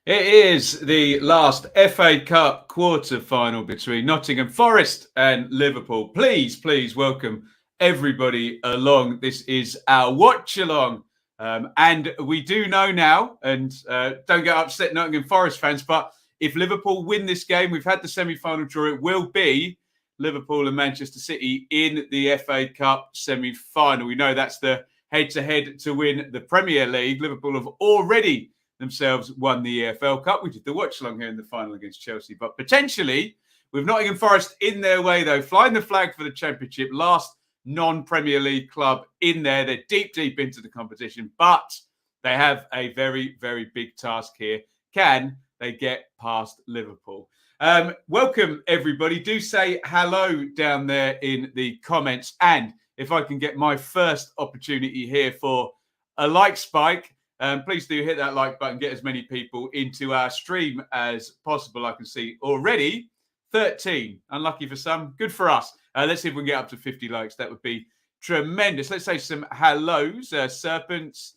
It is the last FA Cup quarter-final between Nottingham Forest and Liverpool. Please welcome everybody along. This is our watch-along. And we do know now, and don't get upset, Nottingham Forest fans, but if Liverpool win this game, we've had the semi-final draw, it will be Liverpool and Manchester City in the FA Cup semi-final. We know that's the head-to-head to win the Premier League. Liverpool have already themselves won the EFL Cup. We did the watch along here in the final against Chelsea, but potentially with Nottingham Forest in their way, though, flying the flag for the Championship, last non-Premier League club in there. They're deep into the competition, but they have a very, very big task here. Can they get past Liverpool? Welcome, everybody. Do say hello down there in the comments. And if I can get my first opportunity here for a like spike, please do hit that like button, get as many people into our stream as possible. I can see already 13. Unlucky for some, good for us. Let's see if we can get up to 50 likes. That would be tremendous. Let's say some hellos. Serpents,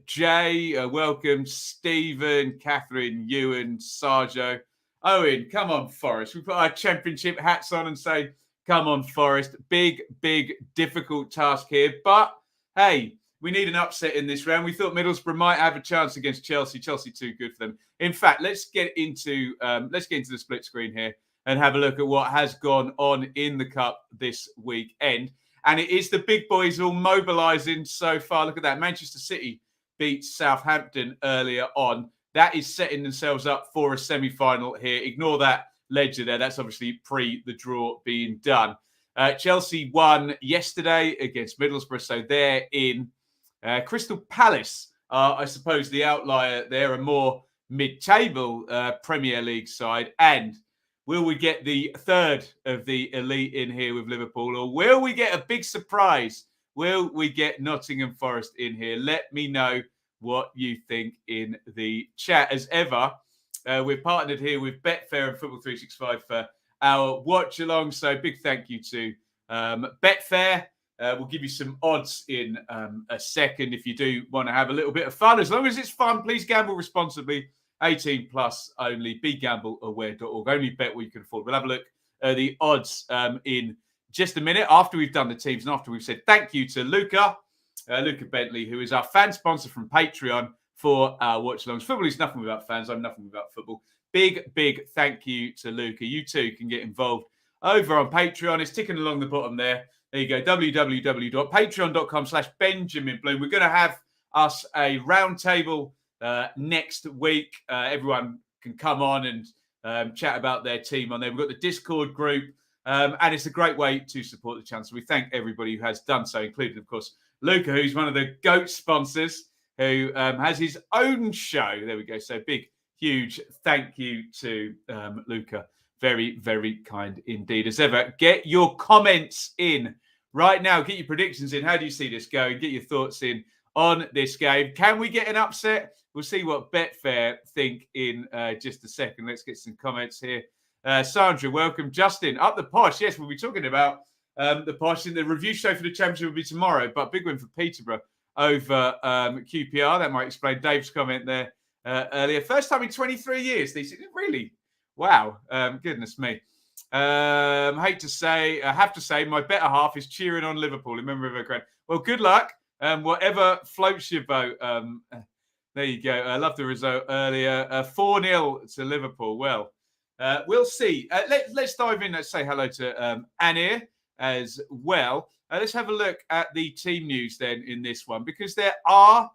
Jay, welcome. Stephen, Catherine, Ewan, Sarjo. Owen, come on, Forest. We put our championship hats on and say, come on, Forest. Big, difficult task here. But, hey, we need an upset in this round. We thought Middlesbrough might have a chance against Chelsea. Chelsea too good for them. In fact, let's get into the split screen here and have a look at what has gone on in the cup this weekend. And it is the big boys all mobilising so far. Look at that. Manchester City beat Southampton earlier on. That is setting themselves up for a semi-final here. Ignore that ledger there. That's obviously pre the draw being done. Chelsea won yesterday against Middlesbrough, so they're in. Crystal Palace are, I suppose, the outlier. They're a more mid-table Premier League side. And will we get the third of the elite in here with Liverpool? Or will we get a big surprise? Will we get Nottingham Forest in here? Let me know what you think in the chat. As ever, we're partnered here with Betfair and Football 365 for our watch-along. So big thank you to Betfair. We'll give you some odds in a second if you do want to have a little bit of fun. As long as it's fun, please gamble responsibly. 18 plus only. BeGambleAware.org. Only bet what you can afford. We'll have a look at the odds in just a minute after we've done the teams and after we've said thank you to Luca Bentley, who is our fan sponsor from Patreon for our watch-alongs. Football is nothing without fans. I'm nothing without football. Big thank you to Luca. You too can get involved over on Patreon. It's ticking along the bottom there. There you go, www.patreon.com/Benjamin Bloom. We're going to have us a roundtable next week. Everyone can come on and chat about their team on there. We've got the Discord group, and it's a great way to support the channel. So we thank everybody who has done so, including, of course, Luca, who's one of the GOAT sponsors, who has his own show. There we go. So big, huge thank you to Luca. Very, very kind indeed. As ever, get your comments in right now. Get your predictions in. How do you see this going? Get your thoughts in on this game. Can we get an upset? We'll see what Betfair think in just a second. Let's get some comments here. Sandra, welcome. Justin, up the posh. Yes, we'll be talking about the posh. And the review show for the championship will be tomorrow, but big win for Peterborough over QPR. That might explain Dave's comment there earlier. First time in 23 years. Really? Wow. Goodness me. I have to say, my better half is cheering on Liverpool in memory of her grand. Well, good luck. Whatever floats your boat. There you go. I love the result earlier. 4-0 to Liverpool. Well, we'll see. Let's dive in. Let's say hello to Anir as well. Let's have a look at the team news then in this one, because there are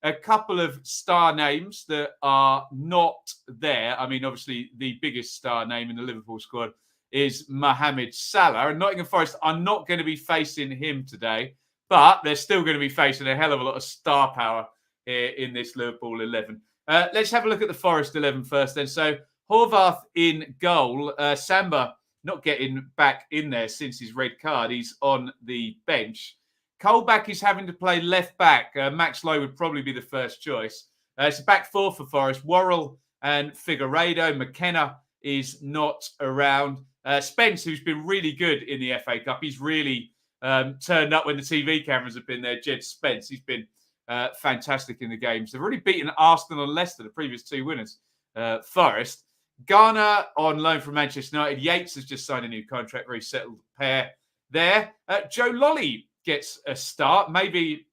a couple of star names that are not there. I mean, obviously, the biggest star name in the Liverpool squad is Mohamed Salah. And Nottingham Forest are not going to be facing him today, but they're still going to be facing a hell of a lot of star power here in this Liverpool 11. Let's have a look at the Forest 11 first then. So, Horvath in goal. Samba not getting back in there since his red card. He's on the bench. Colback is having to play left back. Max Lowe would probably be the first choice. It's a back four for Forest. Worrell and Figueiredo. McKenna is not around. Spence, who's been really good in the FA Cup. He's really turned up when the TV cameras have been there. Jed Spence, he's been fantastic in the games. They've already beaten Arsenal and Leicester, the previous two winners. Forest. Garner on loan from Manchester United. Yates has just signed a new contract, very settled pair there. Joe Lolly gets a start. Maybe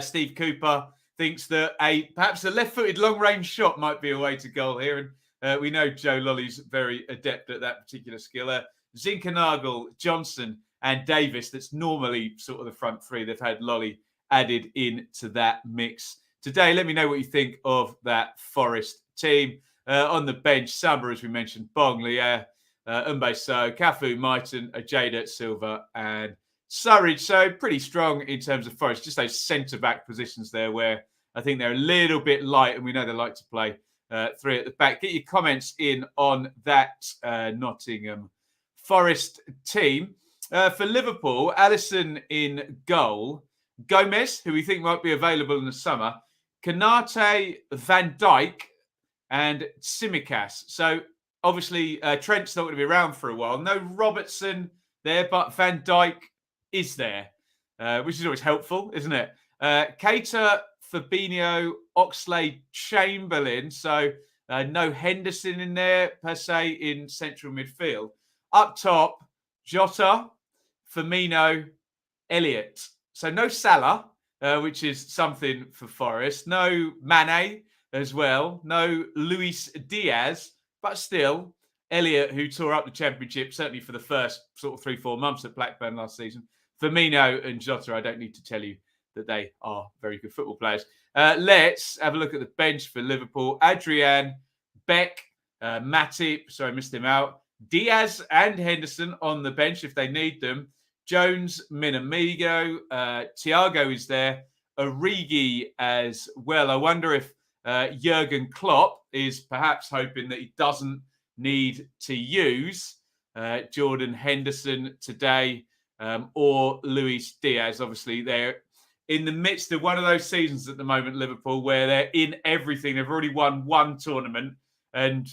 Steve Cooper thinks that perhaps a left-footed long-range shot might be a way to goal here. And we know Joe Lolly's very adept at that particular skill. Zinkernagel, Johnson and Davis, that's normally sort of the front three. They've had Lolly added into that mix today. Let me know what you think of that Forest team. On the bench, Samba, as we mentioned, Bong, Lier, Umbeso, Cafu, Maiton, Ajada, Silva and Surridge. So pretty strong in terms of Forest. Just those centre-back positions there where I think they're a little bit light, and we know they like to play three at the back. Get your comments in on that Nottingham Forest team. For Liverpool, Alisson in goal. Gomez, who we think might be available in the summer. Kanate, Van Dijk, and Tsimikas. So obviously Trent's not going to be around for a while. No Robertson there, but Van Dijk is there, which is always helpful, isn't it? Keita, Fabinho, Oxlade, Chamberlain. So no Henderson in there per se in central midfield. Up top, Jota, Firmino, Elliott. So no Salah, which is something for Forest. No Mane as well. No Luis Diaz, but still Elliott, who tore up the Championship, certainly for the first sort of 3-4 months at Blackburn last season. Firmino and Jota, I don't need to tell you that they are very good football players. Let's have a look at the bench for Liverpool. Adrian, Beck, Matip, sorry, I missed him out. Diaz and Henderson on the bench if they need them. Jones, Minamigo, Thiago is there. Origi as well. I wonder if Jurgen Klopp is perhaps hoping that he doesn't need to use Jordan Henderson today or Luis Diaz. Obviously, they're in the midst of one of those seasons at the moment, Liverpool, where they're in everything. They've already won one tournament, and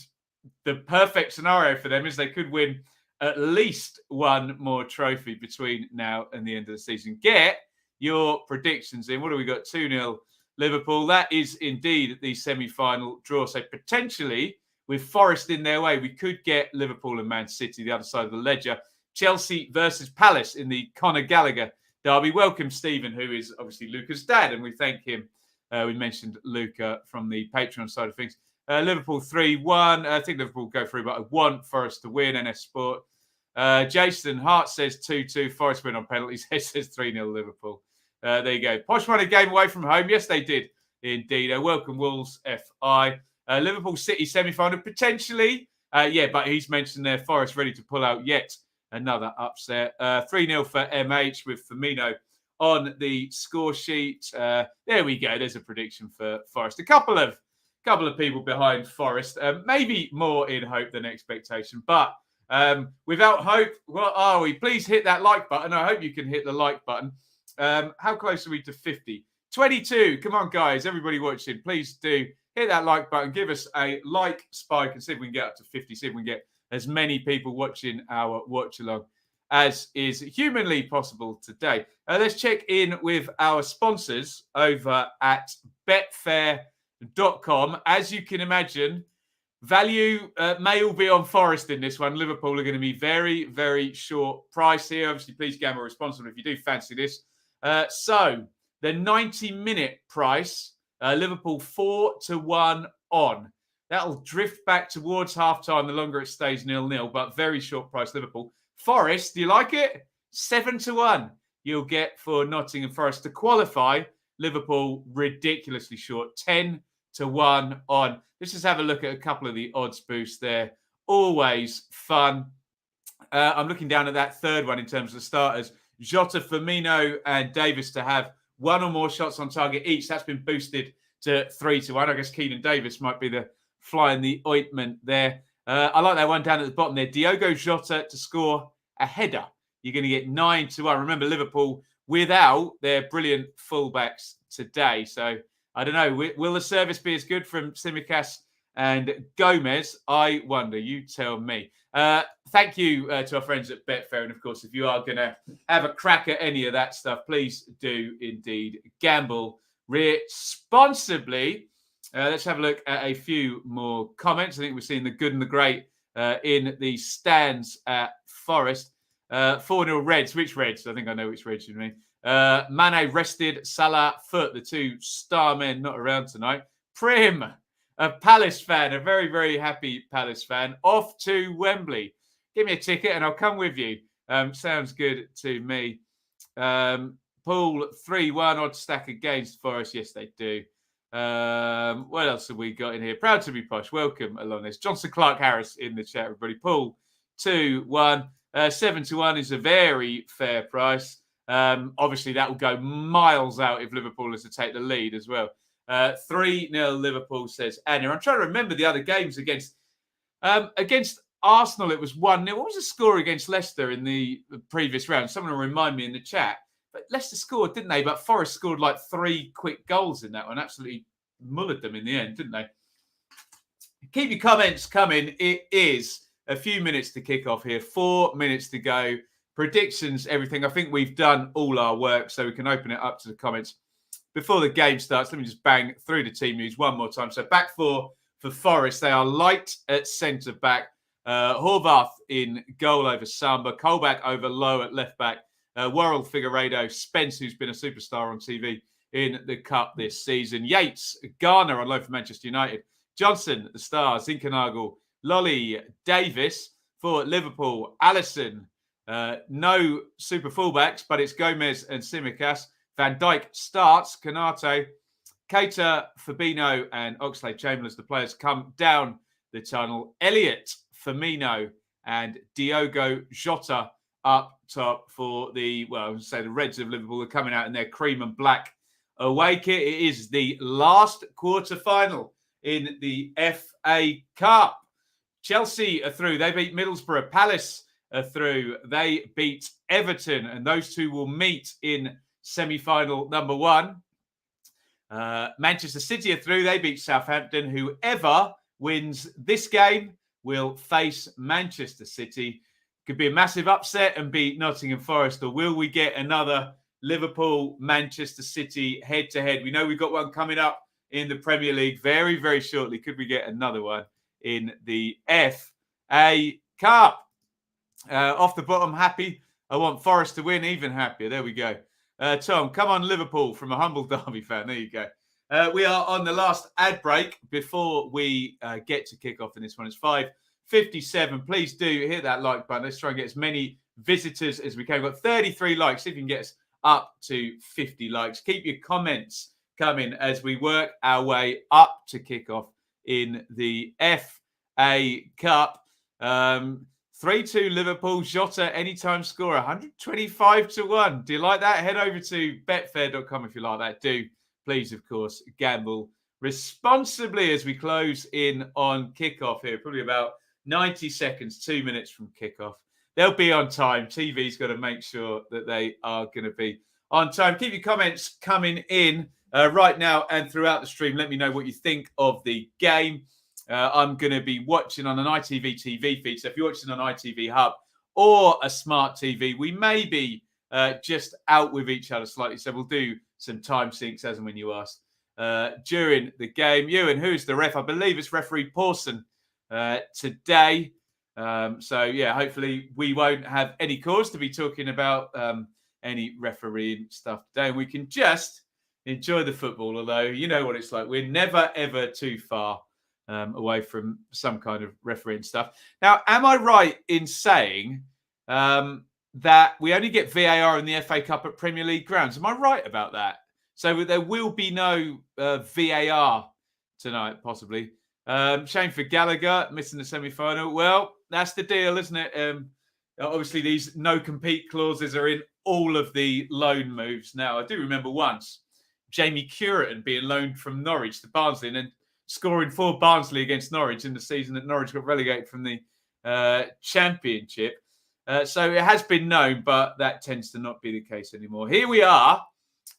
the perfect scenario for them is they could win at least one more trophy between now and the end of the season. Get your predictions in. What have we got? 2-0 Liverpool. That is indeed the semi-final draw. So potentially, with Forest in their way, we could get Liverpool and Man City, the other side of the ledger. Chelsea versus Palace in the Conor Gallagher derby. Welcome, Stephen, who is obviously Luca's dad, and we thank him. We mentioned Luca from the Patreon side of things. Liverpool 3-1. I think Liverpool go through, but I want Forest to win. NS Sport. Jason Hart says 2-2. Forest win on penalties. He says 3-0 Liverpool. There you go. Posh won a game away from home. Yes, they did indeed. Welcome, Wolves FI. Liverpool City semi-final potentially. But he's mentioned there Forest ready to pull out yet another upset. 3-0 for MH with Firmino on the score sheet. There we go. There's a prediction for Forest. A couple of people behind Forest. Maybe more in hope than expectation. But without hope, what are we? Please hit that like button. I hope you can hit the like button. How close are we to 50? 22. Come on, guys. Everybody watching, please do hit that like button. Give us a like spike and see if we can get up to 50. See if we can get as many people watching our watch along as is humanly possible today. Let's check in with our sponsors over at betfair.com. As you can imagine, value may all be on Forest in this one. Liverpool are going to be very, very short price here. Obviously, please gamble responsibly if you do fancy this. So the 90-minute price, Liverpool 4-1 on. That'll drift back towards half-time the longer it stays 0-0, but very short price Liverpool. Forest, do you like it? 7-1 you'll get for Nottingham Forest to qualify. Liverpool ridiculously short, 10-1 on. Let's just have a look at a couple of the odds boosts there. Always fun. I'm looking down at that third one in terms of the starters. Jota, Firmino and Davis to have one or more shots on target each. That's been boosted to 3-1. I guess Keenan Davis might be the fly in the ointment there. I like that one down at the bottom there. Diogo Jota to score a header. You're going to get 9-1. Remember, Liverpool without their brilliant fullbacks today. So, I don't know. Will the service be as good from Tsimikas and Gomez? I wonder. You tell me. Thank you to our friends at Betfair. And, of course, if you are going to have a crack at any of that stuff, please do indeed gamble responsibly. Let's have a look at a few more comments. I think we're seeing the good and the great in the stands at Forest. 4-0 Reds. Which Reds? I think I know which Reds you mean. Mane rested. Salah, Foot, the two star men not around tonight. Prim, a Palace fan, a very, very happy Palace fan, off to Wembley. Give me a ticket and I'll come with you. Sounds good to me. Pool 3-1 odd stack against Forest. Yes, they do. What else have we got in here? Proud to be posh. Welcome along this. Johnson Clark Harris in the chat, everybody. Pool 2-1. 7-1 is a very fair price. Obviously, that will go miles out if Liverpool is to take the lead as well. 3-0 Liverpool, says Anya. I'm trying to remember the other games against Arsenal. It was 1-0. What was the score against Leicester in the previous round? Someone will remind me in the chat. But Leicester scored, didn't they? But Forest scored like 3 quick goals in that one. Absolutely mullered them in the end, didn't they? Keep your comments coming. It is a few minutes to kick off here. 4 minutes to go. Predictions, everything. I think we've done all our work, so we can open it up to the comments. Before the game starts, let me just bang through the team news one more time. So back four for Forest. They are light at centre-back. Horvath in goal over Samba. Colback over Low at left-back. Worrell, Figueiredo, Spence, who's been a superstar on TV in the Cup this season. Yates, Garner on loan for Manchester United. Johnson at the Stars. Zinkernagel, Lolly, Davis for Liverpool. Alisson, no super fullbacks, but it's Gomez and Tsimikas. Van Dijk starts. Canate, Keita, Fabinho, and Oxlade-Chamberlain as the players come down the tunnel. Elliott, Firmino, and Diogo Jota up top for the, well, I would say the Reds of Liverpool are coming out in their cream and black away kit. It is the last quarter-final in the FA Cup. Chelsea are through. They beat Middlesbrough. Palace are through. They beat Everton, and those two will meet in semi-final number 1. Manchester City are through. They beat Southampton. Whoever wins this game will face Manchester City. Could be a massive upset and beat Nottingham Forest, or will we get another Liverpool-Manchester City head-to-head? We know we've got one coming up in the Premier League very, very shortly. Could we get another one in the FA Cup? Off the bottom, happy. I want Forest to win, even happier. There we go. Tom, come on, Liverpool, from a humble Derby fan. There you go. We are on the last ad break before we get to kick off in this one. It's 5:57. Please do hit that like button. Let's try and get as many visitors as we can. We've got 33 likes. See if you can get us up to 50 likes. Keep your comments coming as we work our way up to kick off in the FA Cup. 3-2 Liverpool. Jota, anytime scorer, 125-1. Do you like that? Head over to betfair.com if you like that. Do, please, of course, gamble responsibly as we close in on kickoff here. Probably about 90 seconds, 2 minutes from kickoff. They'll be on time. TV's got to make sure that they are going to be on time. Keep your comments coming in right now and throughout the stream. Let me know what you think of the game. I'm going to be watching on an ITV TV feed. So if you're watching on ITV Hub or a smart TV, we may be just out with each other slightly. So we'll do some time syncs as and when you ask during the game. Ewan, who's the ref? I believe it's referee Pawson today. So, yeah, hopefully we won't have any cause to be talking about any refereeing stuff today. And we can just enjoy the football, although you know what it's like. We're never, ever too far away from some kind of refereeing stuff. Now, am I right in saying that we only get VAR in the FA Cup at Premier League grounds? Am I right about that? So there will be no VAR tonight, possibly. Shame for Gallagher, missing the semi-final. Well, that's the deal, isn't it? Obviously, these no-compete clauses are in all of the loan moves now. I do remember once Jamie Curran being loaned from Norwich to Barnsley and then scoring for Barnsley against Norwich in the season that Norwich got relegated from the Championship. So it has been known, but that tends to not be the case anymore. Here we are,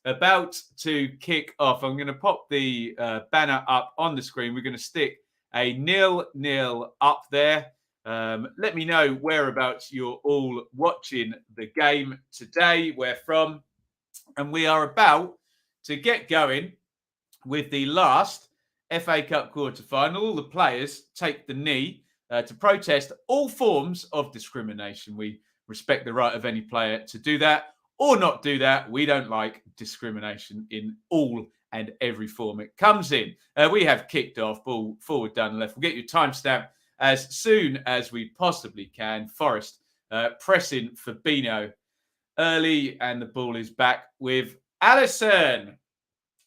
about to kick off. I'm going to pop the banner up on the screen. We're going to stick a 0-0 up there. Let me know whereabouts you're all watching the game today, where from. And we are about to get going with the last FA Cup quarter-final. All the players take the knee to protest all forms of discrimination. We respect the right of any player to do that or not do that. We don't like discrimination in all and every form it comes in. We have kicked off, ball forward, down the left. We'll get you a timestamp as soon as we possibly can. Forest pressing Fabinho early, and the ball is back with Alisson.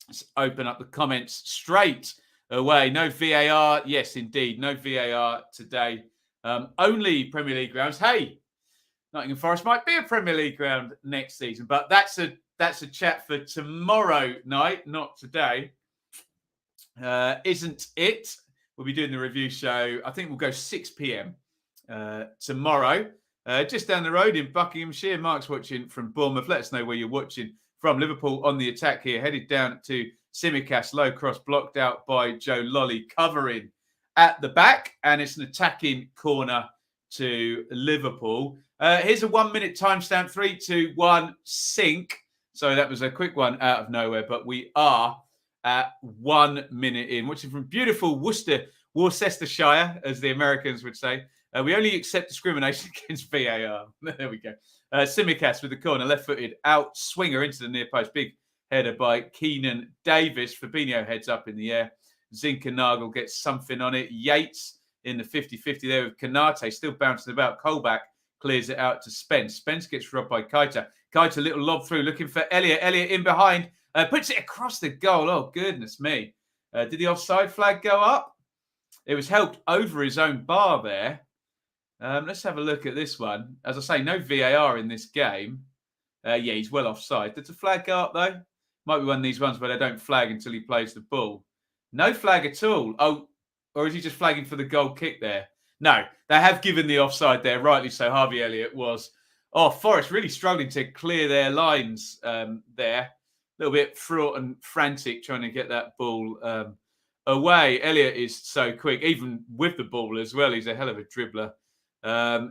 Let's open up the comments straight away. No VAR. Yes, indeed. No VAR today. Only Premier League grounds. Hey, Nottingham Forest might be a Premier League ground next season, but that's a chat for tomorrow night, not today. Isn't it? We'll be doing the review show. I think we'll go 6 p.m. Tomorrow. Just down the road in Buckinghamshire. Mark's watching from Bournemouth. Let us know where you're watching from. Liverpool on the attack here, headed down to Tsimikas. Low cross blocked out by Joe Lolly, covering at the back, and it's an attacking corner to Liverpool. Here's a 1 minute timestamp. 3, 2, 1, sink. So that was a quick one out of nowhere, but we are at 1 minute in. Watching from beautiful Worcestershire, as the Americans would say. We only accept discrimination against VAR. There we go. Tsimikas with the corner, left-footed out swinger into the near post. Big header by Keenan Davis. Fabinho heads up in the air. Zinkernagel gets something on it. Yates in the 50-50 there with Kanate, still bouncing about. Colback clears it out to Spence. Spence gets robbed by Keita. Keita, little lob through, looking for Elliott. Elliott in behind. Puts it across the goal. Oh, goodness me. Did the offside flag go up? It was helped over his own bar there. Let's have a look at this one. As I say, no VAR in this game. Yeah, he's well offside. Did the flag go up, though? Might be one of these ones where they don't flag until he plays the ball. No flag at all. Oh, or is he just flagging for the goal kick there? No, they have given the offside there, rightly so. Harvey Elliott was. Oh, Forest really struggling to clear their lines there. A little bit fraught and frantic trying to get that ball away. Elliott is so quick, even with the ball as well. He's a hell of a dribbler.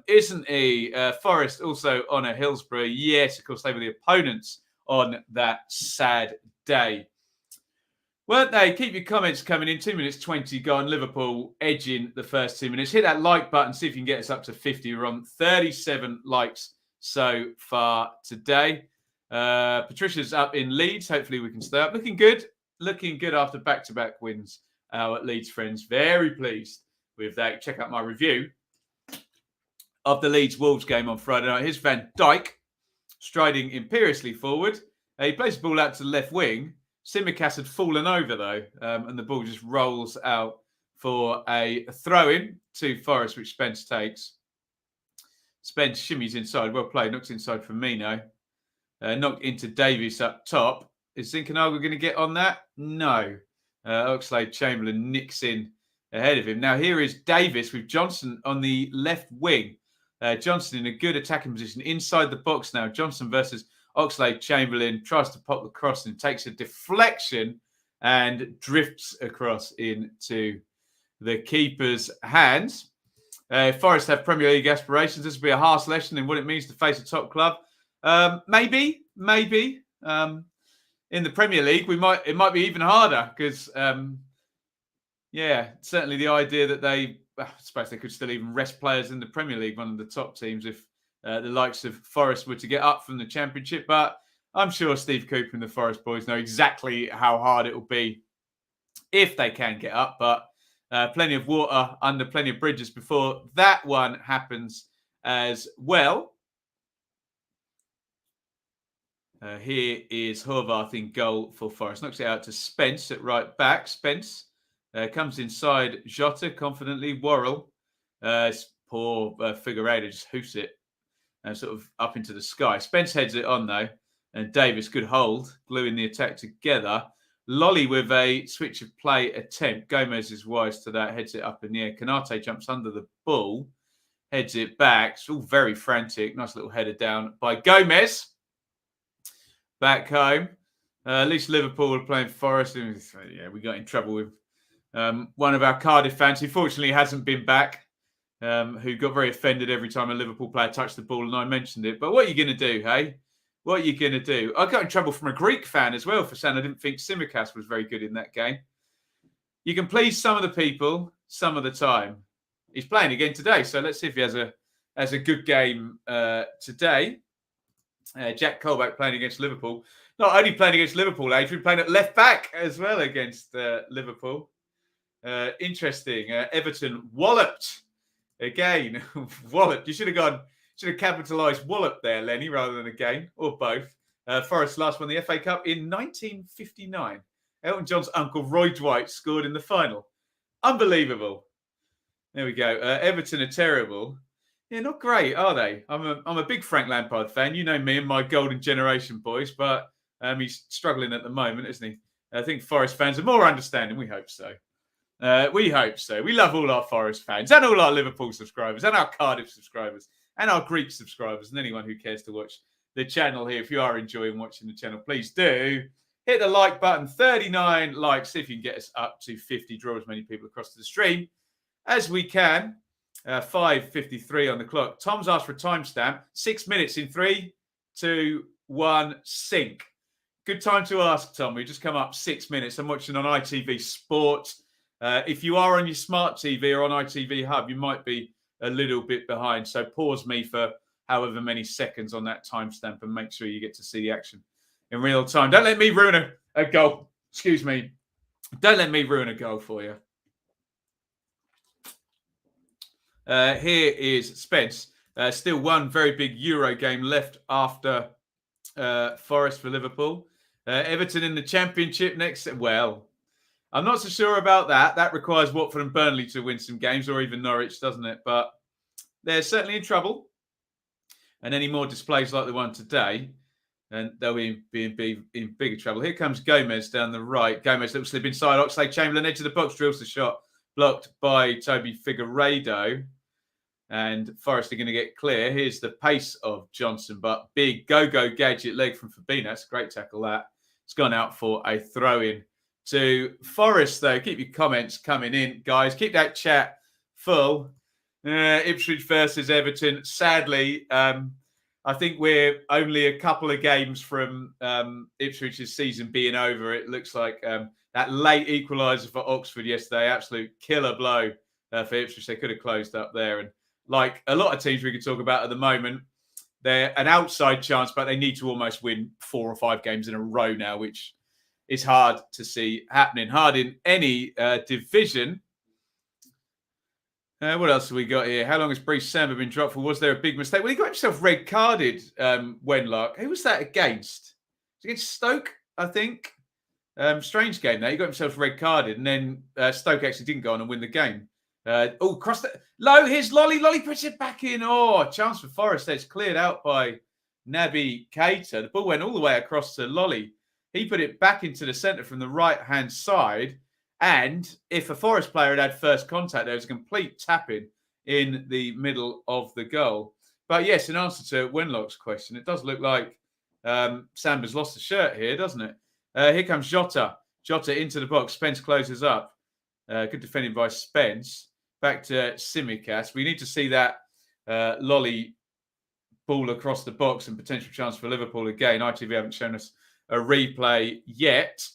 Isn't he? Forest also on a Hillsborough. Yes, of course, they were the opponents on that sad day. Weren't they? Keep your comments coming in. 2 minutes 20 gone. Liverpool edging the first 2 minutes. Hit that like button. See if you can get us up to 50. We're on 37 likes so far today. Patricia's up in Leeds. Hopefully we can stay up. Looking good. Looking good after back-to-back wins. Our Leeds friends. Very pleased with that. Check out my review of the Leeds-Wolves game on Friday night. Here's Van Dijk striding imperiously forward. He plays the ball out to the left wing. Tsimikas had fallen over, though, and the ball just rolls out for a throw-in to Forest, which Spence takes. Spence shimmies inside. Well played. Knocks inside for Mino. Knocked into Davies up top. Is Zinkernagel going to get on that? No. Oxlade-Chamberlain nicks in ahead of him. Now, here is Davis with Johnson on the left wing. Johnson in a good attacking position inside the box now. Johnson versus Oxlade-Chamberlain tries to pop the cross and takes a deflection and drifts across into the keeper's hands. Forest have Premier League aspirations. This will be a harsh lesson in what it means to face a top club. Maybe. In the Premier League, it might be even harder because, certainly the idea that I suppose they could still even rest players in the Premier League, one of the top teams, if the likes of Forest were to get up from the Championship. But I'm sure Steve Cooper and the Forest boys know exactly how hard it will be if they can get up. But plenty of water under plenty of bridges before that one happens as well. Here is Horvath in goal for Forest. Knocks it out to Spence at right back. Spence comes inside Jota confidently. Worrell. Poor Figueiredo just hoofs it sort of up into the sky. Spence heads it on, though. And Davis, good hold, gluing the attack together. Lolly with a switch of play attempt. Gomez is wise to that, heads it up in the air. Kanate jumps under the ball, heads it back. It's all very frantic. Nice little header down by Gomez. Back home. At least Liverpool are playing Forest. Yeah, we got in trouble with one of our Cardiff fans who fortunately hasn't been back, who got very offended every time a Liverpool player touched the ball, and I mentioned it. But what are you going to do, hey? What are you going to do? I got in trouble from a Greek fan as well for saying I didn't think Tsimikas was very good in that game. You can please some of the people some of the time. He's playing again today, so let's see if he has a good game today. Jack Colback playing against Liverpool. Not only playing against Liverpool, Adrian, playing at left back as well against Liverpool. Interesting. Everton walloped again. Walloped. You should have capitalised wallop there, Lenny, rather than a game, or both. Forest last won the FA Cup in 1959. Elton John's uncle Roy Dwight scored in the final. Unbelievable. There we go. Everton are terrible. Yeah, not great, are they? I'm a big Frank Lampard fan. You know me and my golden generation boys, but he's struggling at the moment, isn't he? I think Forest fans are more understanding. We hope so. We hope so. We love all our Forest fans and all our Liverpool subscribers and our Cardiff subscribers and our Greek subscribers and anyone who cares to watch the channel here. If you are enjoying watching the channel, please do hit the like button. 39 likes. See if you can get us up to 50. Draw as many people across to the stream as we can. 5:53 on the clock. Tom's asked for a timestamp. 6 minutes in 3, 2, 1, sync. Good time to ask, Tom. We just come up 6 minutes. I'm watching on ITV Sport. If you are on your smart TV or on ITV Hub, you might be a little bit behind. So pause me for however many seconds on that timestamp and make sure you get to see the action in real time. Don't let me ruin a goal. Excuse me. Don't let me ruin a goal for you. Here is Spence. Still one very big Euro game left after Forest for Liverpool. Everton in the Championship next. Well, I'm not so sure about that. That requires Watford and Burnley to win some games, or even Norwich, doesn't it? But they're certainly in trouble. And any more displays like the one today, and they'll be in bigger trouble. Here comes Gomez down the right. Gomez little slip inside. Oxlade-Chamberlain edge of the box, drills the shot. Blocked by Toby Figueiredo. And Forest are going to get clear. Here's the pace of Johnson, but big go-go gadget leg from Fabinho. That's a great tackle, that. It's gone out for a throw-in to Forest, though. Keep your comments coming in, guys. Keep that chat full. Ipswich versus Everton. Sadly, I think we're only a couple of games from Ipswich's season being over. It looks like that late equaliser for Oxford yesterday, absolute killer blow for Ipswich. They could have closed up there. And like a lot of teams we could talk about at the moment, they're an outside chance, but they need to almost win 4 or 5 games in a row now, which is hard to see happening. Hard in any division. What else have we got here? How long has Brees Samba been dropped for? Was there a big mistake? Well, he got himself red-carded, Wenlock. Who was that against? It was against Stoke, I think. Strange game there. He got himself red-carded, and then Stoke actually didn't go on and win the game. Cross the... Low, here's Lolly. Lolly puts it back in. Oh, chance for Forest. It's cleared out by Naby Keita. The ball went all the way across to Lolly. He put it back into the centre from the right-hand side. And if a Forest player had first contact, there was a complete tapping in the middle of the goal. But yes, in answer to Wenlock's question, it does look like Samba's lost the shirt here, doesn't it? Here comes Jota. Jota into the box. Spence closes up. Good defending by Spence. Back to Tsimikas. We need to see that Lolly ball across the box and potential chance for Liverpool again. ITV haven't shown us a replay yet.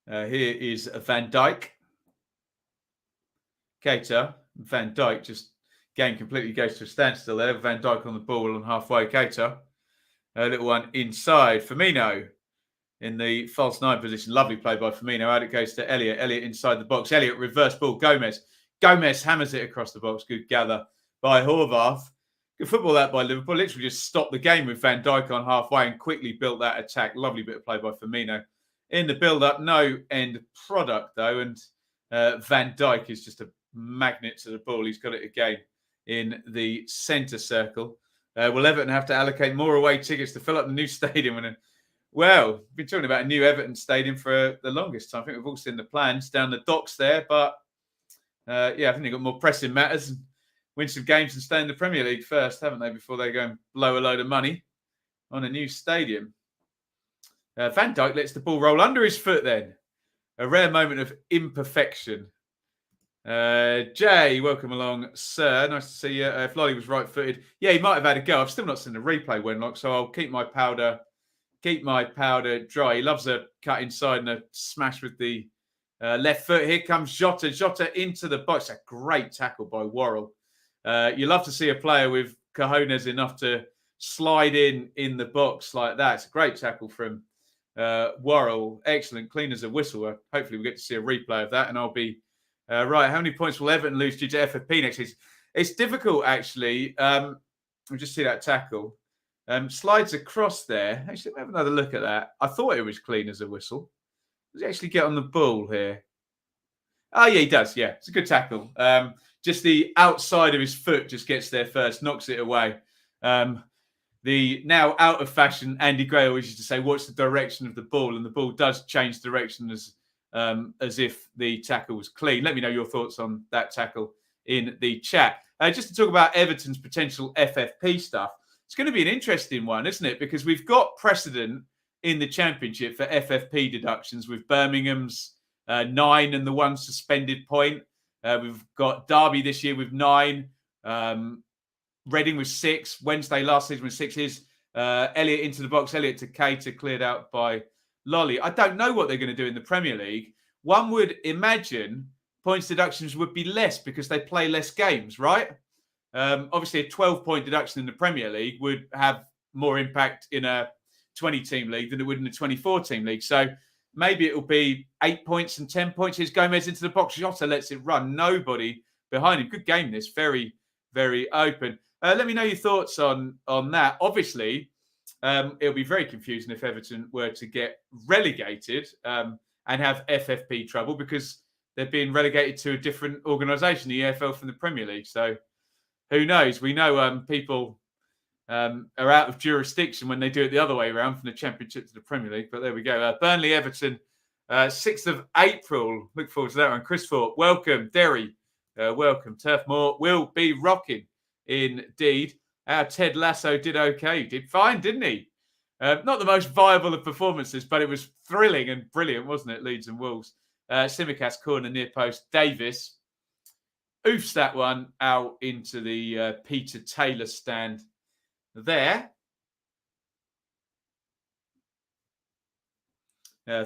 Here is Van Dijk. Keita. Van Dijk just game completely goes to a standstill there. Van Dijk on the ball on halfway. Keita. A little one inside. Firmino in the false 9 position. Lovely play by Firmino. Out it goes to Elliott. Elliott inside the box. Elliott reverse ball. Gomez. Gomez hammers it across the box. Good gather by Horvath. Good football that by Liverpool. Literally just stopped the game with Van Dijk on halfway and quickly built that attack. Lovely bit of play by Firmino. In the build-up, no end product, though. And Van Dijk is just a magnet to the ball. He's got it again in the centre circle. Will Everton have to allocate more away tickets to fill up the new stadium? And well, we've been talking about a new Everton stadium for the longest time. I think we've all seen the plans down the docks there. But, I think they've got more pressing matters and win some games and stay in the Premier League first, haven't they, before they go and blow a load of money on a new stadium. Van Dijk lets the ball roll under his foot then. A rare moment of imperfection. Jay, welcome along, sir. Nice to see you. If Lolly was right-footed, yeah, he might have had a go. I've still not seen the replay, Wenlock, so I'll keep my powder dry. He loves a cut inside and a smash with the left foot. Here comes Jota. Jota into the box. A great tackle by Worrell. You love to see a player with cojones enough to slide in the box like that. It's a great tackle from Worrell. Excellent, clean as a whistle. Hopefully we'll get to see a replay of that, and I'll be right. How many points will Everton lose due to FFP next season? It's difficult, actually. We'll just see that tackle. Slides across there. Actually, let me have another look at that. I thought it was clean as a whistle. Does he actually get on the ball here? Oh, yeah, he does. Yeah, it's a good tackle. Just the outside of his foot just gets there first, knocks it away. The now out of fashion Andy Gray always used to say, what's the direction of the ball? And the ball does change direction as if the tackle was clean. Let me know your thoughts on that tackle in the chat. Just to talk about Everton's potential FFP stuff. It's going to be an interesting one, isn't it? Because we've got precedent in the Championship for FFP deductions with Birmingham's 9 and the 1 suspended point. We've got Darby this year with 9. Reading with 6. Wednesday last season with 6. Elliott into the box. Elliott to Keita, cleared out by Lolly. I don't know what they're going to do in the Premier League. One would imagine points deductions would be less because they play less games, right? Obviously, a 12-point deduction in the Premier League would have more impact in a 20-team league than it would in a 24-team league. So maybe it will be 8 points and 10 points. Here's Gomez into the box. Jota lets it run. Nobody behind him. Good game this. Very, very open. Let me know your thoughts on that. Obviously, it'll be very confusing if Everton were to get relegated and have FFP trouble because they're being relegated to a different organisation, the EFL from the Premier League. So who knows? We know people are out of jurisdiction when they do it the other way around from the Championship to the Premier League. But there we go. Burnley, Everton, 6th of April. Look forward to that one. Chris Forde, welcome. Derry, welcome. Turf Moor will be rocking indeed. Our Ted Lasso did okay. He did fine, didn't he? Not the most viable of performances, but it was thrilling and brilliant, wasn't it? Leeds and Wolves. Simicast corner near post. Davis oofs that one out into the Peter Taylor stand there.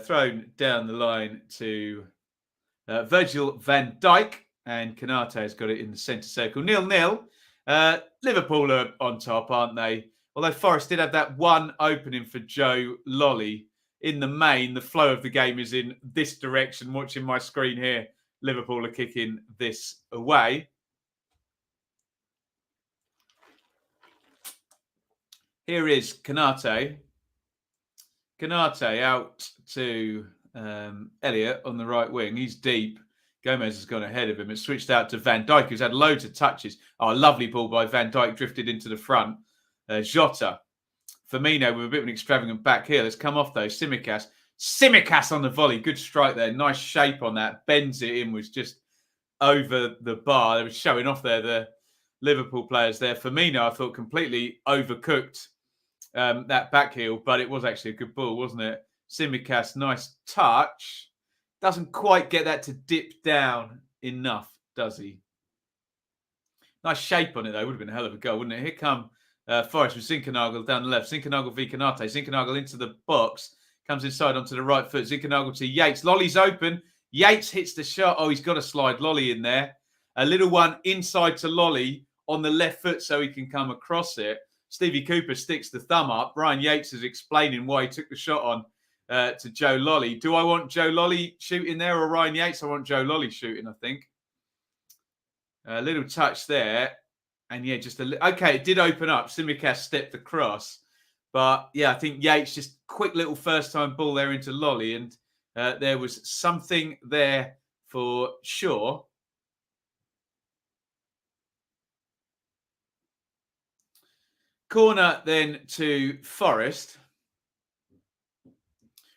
Thrown down the line to Virgil van Dijk, and Canate has got it in the centre circle. 0-0. Liverpool are on top, aren't they? Although Forest did have that one opening for Joe Lolly. In the main, the flow of the game is in this direction. Watching my screen here, Liverpool are kicking this away. Here is Canate. Canate out to Elliott on the right wing. He's deep. Gomez has gone ahead of him. It's switched out to Van Dijk, who's had loads of touches. Oh, a lovely ball by Van Dijk, drifted into the front. Jota. Firmino with a bit of an extravagant back heel. Let's come off, though. Simicast on the volley. Good strike there. Nice shape on that. Bends it in, was just over the bar. They were showing off there, the Liverpool players there. Firmino, I thought, completely overcooked that back heel, but it was actually a good ball, wasn't it? Simicast, nice touch. Doesn't quite get that to dip down enough, does he? Nice shape on it, though. Would have been a hell of a goal, wouldn't it? Here come Forest with Zinkernagel down the left. Zinkernagel v Canate. Zinkernagel into the box. Comes inside onto the right foot. Zinkernagel to Yates. Lolly's open. Yates hits the shot. Oh, he's got to slide Lolly in there. A little one inside to Lolly on the left foot so he can come across it. Stevie Cooper sticks the thumb up. Brian Yates is explaining why he took the shot on to Joe Lolly. Do I want Joe Lolly shooting there or Ryan Yates? I want Joe Lolly shooting, I think. A little touch there. And yeah, just a little. Okay, it did open up. Simicast stepped across. But yeah, I think Yates just quick little first-time ball there into Lolly. And there was something there for sure. Corner then to Forest,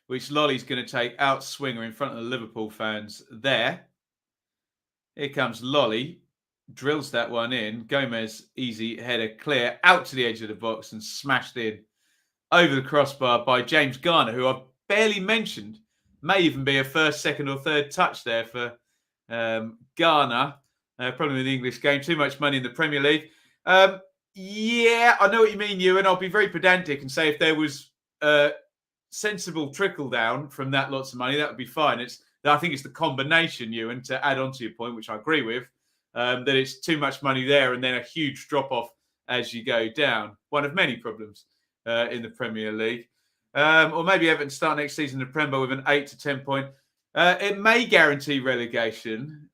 which Lolly's going to take out swinger in front of the Liverpool fans there. Here comes Lolly. Drills that one in. Gomez, easy header, clear out to the edge of the box and smashed in over the crossbar by James Garner, who I've barely mentioned. May even be a first, second or third touch there for Ghana, probably in the English game. Too much money in the Premier League. Yeah, I know what you mean, Ewan. I'll be very pedantic and say if there was sensible trickle down from that lots of money, that would be fine. I think it's the combination, Ewan, to add on to your point, which I agree with, that it's too much money there and then a huge drop off as you go down. One of many problems in the Premier League. Or maybe Everton start next season in the Premier with an 8 to 10 point. It may guarantee relegation.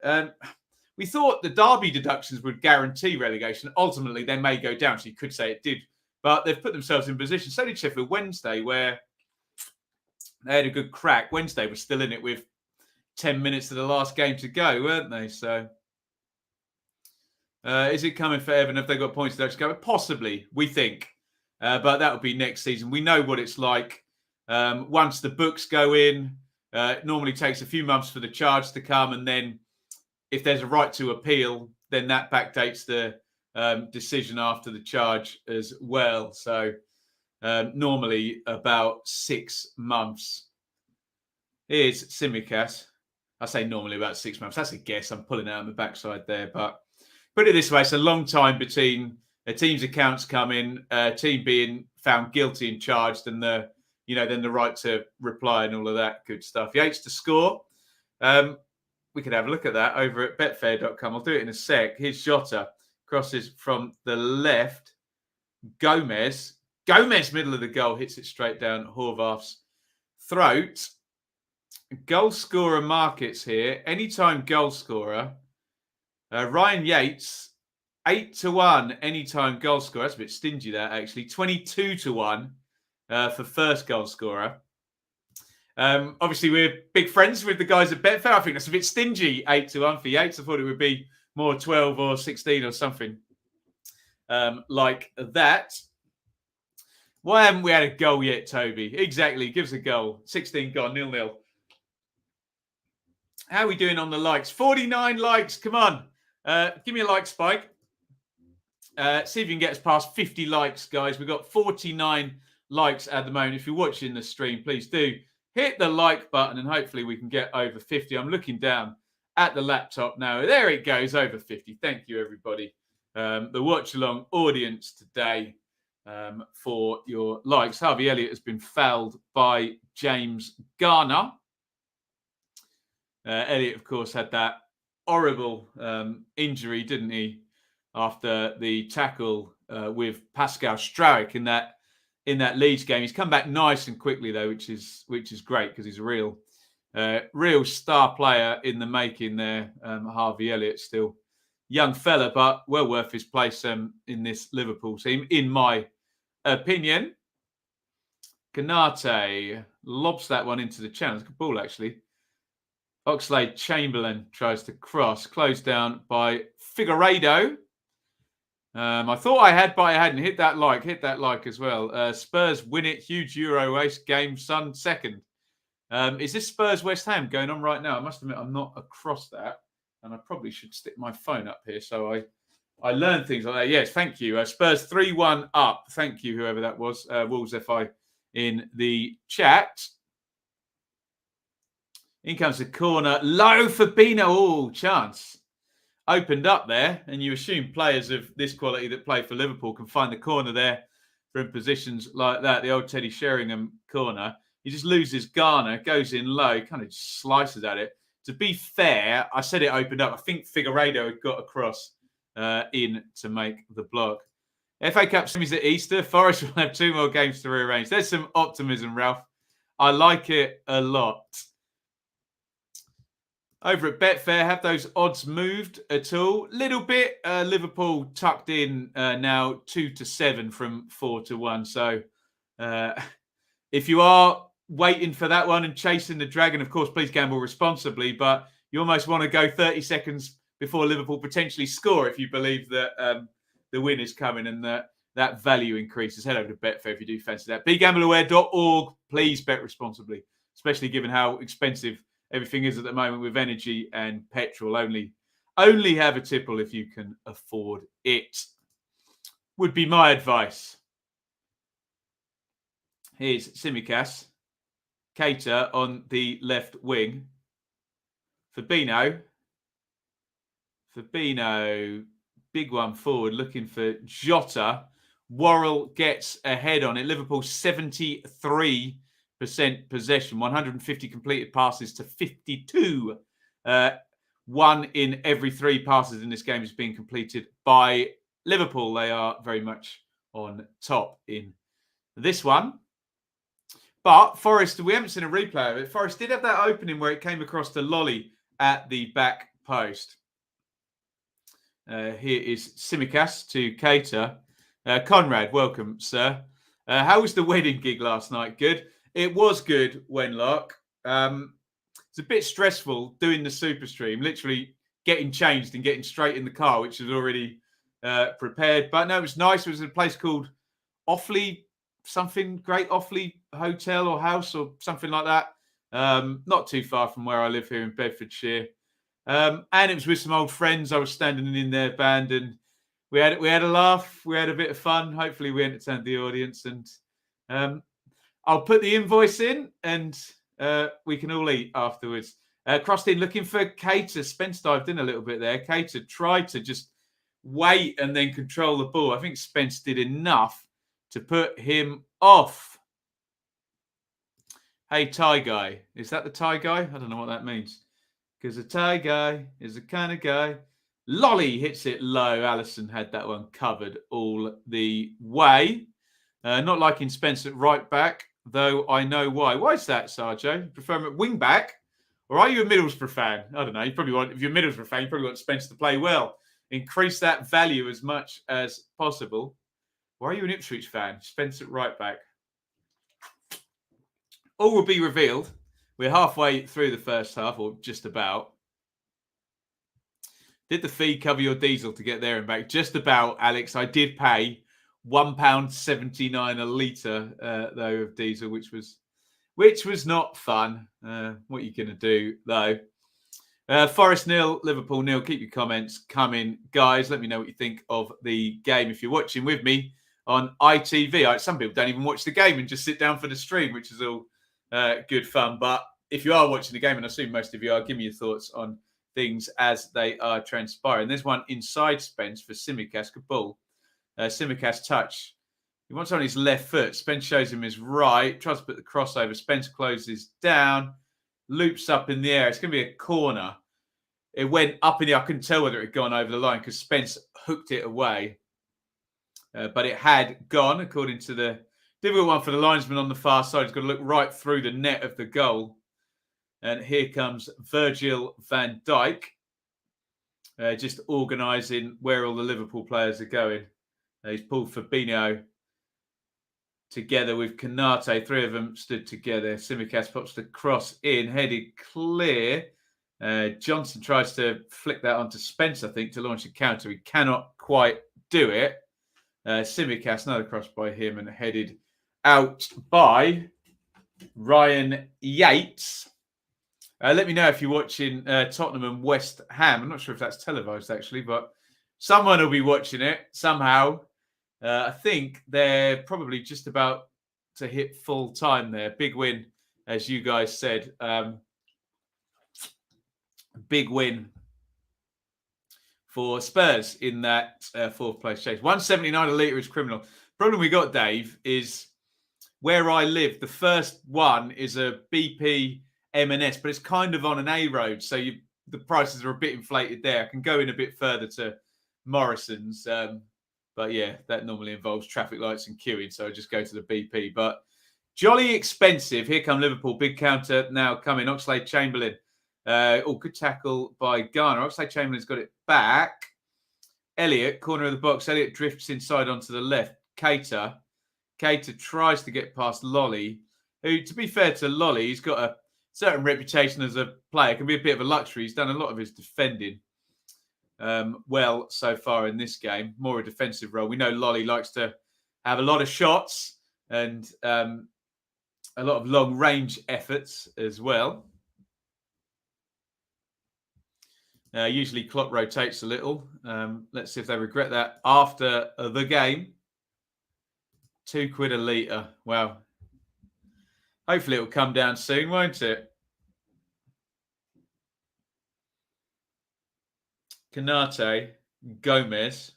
We thought the Darby deductions would guarantee relegation. Ultimately, they may go down, so you could say it did. But they've put themselves in position. So did Sheffield Wednesday, where they had a good crack. Wednesday was still in it with 10 minutes of the last game to go, weren't they? So is it coming for Everton? Have they got points to go? Possibly, we think. But that will be next season. We know what it's like. Once the books go in, it normally takes a few months for the charge to come. And then if there's a right to appeal, then that backdates the decision after the charge as well. So normally about 6 months. Here's Simicast. I say normally about 6 months. That's a guess. I'm pulling out on the backside there. But put it this way, it's a long time between a team's accounts coming, a team being found guilty and charged, and then the right to reply and all of that good stuff. Yates to score. We could have a look at that over at betfair.com. I'll do it in a sec. Here's Tjelta. Crosses from the left. Gomez, middle of the goal, hits it straight down Horvath's throat. Goal scorer markets here. Anytime goal scorer. Ryan Yates, 8 to 1 anytime goal scorer. That's a bit stingy, that actually. 22 to 1 for first goal scorer. Obviously, we're big friends with the guys at Betfair. I think that's a bit stingy, 8 to 1 for Yates. I thought it would be more 12 or 16 or something like that. Why haven't we had a goal yet, Toby? Exactly. Give us a goal. 16 gone, 0-0. How are we doing on the likes? 49 likes. Come on. Give me a like spike. See if you can get us past 50 likes, guys. We've got 49 likes at the moment. If you're watching the stream, please do hit the like button and hopefully we can get over 50. I'm looking down at the laptop now. There it goes, over 50. Thank you, everybody. The watch along audience today for your likes. Harvey Elliott has been fouled by James Garner. Elliott, of course, had that horrible injury, didn't he, after the tackle with Pascal Struijk in that Leeds game. He's come back nice and quickly though, which is great because he's a real star player in the making there. Harvey Elliott, still young fella, but well worth his place in this Liverpool team, in my opinion. Kanate lobs that one into the channel. It's a good ball, actually. Oxlade-Chamberlain tries to cross, closed down by Figueiredo. I thought I had, but I hadn't. Hit that like as well. Spurs win it. Huge Euro race game. Sun second. Is this Spurs West Ham going on right now? I must admit I'm not across that, and I probably should stick my phone up here so I learn things like that. Yes, thank you. Spurs 3-1 up. Thank you, whoever that was. Wolves FI in the chat. In comes the corner. Low for Bino. Oh, chance. Opened up there, and you assume players of this quality that play for Liverpool can find the corner there from positions like that. The old Teddy Sheringham corner. He just loses Garner, goes in low, kind of just slices at it. To be fair, I said it opened up. I think Figueiredo had got across in to make the block. FA Cup semis at Easter. Forest will have 2 more games to rearrange. There's some optimism, Ralph. I like it a lot. Over at Betfair, have those odds moved at all? Little bit. Liverpool tucked in now 2-7 from 4-1. So if you are waiting for that one and chasing the dragon, of course, please gamble responsibly. But you almost want to go 30 seconds before Liverpool potentially score if you believe that the win is coming and that value increases. Head over to Betfair if you do fancy that. BeGambleAware.org. Please bet responsibly, especially given how expensive everything is at the moment with energy and petrol. Only have a tipple if you can afford it. Would be my advice. Here's Simicast. Cater on the left wing. Fabinho. Fabinho, big one forward, looking for Jota. Worrell gets ahead on it. Liverpool 73% possession, 150 completed passes to 52. One in every 3 passes in this game has been completed by Liverpool. They are very much on top in this one. But Forest, we haven't seen a replay of it. Forest did have that opening where it came across to Lolly at the back post. Here is Tsimikas to Keita. Conrad, welcome, sir. How was the wedding gig last night? Good. It was good, Wenlock. It's a bit stressful doing the super stream, literally getting changed and getting straight in the car, which was already prepared. But no, it was nice. It was in a place called Offley, something Great Offley Hotel or House or something like that. Not too far from where I live here in Bedfordshire. And it was with some old friends. I was standing in their band and we had a laugh. We had a bit of fun. Hopefully we entertained the audience. And I'll put the invoice in and we can all eat afterwards. Crostin looking for Keita. Spence dived in a little bit there. Keita tried to just wait and then control the ball. I think Spence did enough to put him off. Hey, Thai guy. Is that the Thai guy? I don't know what that means. Because a Thai guy is the kind of guy. Lolly hits it low. Allison had that one covered all the way. Not liking Spence at right back, though I know why. Why is that, Sarjo? You prefer him at wing back? Or are you a Middlesbrough fan? I don't know. You probably want, if you're a Middlesbrough fan, you probably want Spence to play well. Increase that value as much as possible. Why are you an Ipswich fan? Spence at right back. All will be revealed. We're halfway through the first half, or just about. Did the fee cover your diesel to get there and back? Just about, Alex. I did pay £1.79 a litre, though, of diesel, which was not fun. What are you going to do, though? Forest 0, Liverpool 0. Keep your comments coming, guys. Let me know what you think of the game if you're watching with me on ITV. Some people don't even watch the game and just sit down for the stream, which is all good fun. But if you are watching the game, and I assume most of you are, give me your thoughts on things as they are transpiring. There's one inside Spence for Tsimikas. Good ball. Tsimikas touch. He wants on his left foot. Spence shows him his right. Tries to put the crossover. Spence closes down. Loops up in the air. It's going to be a corner. It went up in the air. I couldn't tell whether it had gone over the line because Spence hooked it away. But it had gone, according to the difficult one for the linesman on the far side. He's got to look right through the net of the goal. And here comes Virgil van Dijk, just organising where all the Liverpool players are going. He's pulled Fabinho together with Konate. 3 of them stood together. Tsimikas pops the cross in, headed clear. Johnson tries to flick that onto Spence, I think, to launch a counter. He cannot quite do it. Tsimikas, another cross by him, and headed out by Ryan Yates. Let me know if you're watching Tottenham and West Ham. I'm not sure if that's televised, actually, but someone will be watching it somehow. I think they're probably just about to hit full time there. Big win, as you guys said. Big win for Spurs in that 4th place chase. 179 a litre is criminal. Problem we got, Dave, is where I live, the first one is a BP M&S, but it's kind of on an A road, so the prices are a bit inflated there. I can go in a bit further to Morrison's, but yeah, that normally involves traffic lights and queuing, so I just go to the BP. But jolly expensive. Here come Liverpool. Big counter now coming. Oxlade-Chamberlain. Good tackle by Garner. Oxlade-Chamberlain's got it back. Elliott, corner of the box. Elliott drifts inside onto the left. Keita tries to get past Lolly, who, to be fair to Lolly, he's got a certain reputation as a player. Can be a bit of a luxury. He's done a lot of his defending well so far in this game. More a defensive role. We know Lolly likes to have a lot of shots and a lot of long-range efforts as well. Usually clock rotates a little. Let's see if they regret that after the game. £2 a litre. Wow. Hopefully it will come down soon, won't it? Canate, Gomez.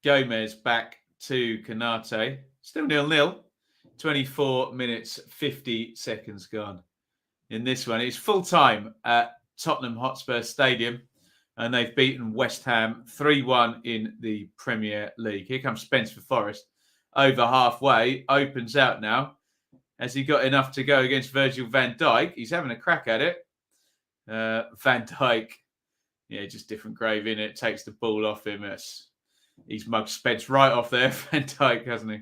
Gomez back to Canate. Still 0-0. 24 minutes, 50 seconds gone. In this one, it's full time at Tottenham Hotspur Stadium, and they've beaten West Ham 3-1 in the Premier League. Here comes Spence for Forest. Over halfway, opens out now. Has he got enough to go against Virgil van Dijk? He's having a crack at it. Van Dijk, yeah, just different grave in it. Takes the ball off him. He's mugged Spence right off there, Van Dijk, hasn't he?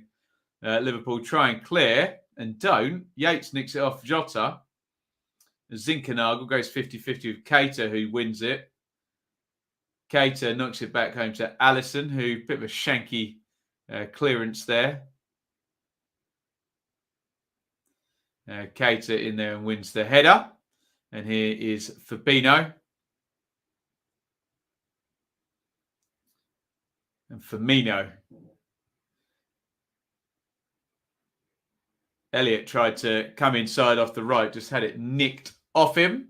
Liverpool try and clear and don't. Yates nicks it off Tjelta. Zinkernagel goes 50-50 with Keita, who wins it. Keita knocks it back home to Alisson, who bit of a shanky clearance there. Keita in there and wins the header. And here is Fabinho. And Firmino. Elliott tried to come inside off the right, just had it nicked off him.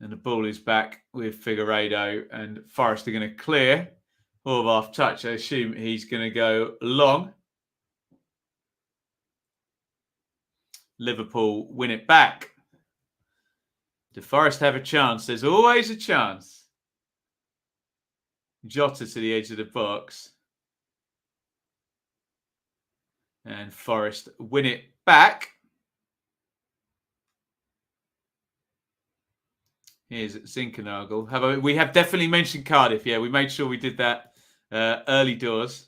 And the ball is back with Figueiredo, and Forest are going to clear. Horvath touch. I assume he's going to go long. Liverpool win it back. Do Forest have a chance? There's always a chance. Jota to the edge of the box. And Forest win it back. Here's Zinkernagel. We have definitely mentioned Cardiff. Yeah, we made sure we did that early doors.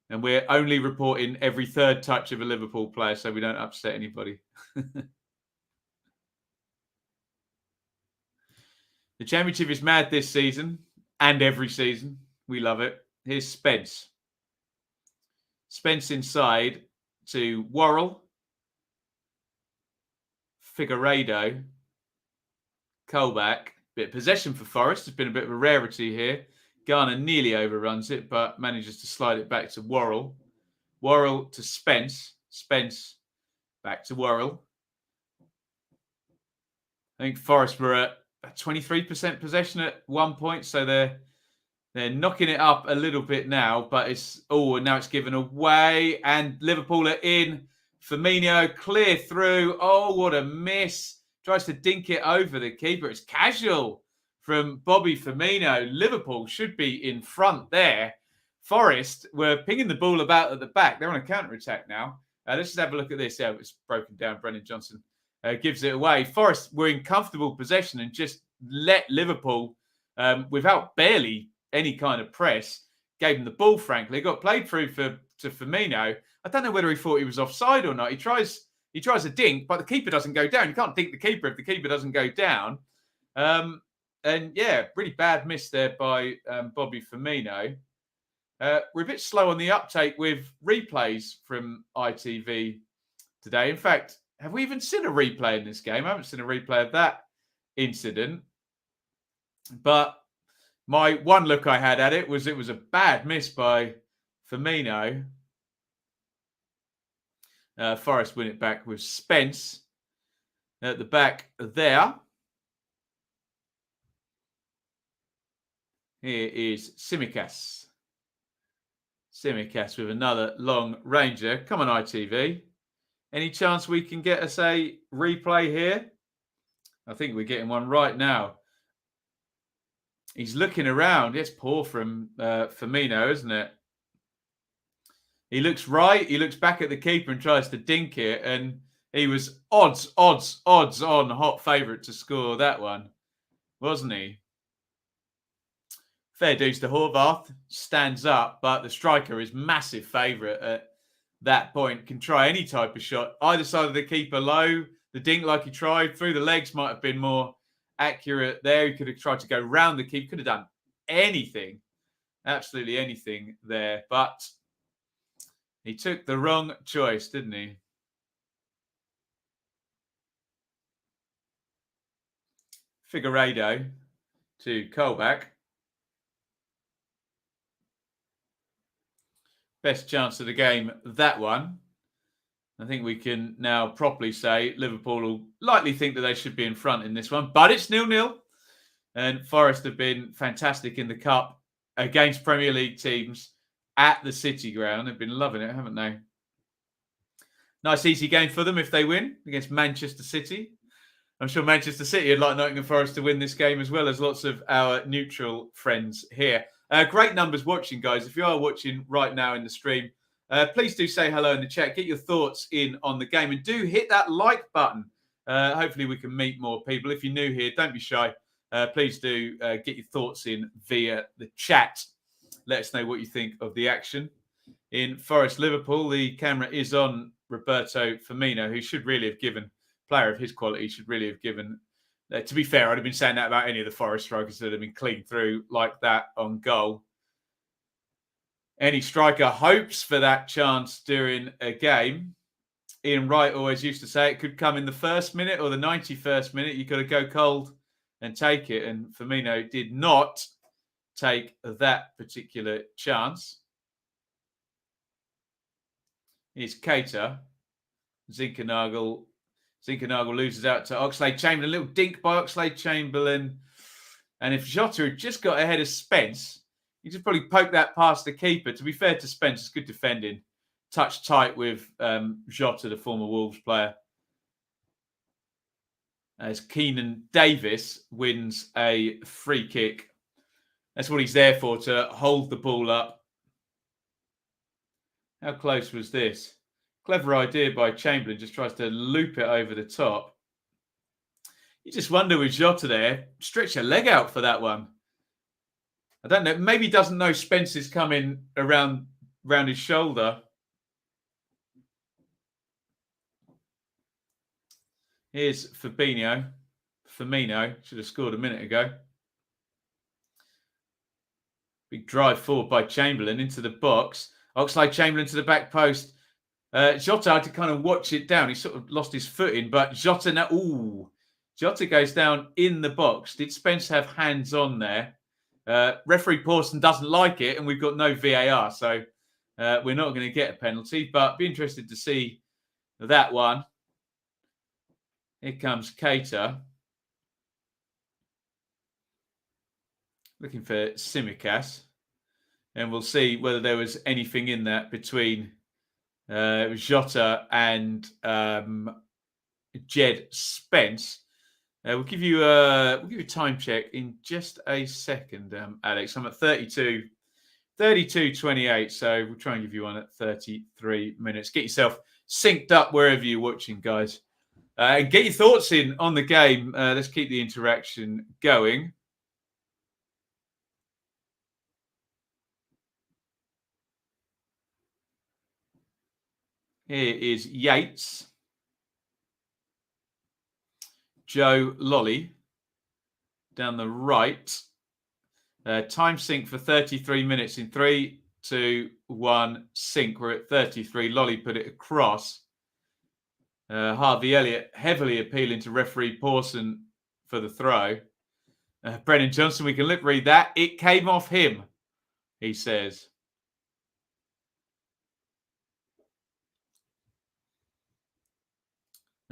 And we're only reporting every third touch of a Liverpool player so we don't upset anybody. The Championship is mad this season and every season. We love it. Here's Spence. Spence inside to Worrell. Figueiredo. Colback. Bit of possession for Forest. It's been a bit of a rarity here. Garner nearly overruns it, but manages to slide it back to Worrell. Worrell to Spence. Spence back to Worrell. I think Forest were at 23% possession at one point, so they're knocking it up a little bit now, but now it's given away, and Liverpool are in. Firmino clear through. Oh, what a miss. Tries to dink it over the keeper. It's casual from Bobby Firmino. Liverpool should be in front there. Forest were pinging the ball about at the back. They're on a counter-attack now. Let's just have a look at this. Yeah, it's broken down. Brennan Johnson gives it away. Forest were in comfortable possession and just let Liverpool, without barely any kind of press, gave them the ball, frankly. It got played through to Firmino. I don't know whether he thought he was offside or not. He tries a dink, but the keeper doesn't go down. You can't dink the keeper if the keeper doesn't go down. And yeah, really bad miss there by Bobby Firmino. We're a bit slow on the uptake with replays from ITV today. In fact, have we even seen a replay in this game? I haven't seen a replay of that incident. But my one look I had at it was a bad miss by Firmino. Forest win it back with Spence at the back there. Here is Tsimikas. Tsimikas with another long ranger. Come on, ITV. Any chance we can get us a replay here? I think we're getting one right now. He's looking around. It's poor from Firmino, isn't it? He looks right. He looks back at the keeper and tries to dink it. And he was odds on hot favourite to score that one, wasn't he? Fair dues to Horvath. Stands up, but the striker is massive favourite at that point. Can try any type of shot. Either side of the keeper low. The dink like he tried. Through the legs might have been more accurate there. He could have tried to go round the keeper. Could have done anything. Absolutely anything there. But he took the wrong choice, didn't he? Figueiredo to Colback. Best chance of the game, that one. I think we can now properly say Liverpool will likely think that they should be in front in this one, but it's 0-0. And Forest have been fantastic in the Cup against Premier League teams at the City Ground. They've been loving it, haven't they? Nice easy game for them if they win against Manchester City. I'm sure Manchester City would like Nottingham Forest to win this game, as well as lots of our neutral friends here. Great numbers watching, guys. If you are watching right now in the stream, please do say hello in the chat. Get your thoughts in on the game, and do hit that like button. Hopefully we can meet more people. If you're new here, don't be shy. Please do get your thoughts in via the chat. Let us know what you think of the action. In Forest Liverpool, the camera is on Roberto Firmino, who should really have given, player of his quality, should really have given. To be fair, I'd have been saying that about any of the Forest strikers that have been clean through like that on goal. Any striker hopes for that chance during a game. Ian Wright always used to say it could come in the first minute or the 91st minute. You've got to go cold and take it. And Firmino did not take that particular chance. Here's Keita. Zinkernagel loses out to Oxlade-Chamberlain. A little dink by Oxlade-Chamberlain. And if Tjelta had just got ahead of Spence, he just probably poked that past the keeper. To be fair to Spence, it's good defending. Touch tight with Tjelta, the former Wolves player. As Keenan Davis wins a free kick. That's what he's there for, to hold the ball up. How close was this? Clever idea by Chamberlain. Just tries to loop it over the top. You just wonder with Tjelta there, stretch your leg out for that one. I don't know. Maybe he doesn't know Spence is coming around his shoulder. Here's Firmino. Should have scored a minute ago. Big drive forward by Chamberlain into the box. Oxlade-Chamberlain to the back post. Tjelta had to kind of watch it down. He sort of lost his footing, but Tjelta now. Ooh, Tjelta goes down in the box. Did Spence have hands on there? Referee Pawson doesn't like it, and we've got no VAR, so we're not going to get a penalty. But be interested to see that one. Here comes Keita. Looking for Tsimikas. And we'll see whether there was anything in that between Tjelta and Jed Spence. We'll give you a time check in just a second, Alex. I'm at 32:28, so we'll try and give you one at 33 minutes. Get yourself synced up wherever you're watching, guys. And get your thoughts in on the game. Let's keep the interaction going. Here is Yates. Joe Lolly down the right. Time sync for 33 minutes in 3, 2, 1, sync. We're at 33. Lolly put it across. Harvey Elliott heavily appealing to referee Pawson for the throw. Brennan Johnson, we can lip read that. It came off him, he says.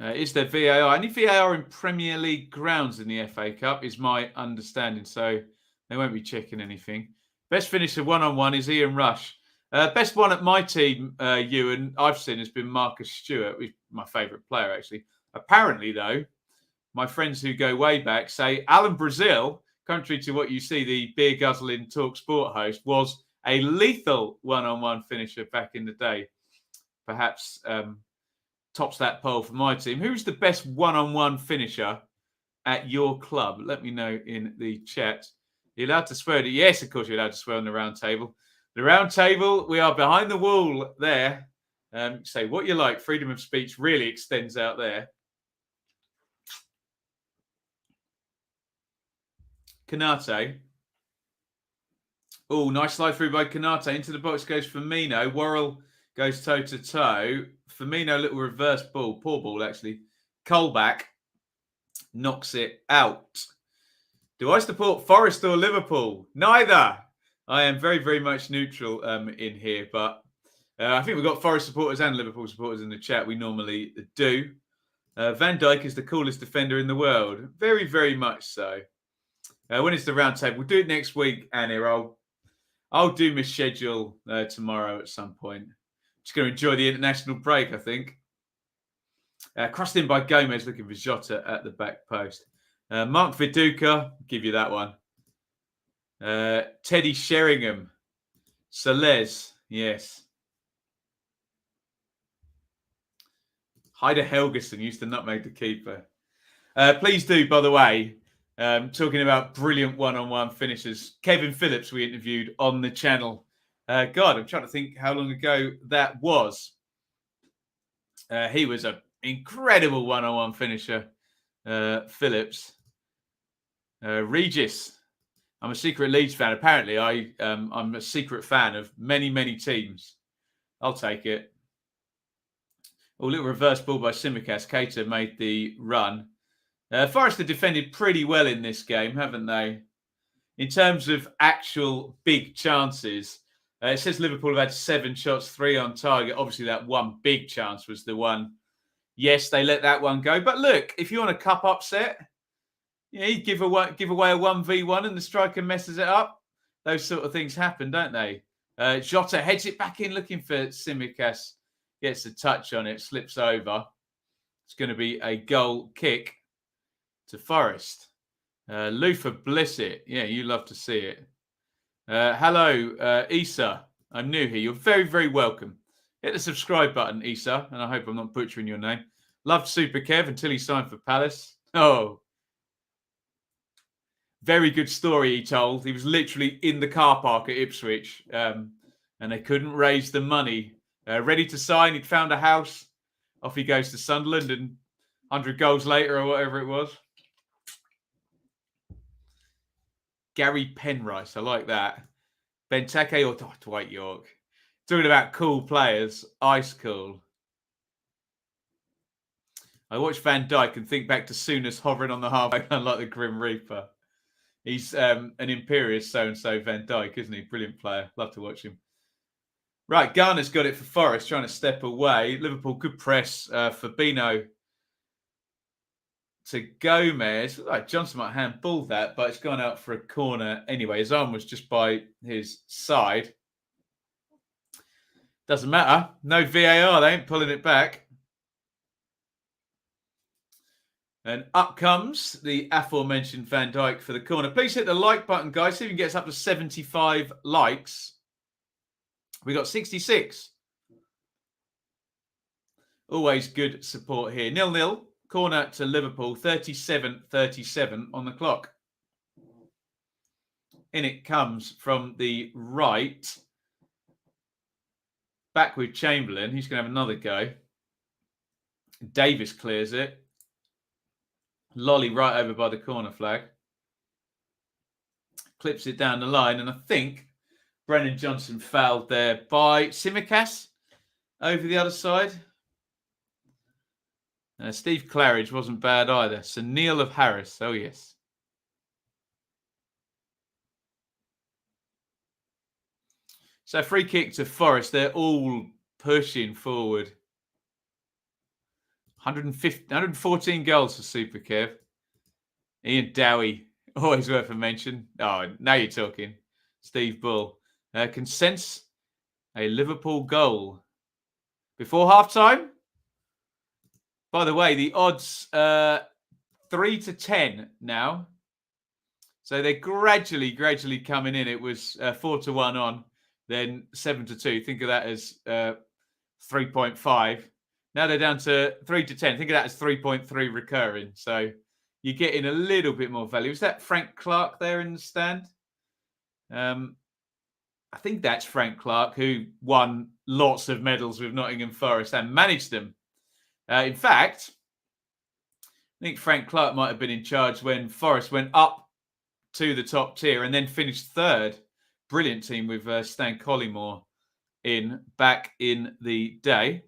Is there VAR? Any VAR in Premier League grounds in the FA Cup is my understanding, so they won't be checking anything. Best finisher one-on-one is Ian Rush. Best one at my team, Ewan, I've seen has been Marcus Stewart, who's my favourite player, actually. Apparently, though, my friends who go way back say Alan Brazil, contrary to what you see, the beer guzzling Talk Sport host, was a lethal one-on-one finisher back in the day. Perhaps tops that poll for my team. Who's the best one-on-one finisher at your club? Let me know in the chat. You're allowed to swear? Yes, of course you're allowed to swear on the round table. The round table, we are behind the wall there. Say what you like. Freedom of speech really extends out there. Kanate. Oh, nice slide through by Kanate. Into the box goes Firmino. Worrell goes toe-to-toe. Firmino, little reverse ball. Poor ball, actually. Colback knocks it out. Do I support Forest or Liverpool? Neither. I am very, very much neutral in here. But I think we've got Forest supporters and Liverpool supporters in the chat. We normally do. Van Dijk is the coolest defender in the world. Very, very much so. When it's the round table, we'll do it next week, Annie. I'll do my schedule tomorrow at some point. Just going to enjoy the international break, I think. Crossed in by Gomez, looking for Jota at the back post. Mark Viduka, give you that one. Teddy Sheringham. Salez, yes. Heider Helgeson used to nutmeg the keeper. Please do, by the way, talking about brilliant one-on-one finishers. Kevin Phillips we interviewed on the channel. God, I'm trying to think how long ago that was. He was an incredible one-on-one finisher, Phillips. Regis. I'm a secret Leeds fan. Apparently, I'm a secret fan of many, many teams. I'll take it. A little reverse ball by Tsimikas. Keita made the run. Forest have defended pretty well in this game, haven't they? In terms of actual big chances, it says Liverpool have had 7 shots, 3 on target. Obviously, that one big chance was the one. Yes, they let that one go. But look, if you want a cup upset, you give away a 1v1 and the striker messes it up. Those sort of things happen, don't they? Jota heads it back in, looking for Tsimikas. Gets a touch on it, slips over. It's going to be a goal kick to Forest. Lufa Blissett. Yeah, you love to see it. Hello, Issa. I'm new here. You're very, very welcome. Hit the subscribe button, Issa, and I hope I'm not butchering your name. Loved Super Kev until he signed for Palace. Oh, very good story he told. He was literally in the car park at Ipswich, and they couldn't raise the money. Ready to sign, he'd found a house. Off he goes to Sunderland, and 100 goals later or whatever it was. Gary Penrice, I like that. Benteke or Dwight York. Talking about cool players, ice cool. I watch Van Dijk and think back to Souness hovering on the halfway line like the Grim Reaper. He's an imperious so-and-so Van Dijk, isn't he? Brilliant player. Love to watch him. Right, Garner's got it for Forest, trying to step away. Liverpool could press Fabinho to Gomez. Right, Johnson might handball that, but it's gone out for a corner anyway. His arm was just by his side. Doesn't matter. No VAR. They ain't pulling it back. And up comes the aforementioned Van Dijk for the corner. Please hit the like button, guys. See if we can get us up to 75 likes. We got 66. Always good support here. 0-0. Corner to Liverpool. 37-37 on the clock. In it comes from the right. Back with Chamberlain. He's going to have another go. Davis clears it. Lolly right over by the corner flag. Clips it down the line. And I think Brennan Johnson fouled there by Tsimikas over the other side. Steve Claridge wasn't bad either. So Neil of Harris. Oh, yes. So free kick to Forest. They're all pushing forward. 114 goals for Super Kev. Ian Dowie, always worth a mention. Oh, now you're talking. Steve Bull. Can sense a Liverpool goal before halftime. By the way, the odds 3-10 now. So they're gradually coming in. It was 4-1 on, then 7-2. Think of that as 3.5. Now they're down to 3-10. Think of that as 3.3 recurring. So you're getting a little bit more value. Is that Frank Clark there in the stand? I think that's Frank Clark, who won lots of medals with Nottingham Forest and managed them. In fact, I think Frank Clark might have been in charge when Forest went up to the top tier and then finished third. Brilliant team with Stan Collymore back in the day.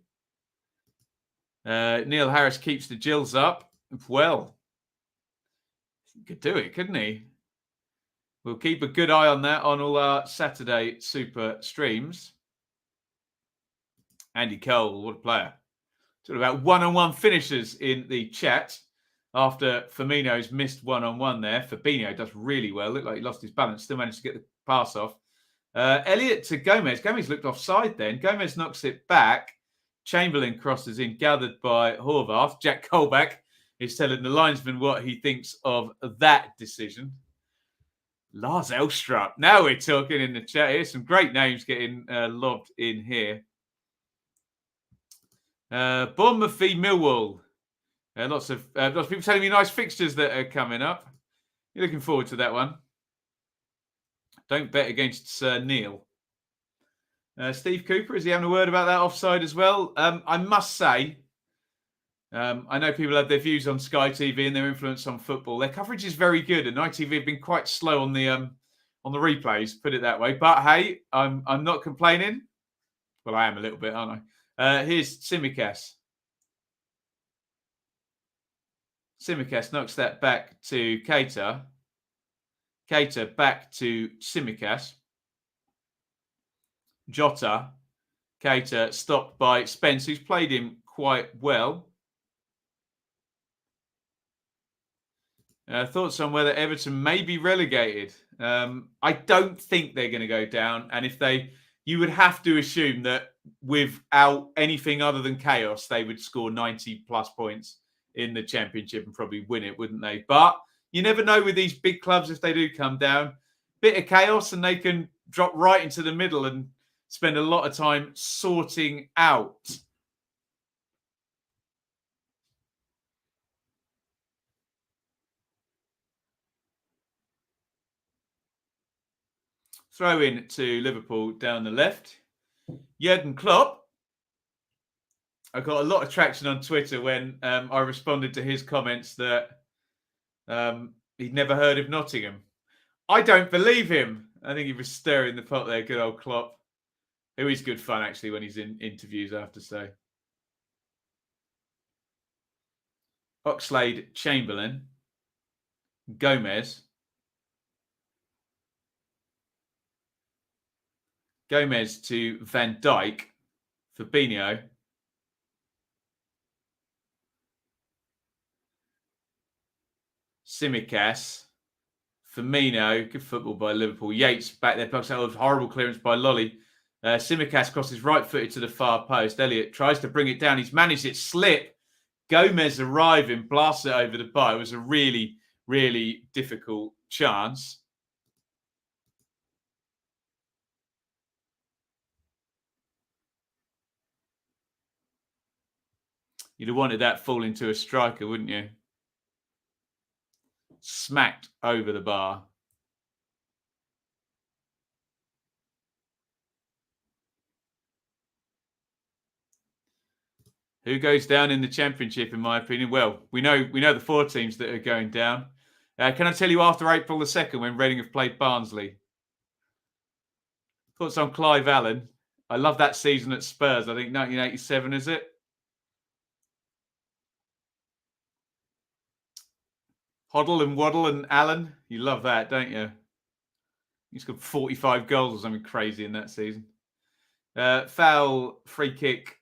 Neil Harris keeps the Gills up. Well, he could do it, couldn't he? We'll keep a good eye on that on all our Saturday Super streams. Andy Coyle, what a player. Talking about one-on-one finishers in the chat after Firmino's missed one-on-one there. Fabinho does really well. Looked like he lost his balance. Still managed to get the pass off. Elliott to Gomez. Gomez looked offside then. Gomez knocks it back. Chamberlain crosses in, gathered by Horvath. Jack Colback is telling the linesman what he thinks of that decision. Lars Elstrup. Now we're talking in the chat here. Some great names getting lobbed in here. Bournemouth v Millwall. Lots of people telling me nice fixtures that are coming up. You're looking forward to that one. Don't bet against Sir Neil. Steve Cooper, is he having a word about that offside as well? I must say, I know people have their views on Sky TV and their influence on football. Their coverage is very good, and ITV have been quite slow on the replays, put it that way. But hey, I'm not complaining. Well, I am a little bit, aren't I? Here's Tsimikas. Tsimikas knocks that back to Keita. Keita back to Tsimikas. Jota. Keita stopped by Spence, who's played him quite well. Thoughts on whether Everton may be relegated? I don't think they're going to go down. And if you would have to assume that without anything other than chaos, they would score 90 plus points in the Championship and probably win it, wouldn't they? But you never know with these big clubs if they do come down. Bit of chaos and they can drop right into the middle and spend a lot of time sorting out. Throw in to Liverpool down the left. Jurgen Klopp. I got a lot of traction on Twitter when I responded to his comments that he'd never heard of Nottingham. I don't believe him. I think he was stirring the pot there, good old Klopp. Who is good fun, actually, when he's in interviews, I have to say. Oxlade, Chamberlain. Gomez. Gomez to Van Dijk. Fabinho. Tsimikas. Firmino. Good football by Liverpool. Yates back there. Plucks out of horrible clearance by Lolly. Tsimikas crosses right-footed to the far post. Elliott tries to bring it down. He's managed it. Slip. Gomez arriving. Blasts it over the bar. It was a really, really difficult chance. You'd have wanted that falling to a striker, wouldn't you? Smacked over the bar. Who goes down in the Championship, in my opinion? Well, we know the 4 teams that are going down. Can I tell you after April the 2nd when Reading have played Barnsley? Thoughts on Clive Allen? I love that season at Spurs. I think 1987, is it? Hoddle and Waddle and Allen. You love that, don't you? He's got 45 goals or something crazy in that season. Foul, free kick.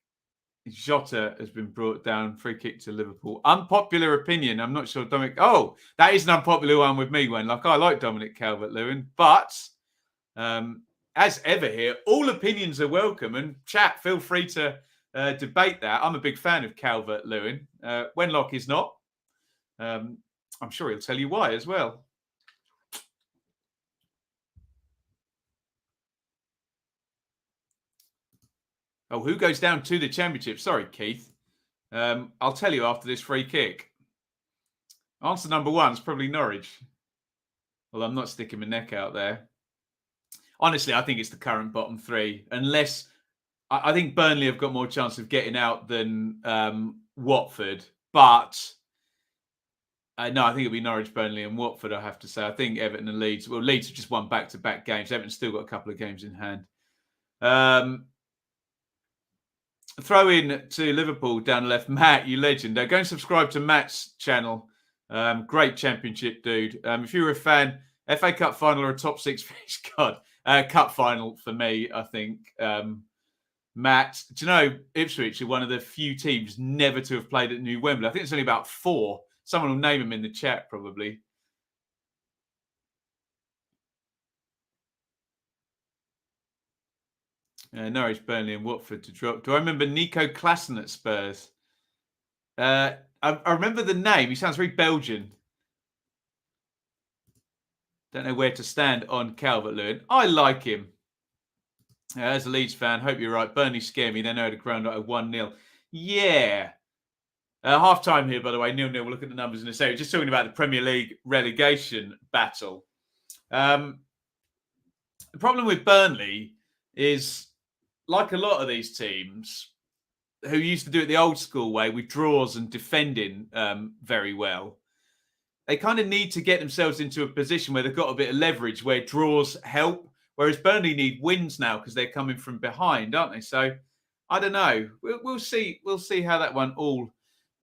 Jota has been brought down. Free kick to Liverpool. Unpopular opinion. I'm not sure Dominic. Oh, that is an unpopular one with me, Gwen. I like Dominic Calvert-Lewin. But as ever here, all opinions are welcome. And chat, feel free to debate that. I'm a big fan of Calvert-Lewin. Wenlock is not. I'm sure he'll tell you why as well. Oh, who goes down to the Championship? Sorry, Keith. I'll tell you after this free kick. Answer number 1 is probably Norwich. Well, I'm not sticking my neck out there. Honestly, I think it's the current bottom 3. Unless, I think Burnley have got more chance of getting out than Watford. But, no, I think it'll be Norwich, Burnley and Watford, I have to say. I think Everton and Leeds. Well, Leeds have just won back-to-back games. Everton's still got a couple of games in hand. Throw in to Liverpool down the left. Matt, you legend. Go and subscribe to Matt's channel. Great Championship dude. If you were a fan, FA Cup final or a top 6 finish, God, cup final for me, I think. Matt, do you know Ipswich are one of the few teams never to have played at New Wembley? I think it's only about 4. Someone will name them in the chat, probably. Norwich, Burnley and Watford to drop. Do I remember Nico Klassen at Spurs? I remember the name. He sounds very Belgian. Don't know where to stand on Calvert-Lewin. I like him. As a Leeds fan, hope you're right. Burnley scare me. They know how to ground out a 1-0. Yeah. Half time here, by the way. 0-0. We'll look at the numbers in a second. Just talking about the Premier League relegation battle. The problem with Burnley is, like a lot of these teams who used to do it the old school way with draws and defending very well, they kind of need to get themselves into a position where they've got a bit of leverage, where draws help, whereas Burnley need wins now because they're coming from behind, aren't they? So I don't know. We'll see. We'll see how that one all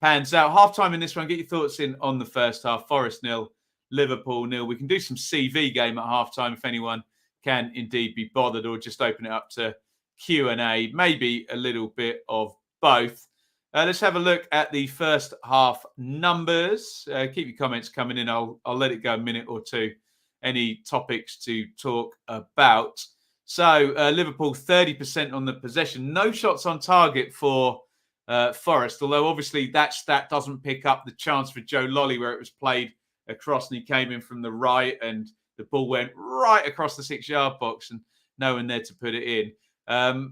pans out. Half time in this one. Get your thoughts in on the first half. Forest 0, Liverpool 0. We can do some CV game at half time if anyone can indeed be bothered, or just open it up to Q&A, maybe a little bit of both. Let's have a look at the first half numbers. Keep your comments coming in. I'll let it go a minute or two. Any topics to talk about. So Liverpool 30% on the possession. No shots on target for Forest, although obviously that stat doesn't pick up the chance for Joe Lolly where it was played across and he came in from the right and the ball went right across the 6-yard box and no one there to put it in.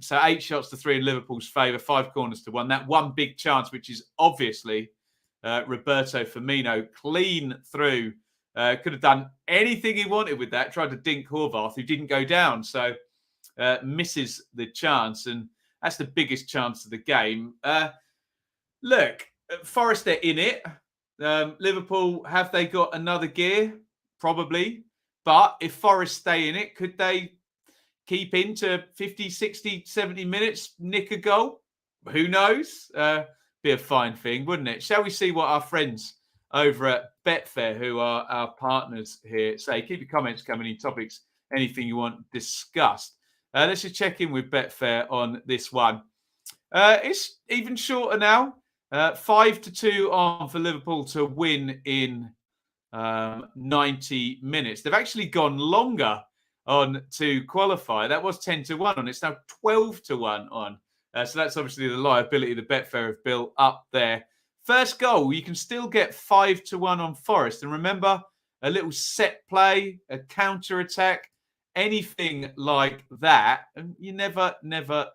So 8 shots to 3 in Liverpool's favour, 5 corners to 1. That one big chance, which is obviously Roberto Firmino, clean through. Could have done anything he wanted with that. Tried to dink Horvath, who didn't go down. So misses the chance. And that's the biggest chance of the game. Look, Forest, they're in it. Liverpool, have they got another gear? Probably. But if Forest stay in it, could they keep into 50, 60, 70 minutes, nick a goal? Who knows? Be a fine thing, wouldn't it? Shall we see what our friends over at Betfair, who are our partners here, say? Keep your comments coming in, topics, anything you want discussed. Let's just check in with Betfair on this one. It's even shorter now. 5-2 on for Liverpool to win in 90 minutes. They've actually gone longer on to qualify. That was 10-1 on. It's now 12-1 on. So that's obviously the liability the Betfair have built up there. First goal, you can still get 5-1 on Forest. And remember, a little set play, a counter attack, anything like that. And you never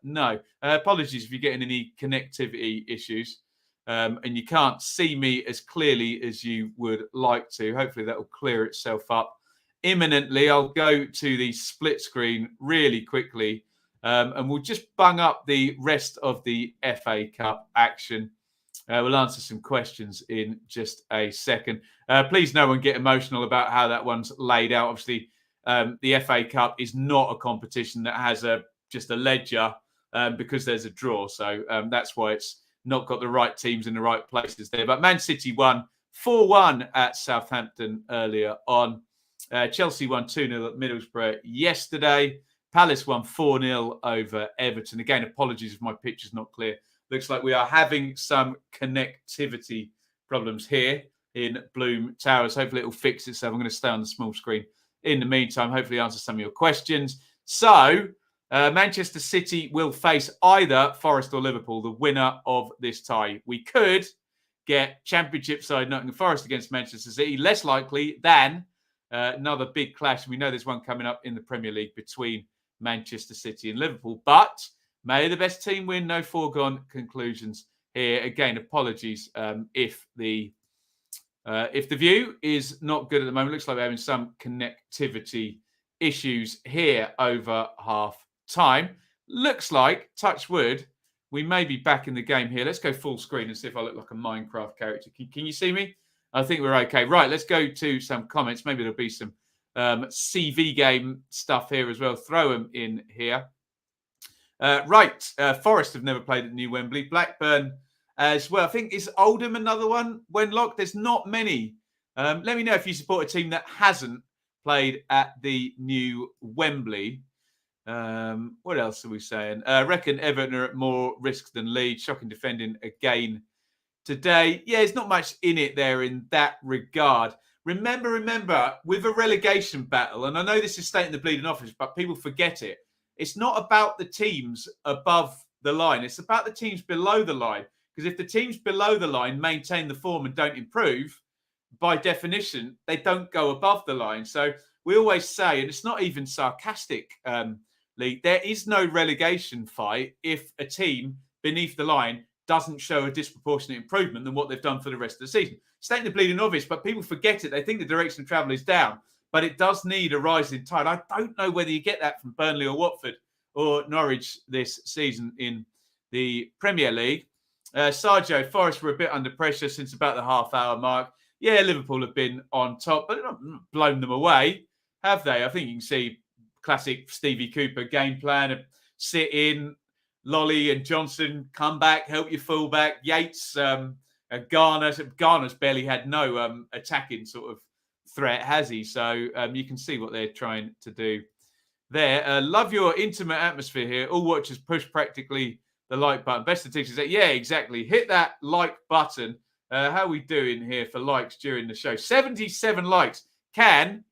know. Apologies if you're getting any connectivity issues and you can't see me as clearly as you would like to. Hopefully that will clear itself up imminently. I'll go to the split screen really quickly and we'll just bung up the rest of the FA Cup action. We'll answer some questions in just a second. Please no one get emotional about how that one's laid out. Obviously, the FA Cup is not a competition that has just a ledger because there's a draw. So that's why it's not got the right teams in the right places there. But Man City won 4-1 at Southampton earlier on. Chelsea won 2-0 at Middlesbrough yesterday. Palace won 4-0 over Everton. Again, apologies if my picture's not clear. Looks like we are having some connectivity problems here in Bloom Towers. Hopefully it will fix itself. I'm going to stay on the small screen. In the meantime, hopefully answer some of your questions. So, Manchester City will face either Forest or Liverpool, the winner of this tie. We could get Championship side Nottingham Forest against Manchester City, less likely than another big clash. We know there's one coming up in the Premier League between Manchester City and Liverpool, but may the best team win. No foregone conclusions here. Again, apologies if the view is not good at the moment. Looks like we're having some connectivity issues here over half time. Looks like, touch wood, we may be back in the game here. Let's go full screen and see if I look like a Minecraft character. Can you see me? I think we're okay. Right, let's go to some comments. Maybe there'll be some CV game stuff here as well. Throw them in here. Forest have never played at New Wembley. Blackburn as well. I think is Oldham another one. Wenlock, there's not many. Let me know if you support a team that hasn't played at the New Wembley. What else are we saying? Reckon Everton are at more risk than Leeds. Shocking defending again today. Yeah, there's not much in it there in that regard. Remember, with a relegation battle, and I know this is stating the bleeding office, but people forget it. It's not about the teams above the line. It's about the teams below the line. Because if the teams below the line maintain the form and don't improve, by definition, they don't go above the line. So we always say, and it's not even sarcastic, Lee, there is no relegation fight if a team beneath the line doesn't show a disproportionate improvement than what they've done for the rest of the season. Stating the bleeding obvious, but people forget it. They think the direction of travel is down, but it does need a rising tide. I don't know whether you get that from Burnley or Watford or Norwich this season in the Premier League. Sergio, Forest were a bit under pressure since about the half-hour mark. Yeah, Liverpool have been on top, but not blown them away, have they? I think you can see classic Stevie Cooper game plan, sit in, Lolly and Johnson come back, help your fullback. Yates, Garner's barely had no attacking sort of threat, has he? So you can see what they're trying to do there. Love your intimate atmosphere here. All watchers push practically the like button. Best of teachers. Yeah, exactly. Hit that like button. How are we doing here for likes during the show? 77 likes. Can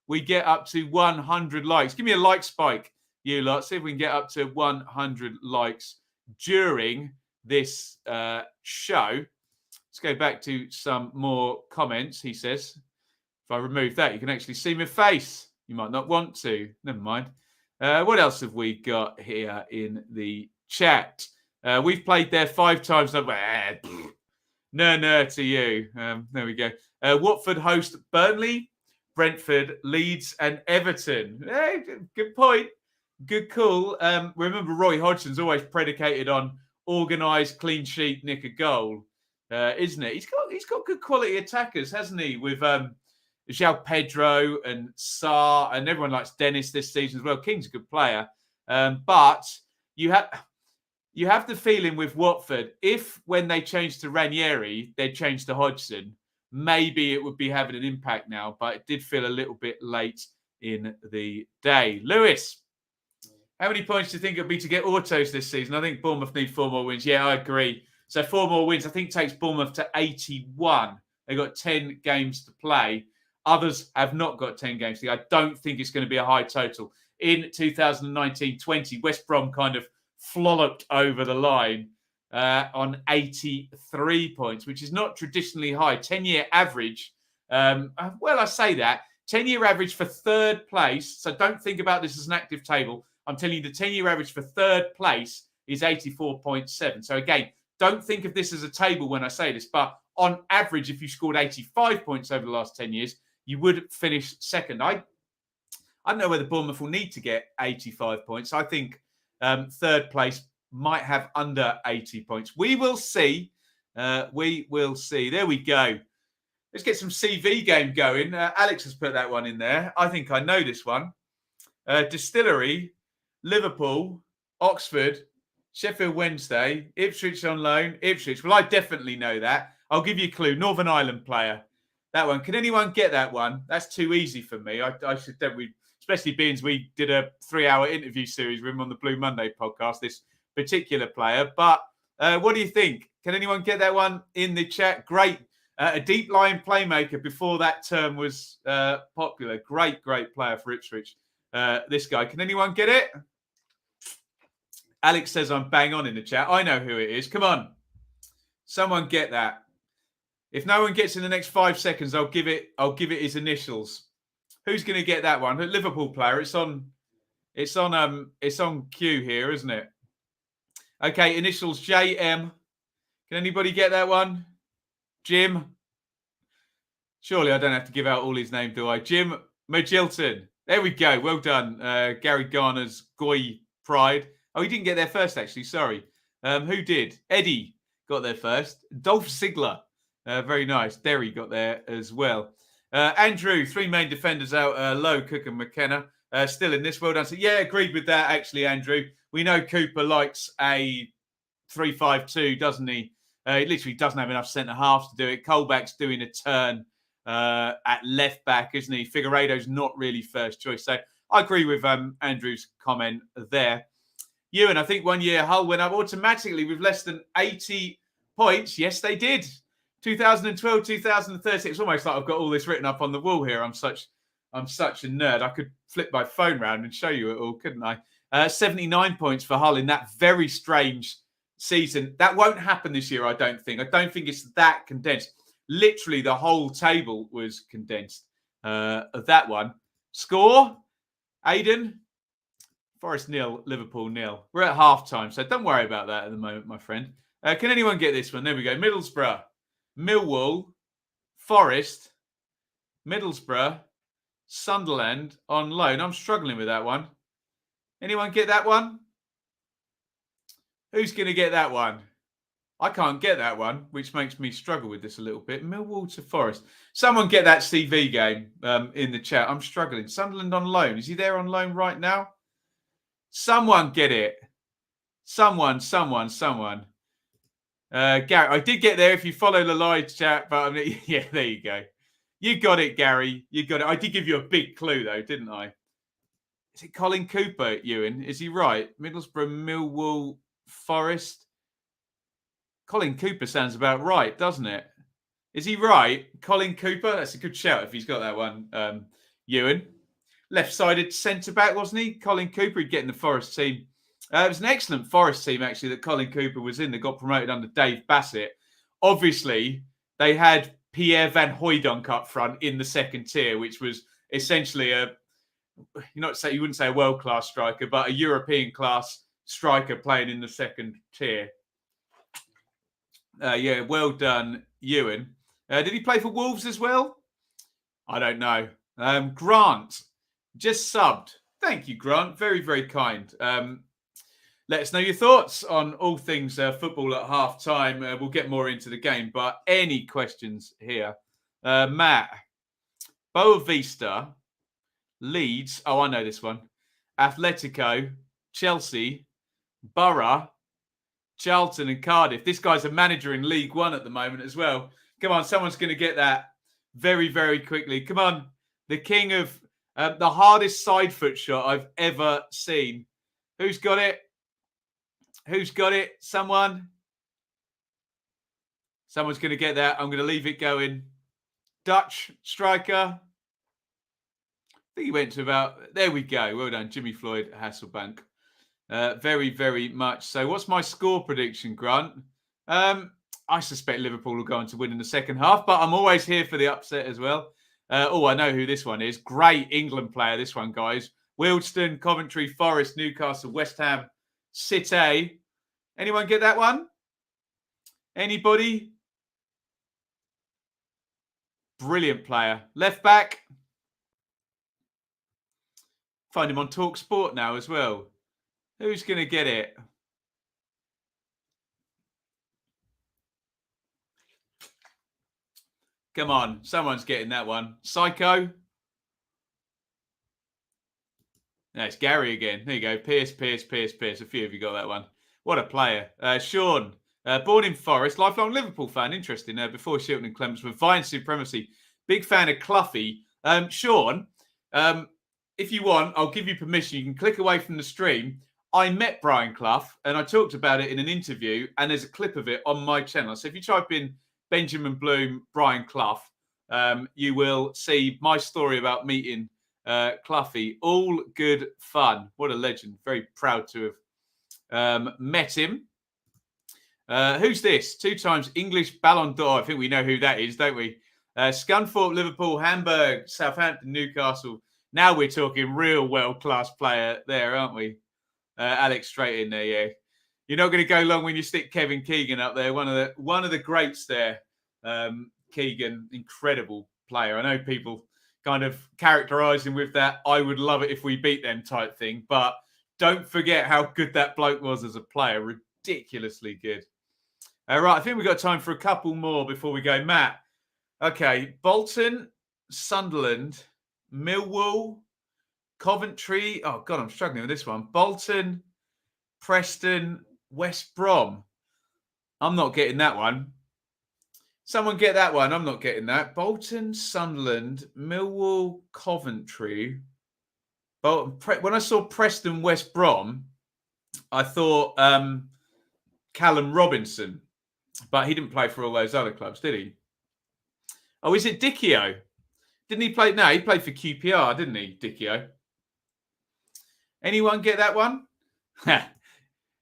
we get up to 100 likes? Give me a like spike, you lot. See if we can get up to 100 likes during this show. Let's go back to some more comments. He says, if I remove that, you can actually see my face. You might not want to. Never mind. What else have we got here in the chat? We've played there 5 times. No to you. There we go. Watford host Burnley, Brentford, Leeds, and Everton. Hey, good point. Good call. Remember, Roy Hodgson's always predicated on organised, clean sheet, nick a goal, isn't it? He's got good quality attackers, hasn't he? With João Pedro and Sarr, and everyone likes Dennis this season as well. King's a good player, but you have the feeling with Watford, if when they changed to Ranieri, they'd changed to Hodgson, maybe it would be having an impact now, but it did feel a little bit late in the day. Lewis, how many points do you think it'll be to get autos this season? I think Bournemouth need 4 more wins. Yeah, I agree. So 4 more wins, I think, takes Bournemouth to 81. They've got 10 games to play. Others have not got 10 games to play. I don't think it's going to be a high total. In 2019-20, West Brom kind of flopped over the line on 83 points, which is not traditionally high. 10-year average, I say that. 10-year average for third place, so don't think about this as an active table. I'm telling you the 10-year average for third place is 84.7. So again, don't think of this as a table when I say this, but on average, if you scored 85 points over the last 10 years, you would finish second. I don't know whether Bournemouth will need to get 85 points. I think third place might have under 80 points. We will see. We will see. There we go. Let's get some CV game going. Alex has put that one in there. I think I know this one. Distillery, Liverpool, Oxford, Sheffield Wednesday, Ipswich on loan, Ipswich. Well, I definitely know that. I'll give you a clue. Northern Ireland player. That one. Can anyone get that one? That's too easy for me. I should definitely, especially being we did a 3-hour interview series with him on the Blue Monday podcast, this particular player. But what do you think? Can anyone get that one in the chat? Great. A deep line playmaker before that term was popular. Great player for Ipswich. This guy. Can anyone get it? Alex says I'm bang on in the chat. I know who it is. Come on. Someone get that. If no one gets in the next 5 seconds, I'll give it his initials. Who's going to get that one? A Liverpool player. It's on cue here, isn't it? Okay, initials JM. Can anybody get that one? Jim. Surely I don't have to give out all his name, do I? Jim Magilton. There we go. Well done. Gary Garner's Goy Pride. Oh, he didn't get there first, actually. Sorry. Who did? Eddie got there first. Dolph Ziggler. Very nice. Derry got there as well. Andrew, 3 main defenders out. Lowe, Cook and McKenna. Still in this. Well done. So, yeah, agreed with that, actually, Andrew. We know Cooper likes a 3-5-2, doesn't he? He literally doesn't have enough centre-halves to do it. Colback's doing a turn at left-back, isn't he? Figueiredo's not really first choice. So I agree with Andrew's comment there. Ewan, I think 1 year Hull went up automatically with less than 80 points. Yes, they did. 2012, 2013. It's almost like I've got all this written up on the wall here. I'm such a nerd. I could flip my phone round and show you it all, couldn't I? 79 points for Hull in that very strange season. That won't happen this year, I don't think. I don't think it's that condensed. Literally, the whole table was condensed of that one. Score, Aidan? Forest 0, Liverpool 0. We're at half-time, so don't worry about that at the moment, my friend. Can anyone get this one? There we go. Middlesbrough, Millwall, Forest, Middlesbrough, Sunderland on loan. I'm struggling with that one. Anyone get that one? Who's going to get that one? I can't get that one, which makes me struggle with this a little bit. Millwall to Forest. Someone get that CV game in the chat. I'm struggling. Sunderland on loan. Is he there on loan right now? Someone get it. Someone. Gary, I did get there if you follow the live chat, but yeah, there you go. You got it, Gary. You got it. I did give you a big clue, though, didn't I? Is it Colin Cooper, Ewan? Is he right? Middlesbrough, Millwall, Forest. Colin Cooper sounds about right, doesn't it? Is he right? Colin Cooper? That's a good shout if he's got that one, Ewan. Left-sided centre-back, wasn't he? Colin Cooper, he'd get in the Forest team. It was an excellent Forest team, actually, that Colin Cooper was in. They got promoted under Dave Bassett. Obviously, they had Pierre Van Hooijdonk up front in the second tier, which was essentially you wouldn't say a world-class striker, but a European-class striker playing in the second tier. Yeah, well done, Ewan. Did he play for Wolves as well? I don't know. Grant, just subbed. Thank you, Grant. Very, very kind. Let us know your thoughts on all things football at half-time. We'll get more into the game, but any questions here? Matt, Boavista, Leeds. Oh, I know this one. Atletico, Chelsea, Borough, Charlton and Cardiff. This guy's a manager in League One at the moment as well. Come on, someone's going to get that very, very quickly. Come on, the king of the hardest side foot shot I've ever seen. Who's got it? Who's got it? Someone? Someone's going to get that. I'm going to leave it going. Dutch striker. I think he went to about... There we go. Well done, Jimmy Floyd Hasselbank. Very, very much so. What's my score prediction, Grant? I suspect Liverpool will go on to win in the second half, but I'm always here for the upset as well. I know who this one is. Great England player, this one, guys. Wealdstone, Coventry, Forest, Newcastle, West Ham, City. Anyone get that one? Anybody? Brilliant player. Left back. Find him on Talk Sport now as well. Who's going to get it? Come on. Someone's getting that one. Psycho. No, it's Gary again. There you go. Pierce. A few of you got that one. What a player. Sean, born in Forest, lifelong Liverpool fan. Interesting. Before Shilton and Clements were vying supremacy. Big fan of Cluffy. Sean, if you want, I'll give you permission. You can click away from the stream. I met Brian Clough and I talked about it in an interview, and there's a clip of it on my channel. So if you type in Benjamin Bloom, Brian Clough, you will see my story about meeting Cluffy. All good fun. What a legend. Very proud to have met him. Who's this? 2 times English Ballon d'Or. I think we know who that is, don't we? Scunthorpe, Liverpool, Hamburg, Southampton, Newcastle. Now we're talking real world-class player there, aren't we? Alex straight in there, yeah. You're not going to go long when you stick Kevin Keegan up there. One of the greats there. Keegan, incredible player. I know people kind of characterise him with that I would love it if we beat them type thing, but don't forget how good that bloke was as a player. Ridiculously good. Right, I think we've got time for a couple more before we go. Matt, okay, Bolton, Sunderland, Millwall, Coventry. Oh, God, I'm struggling with this one. Bolton, Preston, West Brom. I'm not getting that one. Someone get that one. I'm not getting that. Bolton, Sunderland, Millwall, Coventry, But when I saw Preston West Brom, I thought Callum Robinson, but he didn't play for all those other clubs, did he? Oh, is it Dicchio? Didn't he play? No, he played for QPR, didn't he, Dicchio? Anyone get that one?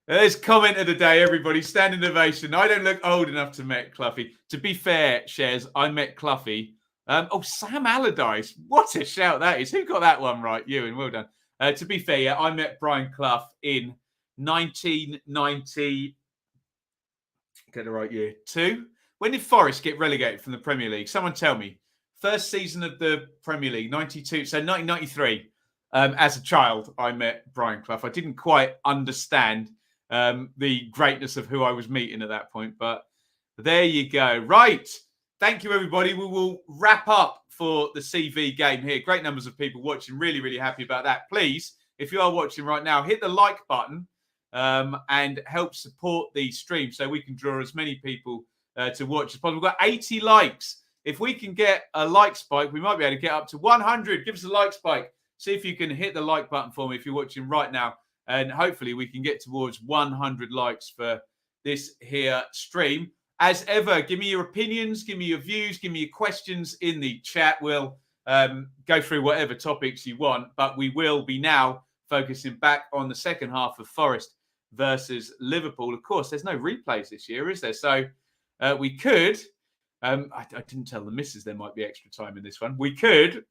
There's comment of the day, everybody. Standing ovation. I don't look old enough to met Cluffy. To be fair, Shares, I met Cluffy. Sam Allardyce. What a shout that is. Who got that one right? You, and well done. To be fair, yeah, I met Brian Clough in 1990. Get the right year. 2. When did Forest get relegated from the Premier League? Someone tell me. First season of the Premier League, 92. So 1993. As a child, I met Brian Clough. I didn't quite understand the greatness of who I was meeting at that point. But there you go. Right. Thank you, everybody. We will wrap up for the CV game here. Great numbers of people watching. Really, really happy about that. Please, if you are watching right now, hit the like button and help support the stream so we can draw as many people to watch as possible. We've got 80 likes. If we can get a like spike, we might be able to get up to 100. Give us a like spike. See if you can hit the like button for me if you're watching right now. And hopefully we can get towards 100 likes for this here stream. As ever, give me your opinions, give me your views, give me your questions in the chat. We'll go through whatever topics you want, but we will be now focusing back on the second half of Forest versus Liverpool. Of course, there's no replays this year, is there? So we could, I didn't tell the missus there might be extra time in this one. We could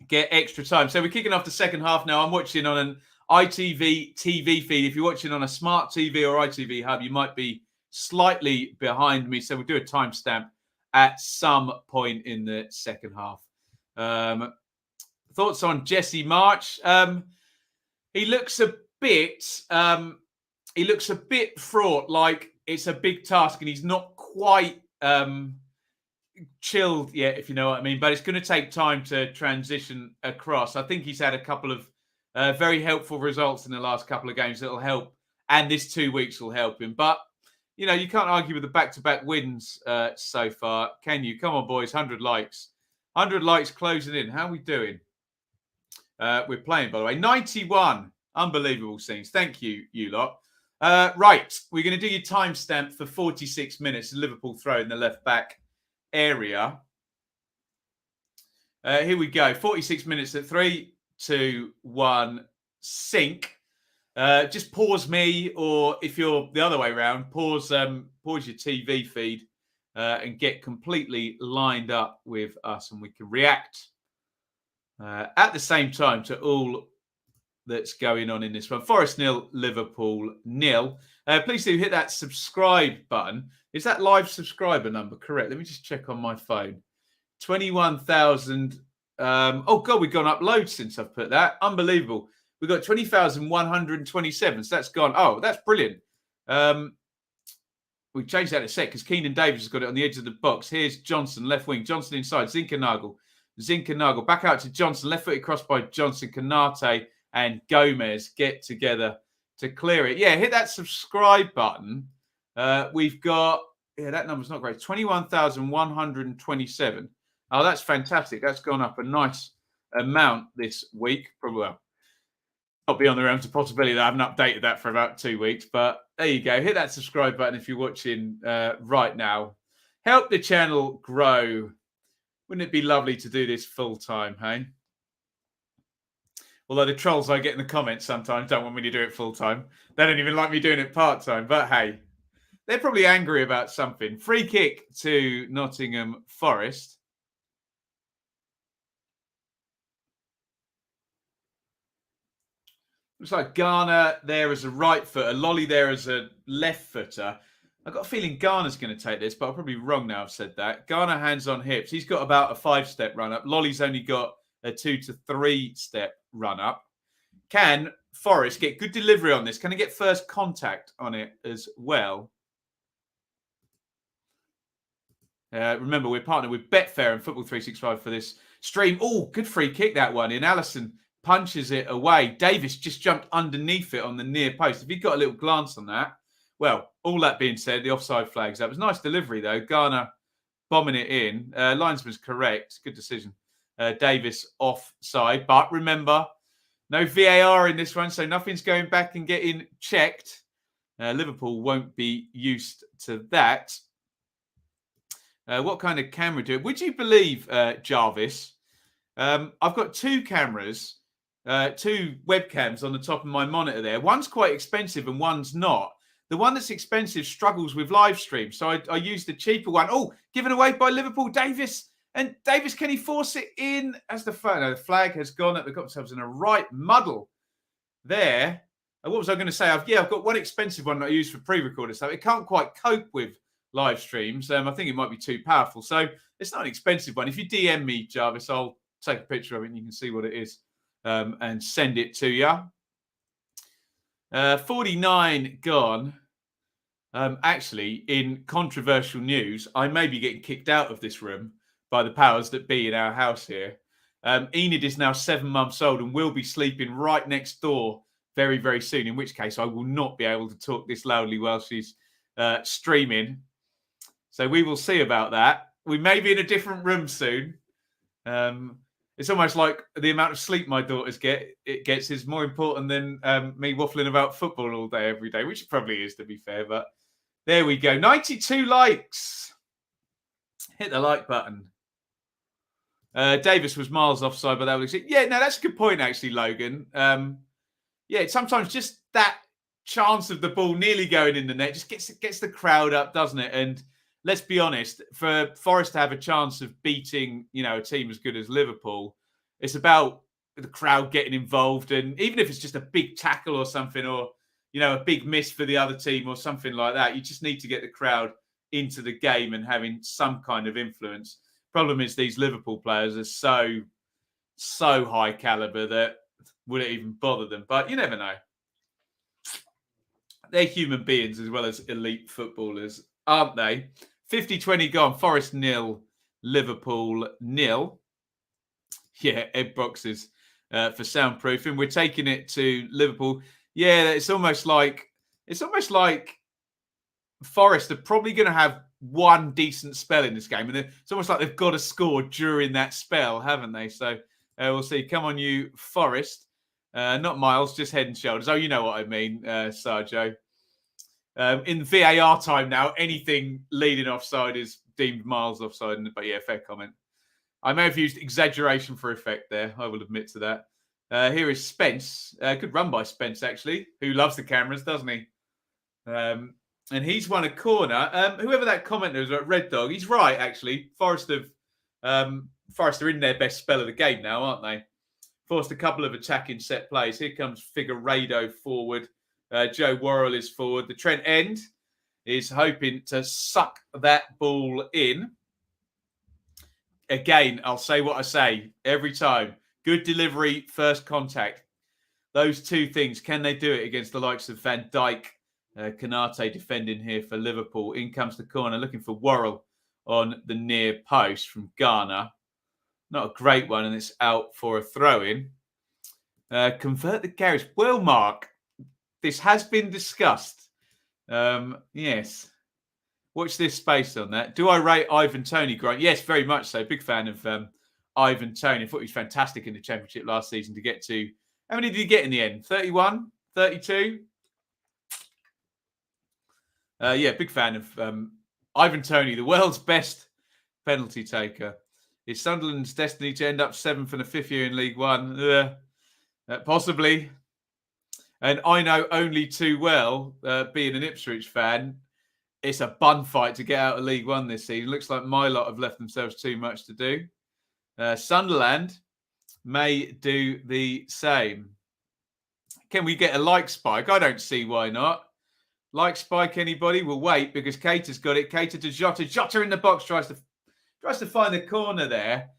get extra time. So we're kicking off the second half now. I'm watching on an ITV TV feed. If you're watching on a smart TV or ITV hub, you might be slightly behind me. So we'll do a timestamp at some point in the second half. Thoughts on Jesse March? He looks a bit fraught, like it's a big task and he's not quite chilled yet, if you know what I mean. But it's going to take time to transition across. I think he's had a couple of very helpful results in the last couple of games that will help. And this 2 weeks will help him. But, you know, you can't argue with the back-to-back wins so far, can you? Come on, boys, 100 likes. 100 likes closing in. How are we doing? We're playing, by the way. 91. Unbelievable scenes. Thank you, you lot. Right, we're going to do your timestamp for 46 minutes. Liverpool throw in the left-back area. Here we go. 46 minutes at 3, 2, 1, sync. Just pause me, or if you're the other way around, pause your TV feed and get completely lined up with us, and we can react at the same time to all that's going on in this one. Forest 0, Liverpool 0. Please do hit that subscribe button. Is that live subscriber number correct? Let me just check on my phone. 21,000. Oh, God, we've gone up loads since I've put that. Unbelievable. We've got 20,127. So that's gone. Oh, that's brilliant. We've changed that in a sec because Keenan Davis has got it on the edge of the box. Here's Johnson, left wing. Johnson inside. Zinkernagel. Back out to Johnson. Left footed cross by Johnson. Kanate and Gomez get together to clear it. Yeah, hit that subscribe button. We've got, that number's not great. 21,127. Oh, that's fantastic. That's gone up a nice amount this week. Probably, well, not beyond the realms of possibility that I haven't updated that for about 2 weeks. But there you go. Hit that subscribe button if you're watching right now. Help the channel grow. Wouldn't it be lovely to do this full time, hey? Although the trolls I get in the comments sometimes don't want me to do it full time. They don't even like me doing it part time. But hey, they're probably angry about something. Free kick to Nottingham Forest. Looks like Garner there as a right footer, Lolly there as a left footer. I've got a feeling Garner's going to take this, but I'll probably be wrong now I've said that. Garner hands on hips. He's got about a 5-step run up. Lolly's only got a 2 to 3 step run up. Can Forest get good delivery on this? Can he get first contact on it as well? Remember, we're partnered with Betfair and Football 365 for this stream. Oh, good free kick, that one. In Allison punches it away. Davis just jumped underneath it on the near post. If he'd got a little glance on that. Well, all that being said, the offside flags. That was nice delivery, though. Garner bombing it in. Linesman's correct. Good decision. Davis offside. But remember, no VAR in this one, so nothing's going back and getting checked. Liverpool won't be used to that. What kind of camera do it? Would you believe, Jarvis? I've got two cameras, two webcams on the top of my monitor there. One's quite expensive and one's not. The one that's expensive struggles with live stream, so I used the cheaper one. Oh, given away by Liverpool, Davis. And Davis, can he force it in? As the flag has gone up, they've got themselves in a right muddle there. What was I going to say? I've got one expensive one that I use for pre-recorded stuff. It can't quite cope with live streams. I think it might be too powerful. So it's not an expensive one. If you DM me, Jarvis, I'll take a picture of it and you can see what it is and send it to you. 49 gone. Actually, in controversial news, I may be getting kicked out of this room by the powers that be in our house here. Enid is now 7 months old and will be sleeping right next door very, very soon, in which case I will not be able to talk this loudly while she's streaming. So we will see about that. We may be in a different room soon. It's almost like the amount of sleep my daughters gets is more important than me waffling about football all day, every day, which it probably is, to be fair. But there we go. 92 likes. Hit the like button. Davis was miles offside, but that was it. Yeah, no, that's a good point, actually, Logan. Yeah, sometimes just that chance of the ball nearly going in the net just gets the crowd up, doesn't it? And let's be honest, for Forest to have a chance of beating, a team as good as Liverpool, it's about the crowd getting involved. And even if it's just a big tackle or something, or, a big miss for the other team or something like that, you just need to get the crowd into the game and having some kind of influence. Problem is these Liverpool players are so high caliber that would it even bother them? But you never know. They're human beings as well as elite footballers, aren't they? 50-20 gone. Forest 0, Liverpool 0. Yeah, Ed boxes for soundproofing. We're taking it to Liverpool. Yeah, it's almost like Forest are probably going to have one decent spell in this game, and it's almost like they've got to score during that spell, haven't they? So we'll see. Come on, you Forest. Not Miles, just head and shoulders. Oh, you know what I mean, Sergio. In VAR time now, anything leading offside is deemed Miles offside. But yeah, fair comment. I may have used exaggeration for effect there. I will admit to that. Here is Spence. Good run by Spence, actually, who loves the cameras, doesn't he? And he's won a corner. Whoever that commenter was at Red Dog, he's right, actually. Forest are in their best spell of the game now, aren't they? Forced a couple of attacking set plays. Here comes Figueiredo forward. Joe Worrell is forward. The Trent End is hoping to suck that ball in. Again, I'll say what I say every time. Good delivery, first contact. Those two things, can they do it against the likes of Van Dijk, Konate defending here for Liverpool? In comes the corner, looking for Worrell on the near post from Ghana. Not a great one, and it's out for a throw-in. Convert the garage. Well, Mark, this has been discussed. Yes. Watch this space on that. Do I rate Ivan Toney, Grant? Yes, very much so. Big fan of Ivan Toney. I thought he was fantastic in the Championship last season to get to. How many did he get in the end? 31? 32? Yeah, big fan of Ivan Toney, the world's best penalty taker. Is Sunderland's destiny to end up 7th for the 5th year in League One? Possibly. And I know only too well, being an Ipswich fan, it's a bun fight to get out of League One this season. Looks like my lot have left themselves too much to do. Sunderland may do the same. Can we get a like spike? I don't see why not. Like spike, anybody? We'll wait because Cater's got it. Cater to Jota. Jota in the box tries to find the corner there.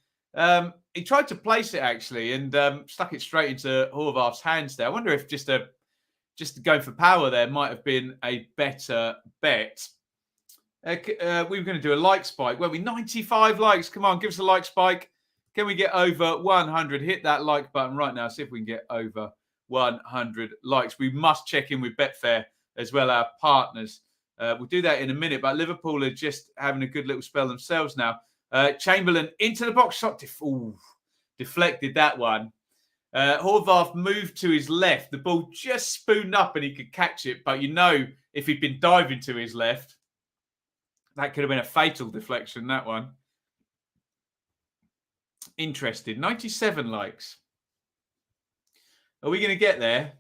He tried to place it actually and stuck it straight into Horvath's hands there. I wonder if just going for power there might have been a better bet. We were going to do a like spike, weren't we? 95 likes. Come on, give us a like spike. Can we get over 100? Hit that like button right now. See if we can get over 100 likes. We must check in with Betfair as well, our partners. We'll do that in a minute, but Liverpool are just having a good little spell themselves now. Chamberlain into the box shot. Ooh, deflected that one. Horvath moved to his left. The ball just spooned up and he could catch it. But if he'd been diving to his left, that could have been a fatal deflection, that one. Interested. 97 likes. Are we going to get there?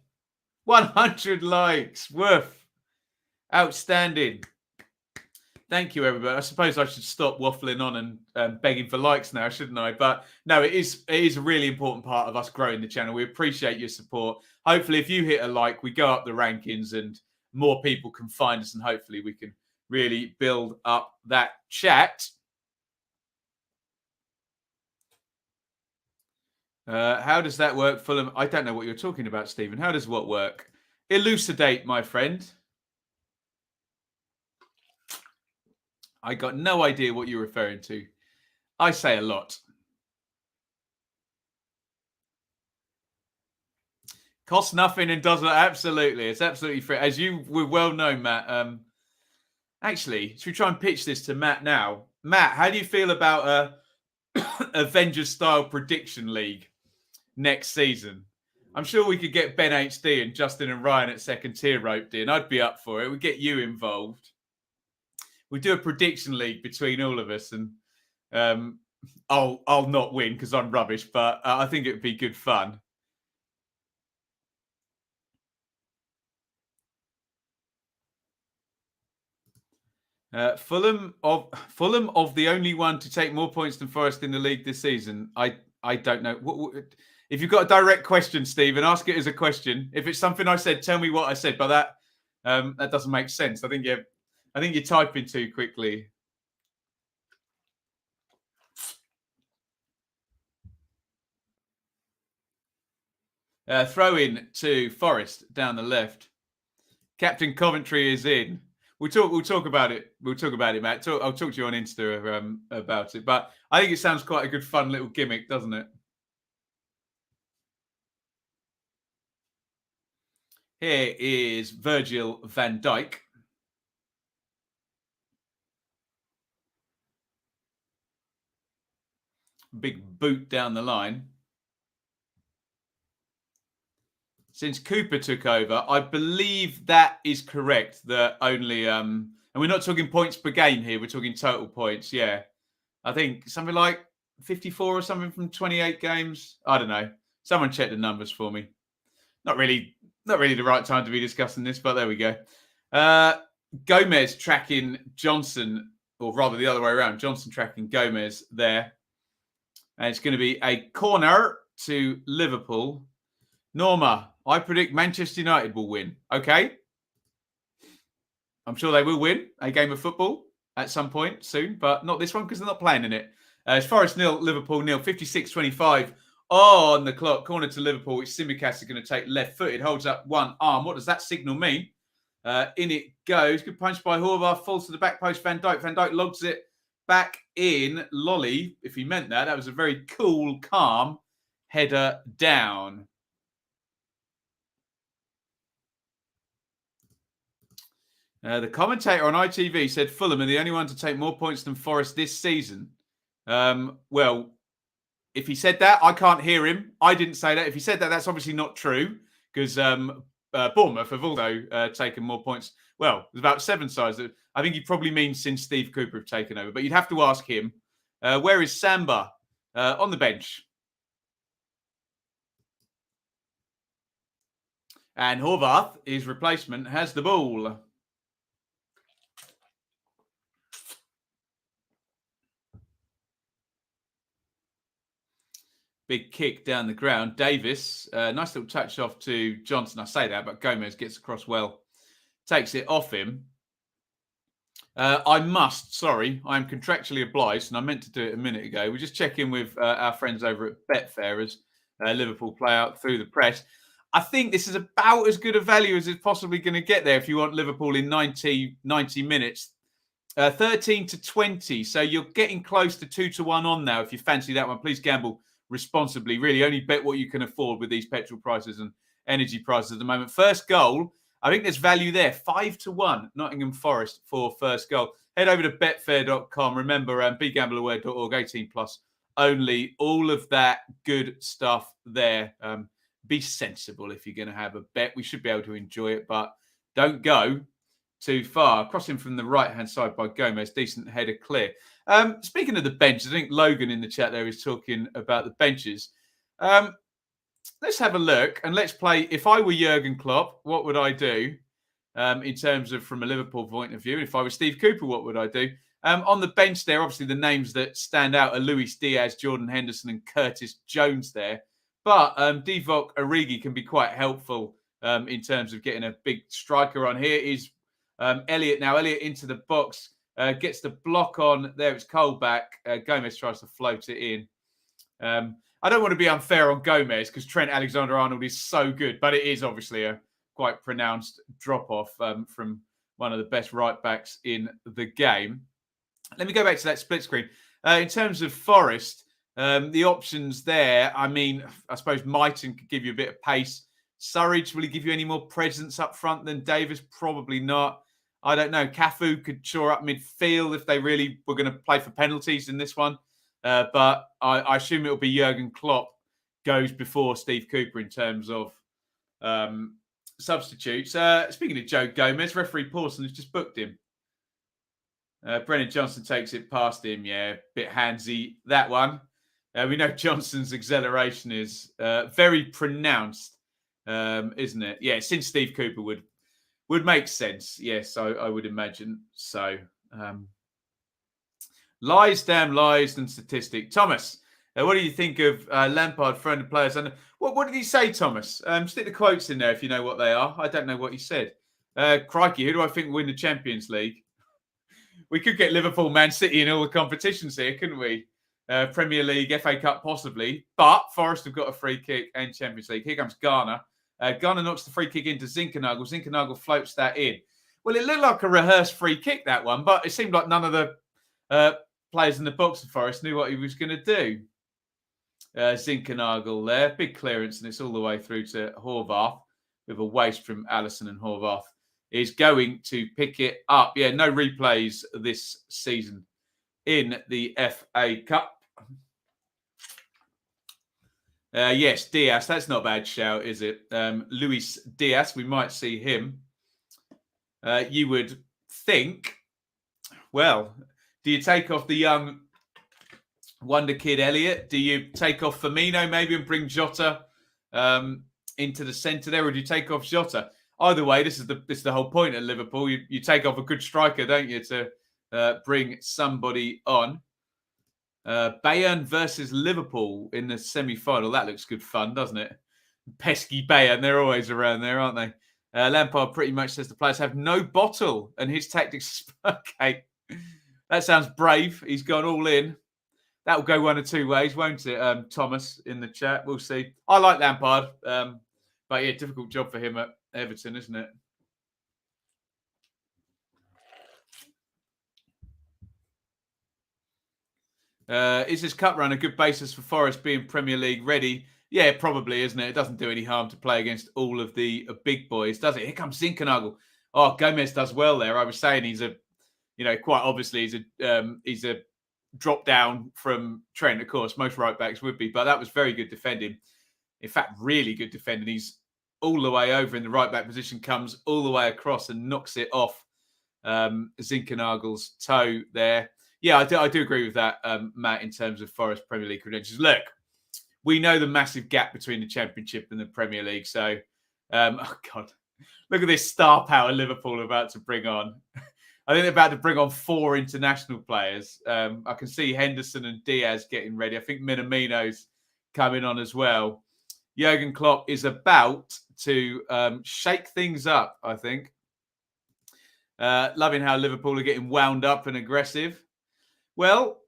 100 likes. Woof. Outstanding. Thank you, everybody. I suppose I should stop waffling on and begging for likes now, shouldn't I? But no, it is a really important part of us growing the channel. We appreciate your support. Hopefully, if you hit a like, we go up the rankings and more people can find us, and hopefully we can really build up that chat. How does that work, Fulham? I don't know what you're talking about, Stephen. How does what work? Elucidate, my friend. I got no idea what you're referring to. I say a lot. Costs nothing and doesn't. Absolutely. It's absolutely free. As you were well known, Matt. Actually, should we try and pitch this to Matt now? Matt, how do you feel about a Avengers-style prediction league next season? I'm sure we could get Ben HD and Justin and Ryan at second tier roped in. I'd be up for it. We'd get you involved. We do a prediction league between all of us, and I'll not win because I'm rubbish, but I think it would be good fun. Fulham of the only one to take more points than Forest in the league this season. I don't know. If you've got a direct question, Stephen, ask it as a question. If it's something I said, tell me what I said. But that doesn't make sense. I think you're typing too quickly. Throw in to Forest down the left. Captain Coventry is in. We'll talk about it. We'll talk about it, Matt. I'll talk to you on Insta about it. But I think it sounds quite a good, fun little gimmick, doesn't it? Here is Virgil van Dijk. Big boot down the line. Since Cooper took over, I believe that is correct. That only, and we're not talking points per game here. We're talking total points. Yeah, I think something like 54 or something from 28 games. I don't know. Someone check the numbers for me. Not really the right time to be discussing this, but there we go. Gomez tracking Johnson, or rather the other way around. Johnson tracking Gomez there. And it's going to be a corner to Liverpool. Norma, I predict Manchester United will win. Okay. I'm sure they will win a game of football at some point soon, but not this one because they're not playing in it. As Forest 0, Liverpool 0, 56-25 on the clock. Corner to Liverpool, which Tsimikas is going to take left-footed. Holds up one arm. What does that signal mean? In it goes. Good punch by Horvath. Falls to the back post. Van Dijk. Van Dijk logs it back in. Lolly, if he meant that. That was a very cool, calm header down. The commentator on ITV said Fulham are the only one to take more points than Forest this season. Well, if he said that, I can't hear him. I didn't say that. If he said that, that's obviously not true because Bournemouth have also taken more points. Well, there's about 7 sides. I think he probably means since Steve Cooper have taken over. But you'd have to ask him. Where is Samba? On the bench. And Horvath, his replacement, has the ball. Big kick down the ground. Davis, nice little touch off to Johnson. I say that, but Gomez gets across well. Takes it off him. I'm contractually obliged, and I meant to do it a minute ago. We just check in with our friends over at Betfair as Liverpool play out through the press. I think this is about as good a value as it's possibly going to get there if you want Liverpool in 90 minutes. 13-20, so you're getting close to 2-1 on now if you fancy that one. Please gamble responsibly. Really only bet what you can afford with these petrol prices and energy prices at the moment. First goal, I think there's value there. 5-1 Nottingham Forest for first goal. Head over to betfair.com. Remember, begambleaware.org, 18 plus only. All of that good stuff there. Be sensible if you're going to have a bet. We should be able to enjoy it, but don't go too far. Crossing from the right-hand side by Gomez. Decent header clear. Speaking of the benches, I think Logan in the chat there is talking about the benches. Let's have a look and let's play. If I were Jurgen Klopp, what would I do in terms of from a Liverpool point of view? If I was Steve Cooper, what would I do? On the bench there, obviously the names that stand out are Luis Diaz, Jordan Henderson and Curtis Jones there. But Divock Origi can be quite helpful in terms of getting a big striker on. Here is Elliott now. Elliott into the box, gets the block on. There it's Coyle back. Gomez tries to float it in. I don't want to be unfair on Gomez because Trent Alexander-Arnold is so good, but it is obviously a quite pronounced drop-off from one of the best right-backs in the game. Let me go back to that split screen. In terms of Forest, the options there, I mean, I suppose Mighton could give you a bit of pace. Surridge, will he give you any more presence up front than Davis? Probably not. I don't know. Cafu could shore up midfield if they really were going to play for penalties in this one. But I assume it'll be Jurgen Klopp goes before Steve Cooper in terms of substitutes. Speaking of Joe Gomez, referee Pawson has just booked him. Brennan Johnson takes it past him. Yeah, bit handsy, that one. We know Johnson's acceleration is very pronounced, isn't it? Yeah, since Steve Cooper would make sense. Yes, I would imagine so. Lies, damn lies, and statistic. Thomas, what do you think of Lampard throwing the players under? What did he say, Thomas? Stick the quotes in there if you know what they are. I don't know what he said. Crikey, who do I think will win the Champions League? We could get Liverpool, Man City in all the competitions here, couldn't we? Premier League, FA Cup possibly. But Forest have got a free kick and Champions League. Here comes Garner. Garner knocks the free kick into Zinkernagel. Zinkernagel floats that in. Well, it looked like a rehearsed free kick, that one, but it seemed like none of the players in the box of Forest knew what he was going to do. Zinkernagel there. Big clearance, and it's all the way through to Horvath with a waste from Allison, and Horvath is going to pick it up. Yeah, no replays this season in the FA Cup. Yes, Diaz. That's not a bad shout, is it? Luis Diaz, we might see him. You would think, well, do you take off the young wonder kid Elliott? Do you take off Firmino maybe and bring Jota into the centre there, or do you take off Jota? Either way, this is the whole point at Liverpool. You take off a good striker, don't you, to bring somebody on. Bayern versus Liverpool in the semi-final. That looks good fun, doesn't it? Pesky Bayern, they're always around there, aren't they? Lampard pretty much says the players have no bottle, and his tactics. Okay, that sounds brave. He's gone all in. That'll go one of two ways, won't it? Thomas in the chat. We'll see. I like Lampard, but yeah, difficult job for him at Everton, isn't it? Is this cup run a good basis for Forest being Premier League ready? Yeah, probably, isn't it? It doesn't do any harm to play against all of the big boys, does it? Here comes Zinkernagel. Oh, Gomez does well there. I was saying he's quite obviously he's a drop down from Trent, of course. Most right backs would be, but that was very good defending. In fact, really good defending. He's all the way over in the right back position, comes all the way across and knocks it off Zinkernagel's toe there. Yeah, I do agree with that, Matt, in terms of Forest Premier League credentials. Look, we know the massive gap between the Championship and the Premier League. So, oh God, look at this star power Liverpool are about to bring on. I think they're about to bring on 4 international players. I can see Henderson and Diaz getting ready. I think Minamino's coming on as well. Jurgen Klopp is about to shake things up, I think. Loving how Liverpool are getting wound up and aggressive. Well,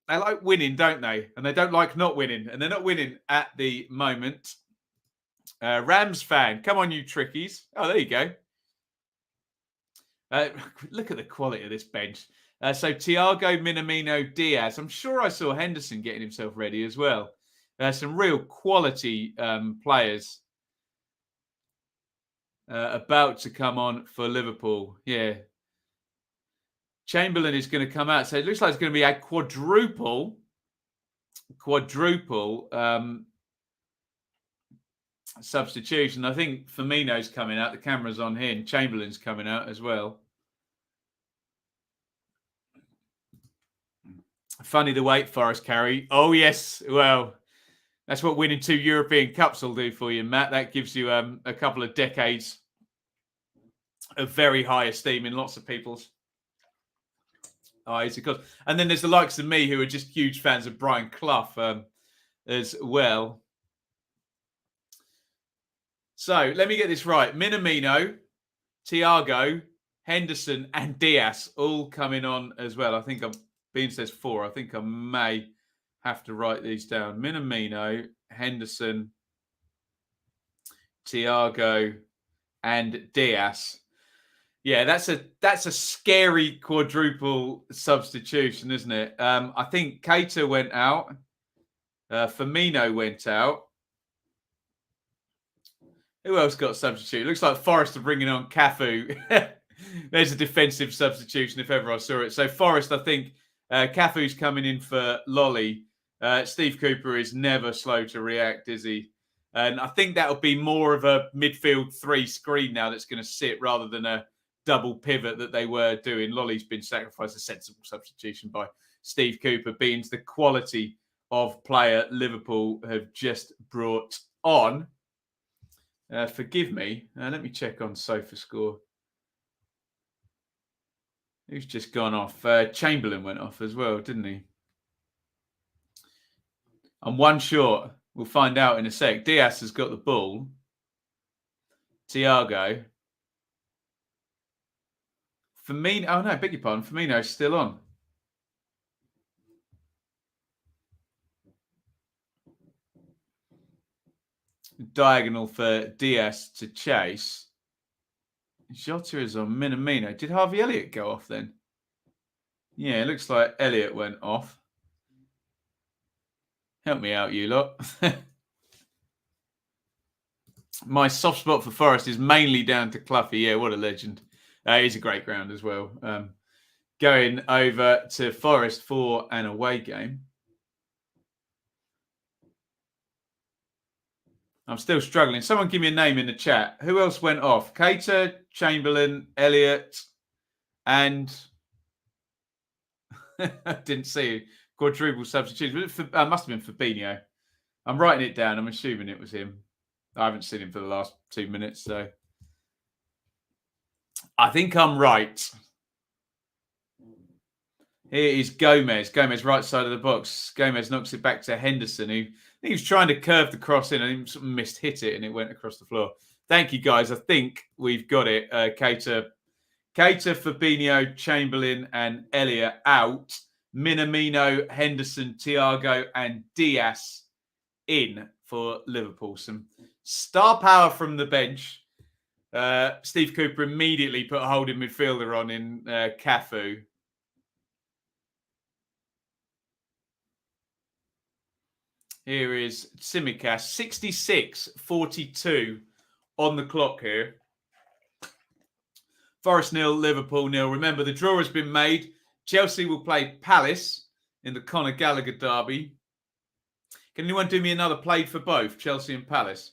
they like winning, don't they? And they don't like not winning. And they're not winning at the moment. Rams fan. Come on, you trickies. Oh, there you go. Look at the quality of this bench. So Thiago, Minamino, Diaz. I'm sure I saw Henderson getting himself ready as well. Some real quality players about to come on for Liverpool. Yeah. Chamberlain is going to come out. So it looks like it's going to be a quadruple quadruple substitution. I think Firmino's coming out. The camera's on him. Chamberlain's coming out as well. Funny the Wake Forest carry. Oh, yes. Well, that's what winning 2 European Cups will do for you, Matt. That gives you a couple of decades of very high esteem in lots of people's eyes. And then there's the likes of me who are just huge fans of Brian Clough as well. So let me get this right. Minamino, Thiago, Henderson, and Diaz all coming on as well. I think Bean says 4. I think I may have to write these down. Minamino, Henderson, Thiago, and Diaz. Yeah, that's a scary quadruple substitution, isn't it? I think Keita went out. Firmino went out. Who else got substituted? Looks like Forest are bringing on Cafu. There's a defensive substitution if ever I saw it. So Forest, I think Cafu's coming in for Lolly. Steve Cooper is never slow to react, is he? And I think that'll be more of a midfield 3 screen now that's going to sit rather than a double pivot that they were doing. Lolly's been sacrificed, a sensible substitution by Steve Cooper, being the quality of player Liverpool have just brought on. Forgive me. Let me check on SofaScore. Who's just gone off? Chamberlain went off as well, didn't he? I'm one short. We'll find out in a sec. Diaz has got the ball. Thiago. Firmino. Oh, no, beg your pardon. Firmino's still on. Diagonal for Diaz to chase. Jota is on Minamino. Did Harvey Elliott go off then? Yeah, it looks like Elliott went off. Help me out, you lot. My soft spot for Forest is mainly down to Cloughie. Yeah, what a legend. He's a great ground as well. Going over to Forest for an away game. I'm still struggling. Someone give me a name in the chat. Who else went off? Keita, Chamberlain, Elliott, and I didn't see quadruple substitution. Must have been Fabinho. I'm writing it down. I'm assuming it was him. I haven't seen him for the last 2 minutes, so I think I'm right. Here is Gomez. Gomez, right side of the box. Gomez knocks it back to Henderson, who I think he was trying to curve the cross in and he sort of missed hit it and it went across the floor. Thank you, guys. I think we've got it. Keita, Fabinho, Chamberlain, and Elliott out. Minamino, Henderson, Thiago, and Diaz in for Liverpool. Some star power from the bench. Steve Cooper immediately put a holding midfielder on in Cafu. Here is Tsimikas, 66-42 on the clock here. Forest 0, Liverpool 0. Remember, the draw has been made. Chelsea will play Palace in the Conor Gallagher derby. Can anyone do me another played for both, Chelsea and Palace?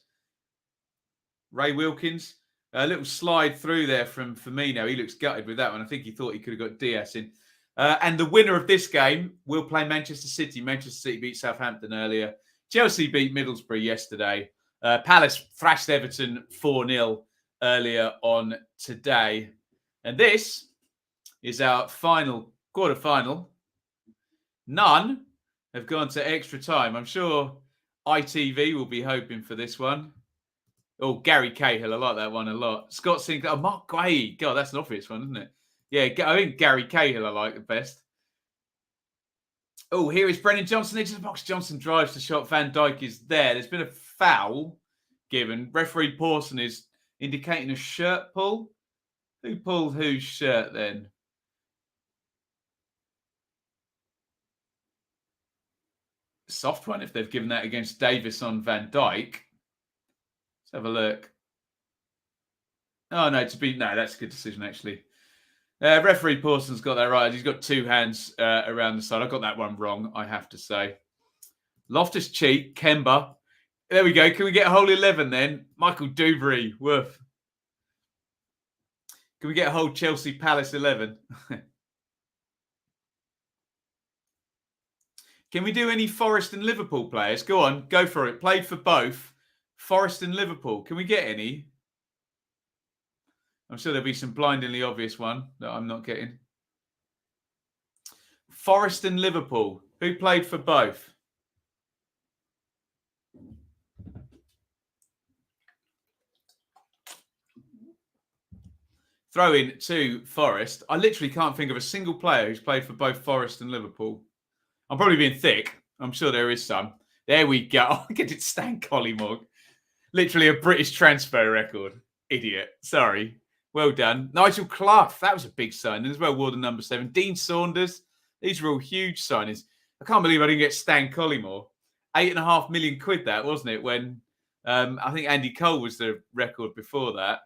Ray Wilkins, a little slide through there from Firmino. He looks gutted with that one. I think he thought he could have got Diaz in. And the winner of this game will play Manchester City. Manchester City beat Southampton earlier. Chelsea beat Middlesbrough yesterday. Palace thrashed Everton 4-0 earlier on today. And this is our final quarter-final. None have gone to extra time. I'm sure ITV will be hoping for this one. Oh, Gary Cahill. I like that one a lot. Scott Sinclair. Oh, Mark Gray. God, that's an obvious one, isn't it? Yeah, I think Gary Cahill I like the best. Oh, here is Brennan Johnson into the box. Johnson drives the shot. Van Dijk is there. There's been a foul given. Referee Pawson is indicating a shirt pull. Who pulled whose shirt then? Soft one if they've given that against Davis on Van Dijk. Let's have a look. Oh, no, that's a good decision, actually. Referee Pawson's got that right. He's got 2 hands around the side. I got that one wrong, I have to say. Loftus-Cheek, Kemba. There we go. Can we get a whole 11 then? Michael Dubry, woof. Can we get a whole Chelsea Palace 11? Can we do any Forest and Liverpool players? Go on, go for it. Played for both Forest and Liverpool. Can we get any? I'm sure there'll be some blindingly obvious one that I'm not getting. Forest and Liverpool. Who played for both? Throw in to Forest. I literally can't think of a single player who's played for both Forest and Liverpool. I'm probably being thick. I'm sure there is some. There we go. I get it, Stan Collymore. Literally a British transfer record. Idiot. Sorry. Well done. Nigel Clough. That was a big signing as well. Wore the number 7. Dean Saunders. These are all huge signings. I can't believe I didn't get Stan Collymore. £8.5 million that, wasn't it? When I think Andy Cole was the record before that.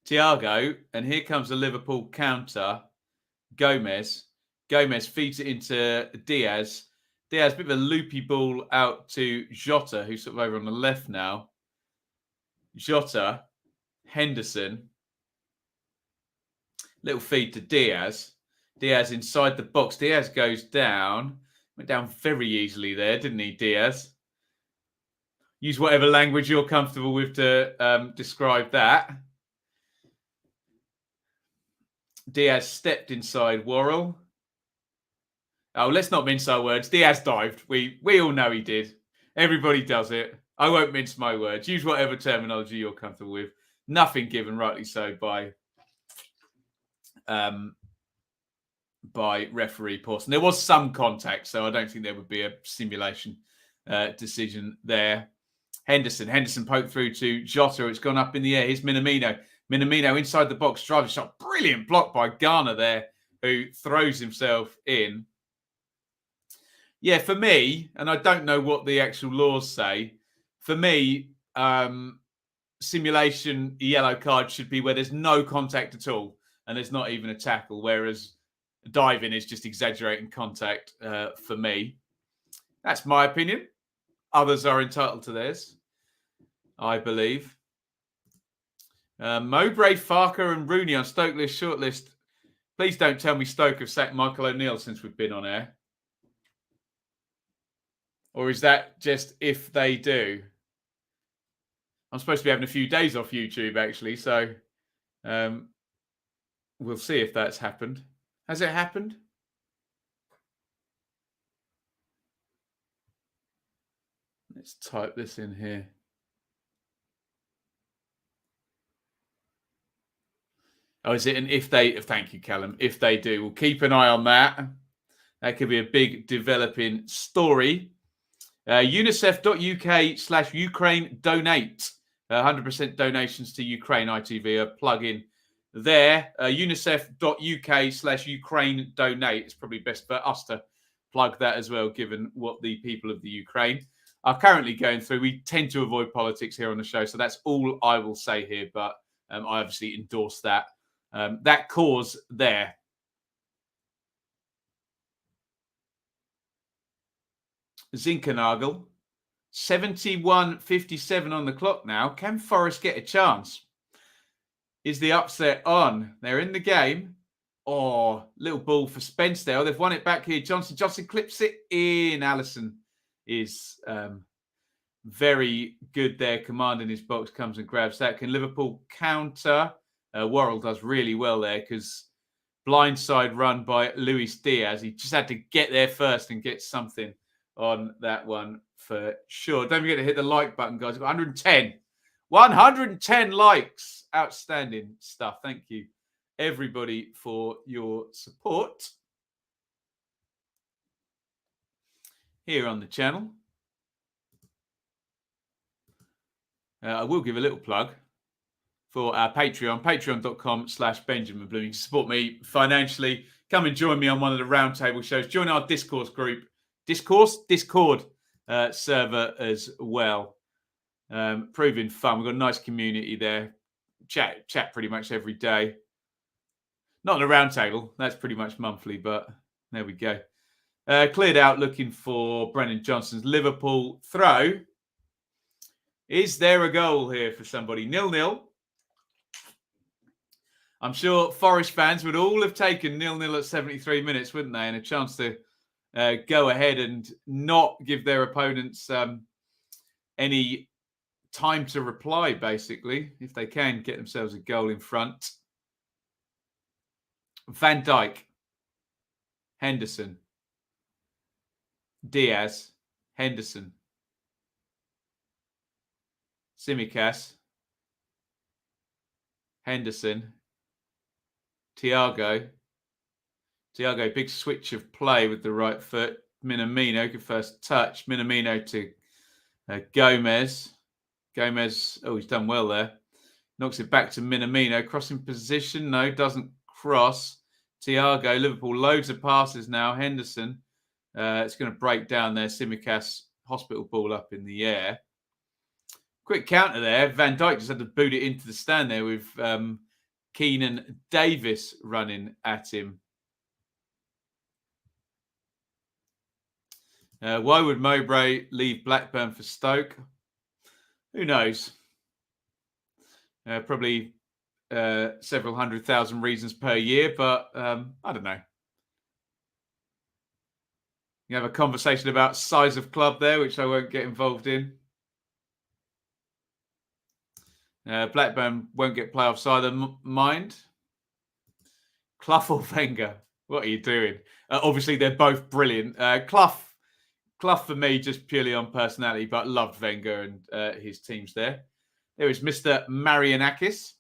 Thiago, and here comes the Liverpool counter. Gomez. Gomez feeds it into Diaz. Diaz, a bit of a loopy ball out to Jota, who's sort of over on the left now. Jota, Henderson. Little feed to Diaz. Diaz inside the box. Diaz goes down. Went down very easily there, didn't he, Diaz? Use whatever language you're comfortable with to describe that. Diaz stepped inside Worrell. Oh, let's not mince our words. Diaz dived. We all know he did. Everybody does it. I won't mince my words. Use whatever terminology you're comfortable with. Nothing given, rightly so, by referee Pawson. There was some contact, so I don't think there would be a simulation decision there. Henderson poked through to Jota. It's gone up in the air. Here's Minamino. Minamino inside the box, driver shot. Brilliant block by Garner there, who throws himself in. Yeah, for me, and I don't know what the actual laws say, for me, simulation yellow card should be where there's no contact at all and there's not even a tackle, whereas diving is just exaggerating contact for me. That's my opinion. Others are entitled to theirs, I believe. Mowbray, Farker and Rooney on Stoke list, shortlist. Please don't tell me Stoke have sacked Michael O'Neill since we've been on air. Or is that just if they do? I'm supposed to be having a few days off YouTube, actually. So we'll see if that's happened. Has it happened? Let's type this in here. Oh, is it an if they? Thank you, Callum. If they do, we'll keep an eye on that. That could be a big developing story. UNICEF.UK/Ukraine donate. 100% donations to Ukraine. ITV, a plug in there. UNICEF.UK/Ukraine donate. It's probably best for us to plug that as well, given what the people of the Ukraine are currently going through. We tend to avoid politics here on the show, so that's all I will say here. But I obviously endorse that cause there. Zinkernagel, 71.57 on the clock now. Can Forest get a chance? Is the upset on? They're in the game. Oh, little ball for Spence there. Oh, they've won it back here. Johnson clips it in. Allison is very good there. Commanding his box, comes and grabs that. Can Liverpool counter? Worrell does really well there because blindside run by Luis Diaz. He just had to get there first and get something on that one for sure. Don't forget to hit the like button, guys. We've got 110 likes. Outstanding stuff. Thank you, everybody, for your support here on the channel. I will give a little plug for our Patreon, patreon.com/Benjamin Bloom. You can support me financially. Come and join me on one of the roundtable shows. Join our Discord group. Discord server as well. Proving fun. We've got a nice community there. Chat pretty much every day. Not on a roundtable. That's pretty much monthly, but there we go. Cleared out, looking for Brennan Johnson's Liverpool throw. Is there a goal here for somebody? 0-0. I'm sure Forest fans would all have taken 0-0 at 73 minutes, wouldn't they? And a chance to go ahead and not give their opponents any time to reply, basically, if they can get themselves a goal in front. Van Dijk, Henderson, Diaz, Henderson, Tsimikas, Henderson, Thiago, big switch of play with the right foot. Minamino, good first touch. Minamino to Gomez. Gomez, oh, he's done well there. Knocks it back to Minamino. Crossing position, no, doesn't cross. Thiago, Liverpool, loads of passes now. Henderson, it's going to break down there. Tsimikas, hospital ball up in the air. Quick counter there. Van Dijk just had to boot it into the stand there with Keenan Davis running at him. Why would Mowbray leave Blackburn for Stoke? Who knows? Probably several 100,000 reasons per year, but I don't know. You have a conversation about size of club there, which I won't get involved in. Blackburn won't get playoffs either, mind. Clough or Wenger? What are you doing? Obviously, they're both brilliant. Clough for me, just purely on personality, but loved Wenger and his teams there. There is Mr. Marianakis,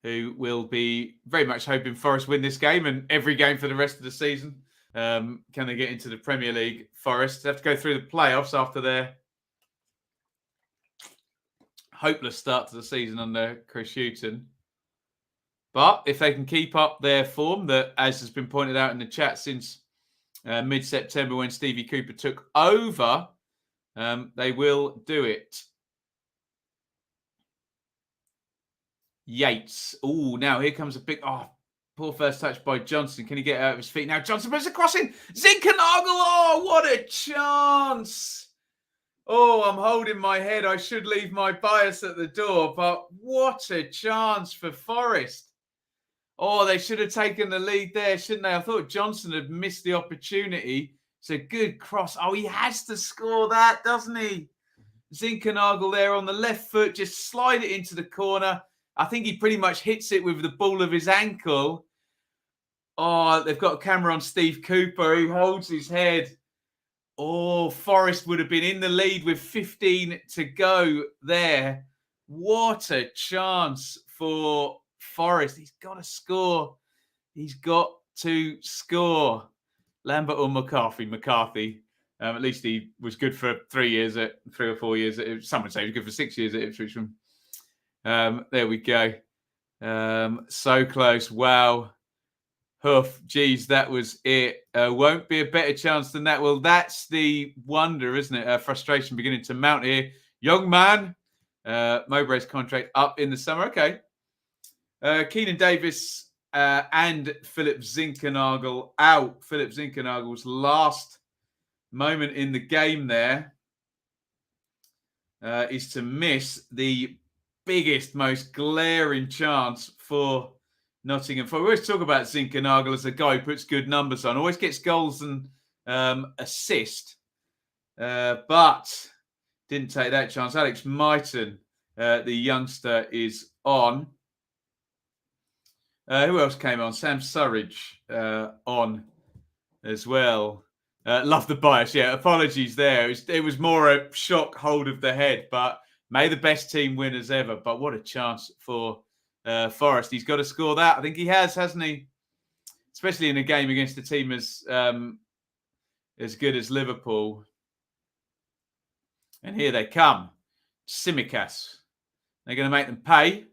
who will be very much hoping Forest win this game and every game for the rest of the season. Can they get into the Premier League? Forest have to go through the playoffs after their hopeless start to the season under Chris Hughton. But if they can keep up their form that, as has been pointed out in the chat since mid-September when Stevie Cooper took over, they will do it. Yates. Oh, now here comes a big... Oh, poor first touch by Johnson. Can he get out of his feet? Now Johnson puts a crossing. Zinkernagel. Oh, what a chance. Oh, I'm holding my head. I should leave my bias at the door, but what a chance for Forest. Oh, they should have taken the lead there, shouldn't they? I thought Johnson had missed the opportunity. It's a good cross. Oh, he has to score that, doesn't he? Zinkernagel there on the left foot, just slide it into the corner. I think he pretty much hits it with the ball of his ankle. Oh, they've got a camera on Steve Cooper, who holds his head. Oh, Forest would have been in the lead with 15 to go there. What a chance for Forest. He's got to score. He's got to score. Lambert or McCarthy? McCarthy. At least he was good for 3 or 4 years. Some would say he was good for 6 years at Ipswich. There we go. So close. Wow. Hoof. Geez, that was it. Won't be a better chance than that. Well, that's the wonder, isn't it? Frustration beginning to mount here. Young man. Mowbray's contract up in the summer. Okay. Keenan Davis and Philip Zinkernagel out. Philip Zinkernagel's last moment in the game there is to miss the biggest, most glaring chance for Nottingham Forest. We always talk about Zinkernagel as a guy who puts good numbers on, always gets goals and assist, but didn't take that chance. Alex Myton, the youngster, is on. Who else came on? Sam Surridge on as well. Love the bias. Yeah, apologies there. It was more a shock hold of the head, but may the best team win as ever. But what a chance for Forest. He's got to score that. I think he has, hasn't he? Especially in a game against a team as good as Liverpool. And here they come. Tsimikas. They're going to make them pay.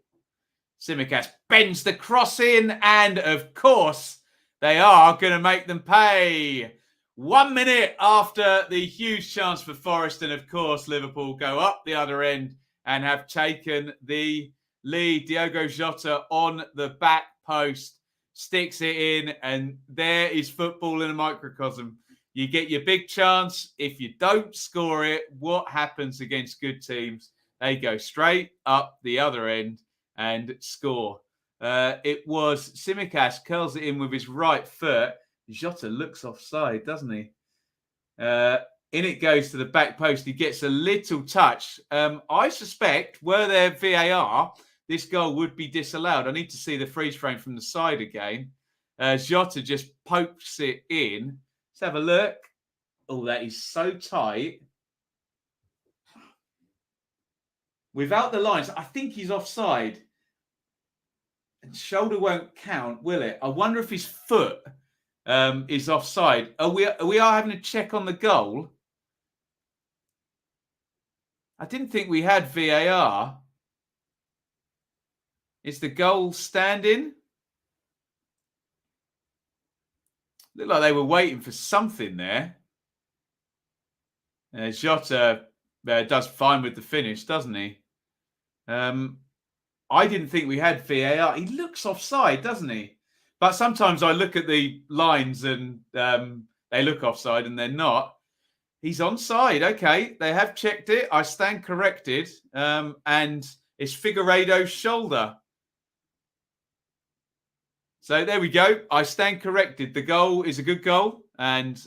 Tsimikas bends the cross in, and of course, they are going to make them pay. 1 minute after the huge chance for Forest, and of course, Liverpool go up the other end and have taken the lead. Diogo Jota on the back post sticks it in, and there is football in a microcosm. You get your big chance. If you don't score it, what happens against good teams? They go straight up the other end and score. It was Tsimikas curls it in with his right foot. Tjelta looks offside, doesn't he? In it goes to the back post. He gets a little touch. I suspect, were there VAR, this goal would be disallowed. I need to see the freeze frame from the side again. Tjelta just pokes it in. Let's have a look. Oh, that is so tight. Without the lines, I think he's offside. And shoulder won't count, will it? I wonder if his foot is offside. We are having a check on the goal. I didn't think we had VAR. Is the goal standing? Looked like they were waiting for something there. Tjelta does fine with the finish, doesn't he? I didn't think we had VAR. He looks offside, doesn't he? But sometimes I look at the lines and they look offside and they're not. He's onside. Okay, they have checked it. I stand corrected. And it's Figueiredo's shoulder. So there we go. I stand corrected. The goal is a good goal. And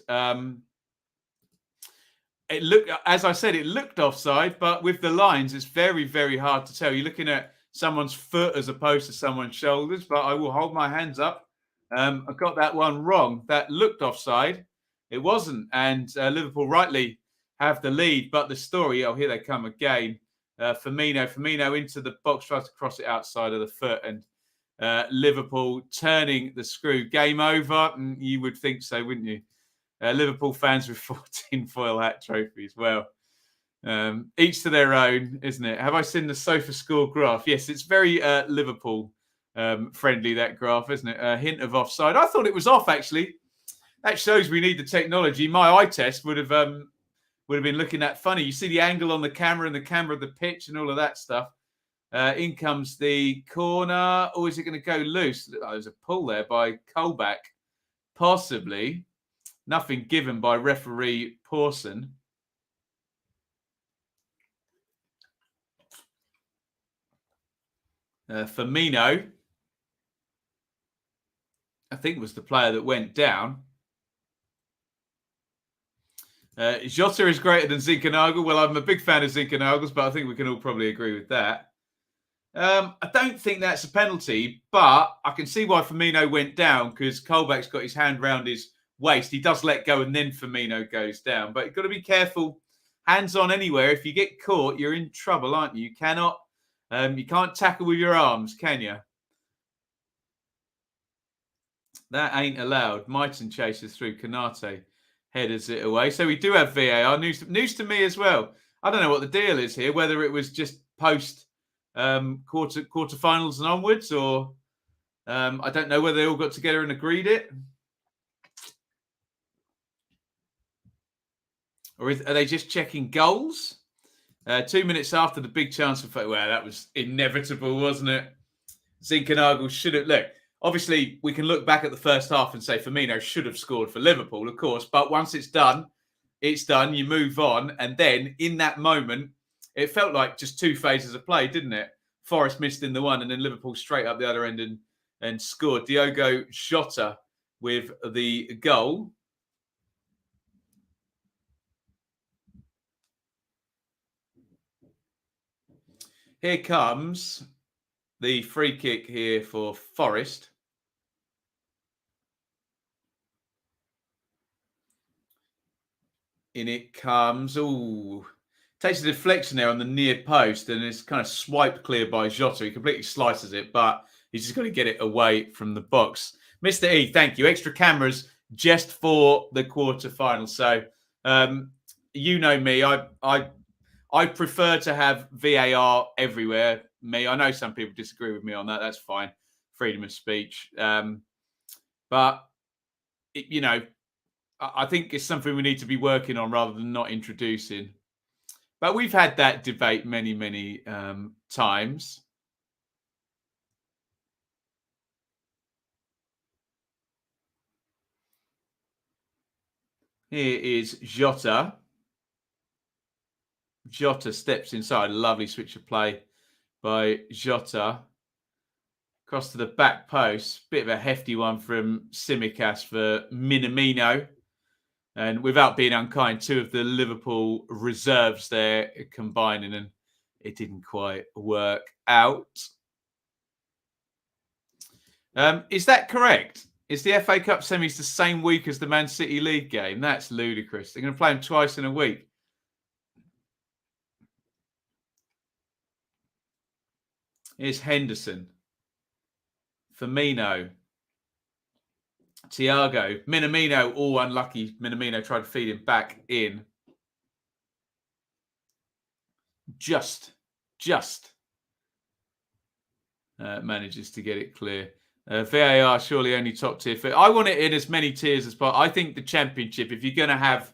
it looked, as I said, it looked offside. But with the lines, it's very, very hard to tell. You're looking at someone's foot as opposed to someone's shoulders. But I will hold my hands up. I got that one wrong. That looked offside. It wasn't. And Liverpool rightly have the lead. But the story, oh, here they come again. Firmino into the box, tries to cross it outside of the foot. And Liverpool turning the screw. Game over. You would think so, wouldn't you? Liverpool fans with 14 foil hat trophies. Well, each to their own, isn't it? Have I seen the sofa score graph? Yes, it's very Liverpool friendly, that graph, isn't it? A hint of offside. I thought it was off, actually. That shows we need the technology. My eye test would have been looking that funny. You see the angle on the camera and the camera of the pitch and all of that stuff. In comes the corner. Or is it going to go loose? Oh, there's a pull there by Colback. Possibly. Nothing given by referee Pawson. Firmino, I think, was the player that went down. Jota is greater than Zinkernagel. Well, I'm a big fan of Zinkernagel's, but I think we can all probably agree with that. I don't think that's a penalty, but I can see why Firmino went down because Colback's got his hand round his waist. He does let go and then Firmino goes down. But you've got to be careful. Hands on anywhere. If you get caught, you're in trouble, aren't you? You can't tackle with your arms, can you? That ain't allowed. Myton chases through. Kanate headers it away. So we do have VAR. News to me as well. I don't know what the deal is here, whether it was just post quarterfinals and onwards, or I don't know whether they all got together and agreed it. Or are they just checking goals? 2 minutes after the big chance for... Well, that was inevitable, wasn't it? Zinkernagel should have... Look, obviously, we can look back at the first half and say Firmino should have scored for Liverpool, of course. But once it's done. You move on. And then, in that moment, it felt like just two phases of play, didn't it? Forest missed in the one, and then Liverpool straight up the other end and scored. Diogo Jota with the goal. Here comes the free kick here for Forest. In it comes. Ooh. Takes a deflection there on the near post and it's kind of swiped clear by Jota. He completely slices it, but he's just got to get it away from the box. Mr. E, thank you. Extra cameras just for the quarterfinal. So, you know me. I prefer to have VAR everywhere. I know some people disagree with me on that. That's fine. Freedom of speech. But, I think it's something we need to be working on rather than not introducing. But we've had that debate many, many times. Here is Tjelta. Tjelta steps inside. Lovely switch of play by Tjelta. Across to the back post. Bit of a hefty one from Tsimikas for Minamino. And without being unkind, two of the Liverpool reserves there combining, and it didn't quite work out. Is that correct? Is the FA Cup semis the same week as the Man City League game? That's ludicrous. They're going to play them twice in a week. Here's Henderson. Firmino. Thiago. Minamino, all unlucky. Minamino tried to feed him back in. Just manages to get it clear. VAR surely only top tier. I want it in as many tiers as possible. I think the Championship, if you're going to have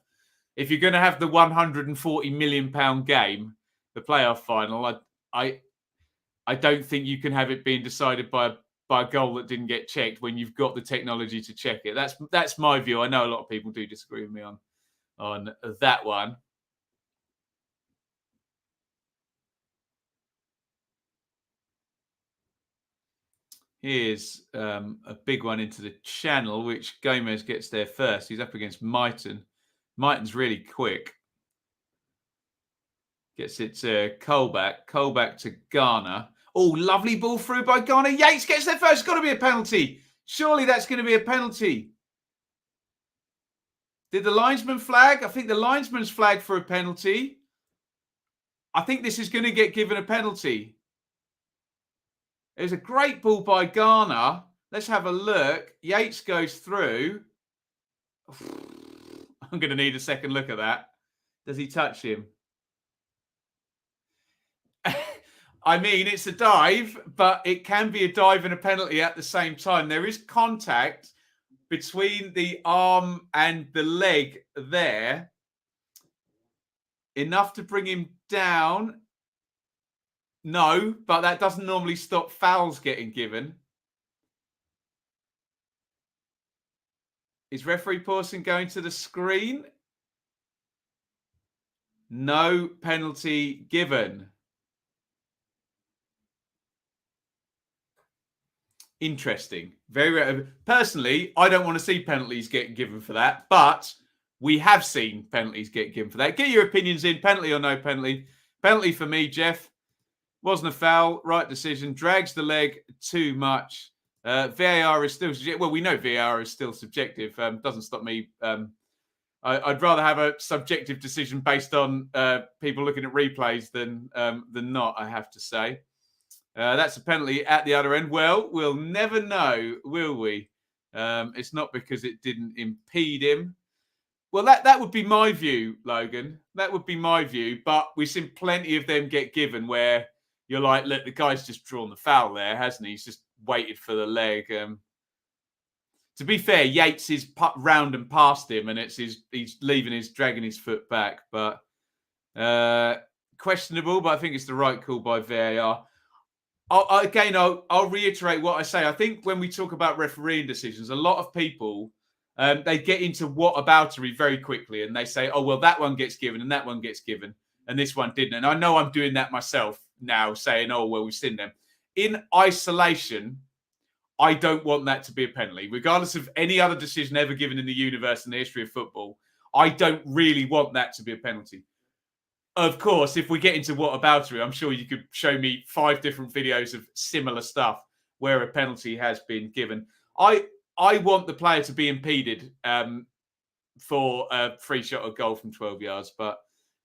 the 140 million pound game, the playoff final, I don't think you can have it being decided by a goal that didn't get checked when you've got the technology to check it. That's my view. I know a lot of people do disagree with me on that one. Here's a big one into the channel, which Gomez gets there first. He's up against Mighton. Mighton's really quick. Gets it to Colback. Colback to Garner. Oh, lovely ball through by Garner. Yates gets there first. It's got to be a penalty. Surely that's going to be a penalty. Did the linesman flag? I think the linesman's flagged for a penalty. I think this is going to get given a penalty. It was a great ball by Garner. Let's have a look. Yates goes through. I'm going to need a second look at that. Does he touch him? I mean, it's a dive, but it can be a dive and a penalty at the same time. There is contact between the arm and the leg there. Enough to bring him down. No, but that doesn't normally stop fouls getting given. Is referee Pawson going to the screen? No penalty given. Interesting. Very personally, I don't want to see penalties getting given for that, but we have seen penalties get given for that. Get your opinions in. Penalty or no penalty? Penalty for me, Jeff. Wasn't a foul. Right decision. Drags the leg too much. VAR is still subjective. Well, we know VAR is still subjective. Doesn't stop me. I'd rather have a subjective decision based on people looking at replays than not, I have to say. That's a penalty at the other end. Well, we'll never know, will we? It's not because it didn't impede him. Well, that would be my view, Logan. That would be my view. But we've seen plenty of them get given where you're like, look, the guy's just drawn the foul there, hasn't he? He's just waited for the leg. To be fair, Yates is round and past him, and he's dragging his foot back. But questionable, but I think it's the right call by VAR. I'll reiterate what I say. I think when we talk about refereeing decisions, a lot of people, they get into whataboutery very quickly, and they say, oh, well, that one gets given and that one gets given and this one didn't. And I know I'm doing that myself now, saying, oh, well, we've seen them. In isolation, I don't want that to be a penalty. Regardless of any other decision ever given in the universe in the history of football, I don't really want that to be a penalty. Of course, if we get into whataboutery, I'm sure you could show me 5 different videos of similar stuff where a penalty has been given. I want the player to be impeded for a free shot or goal from 12 yards. But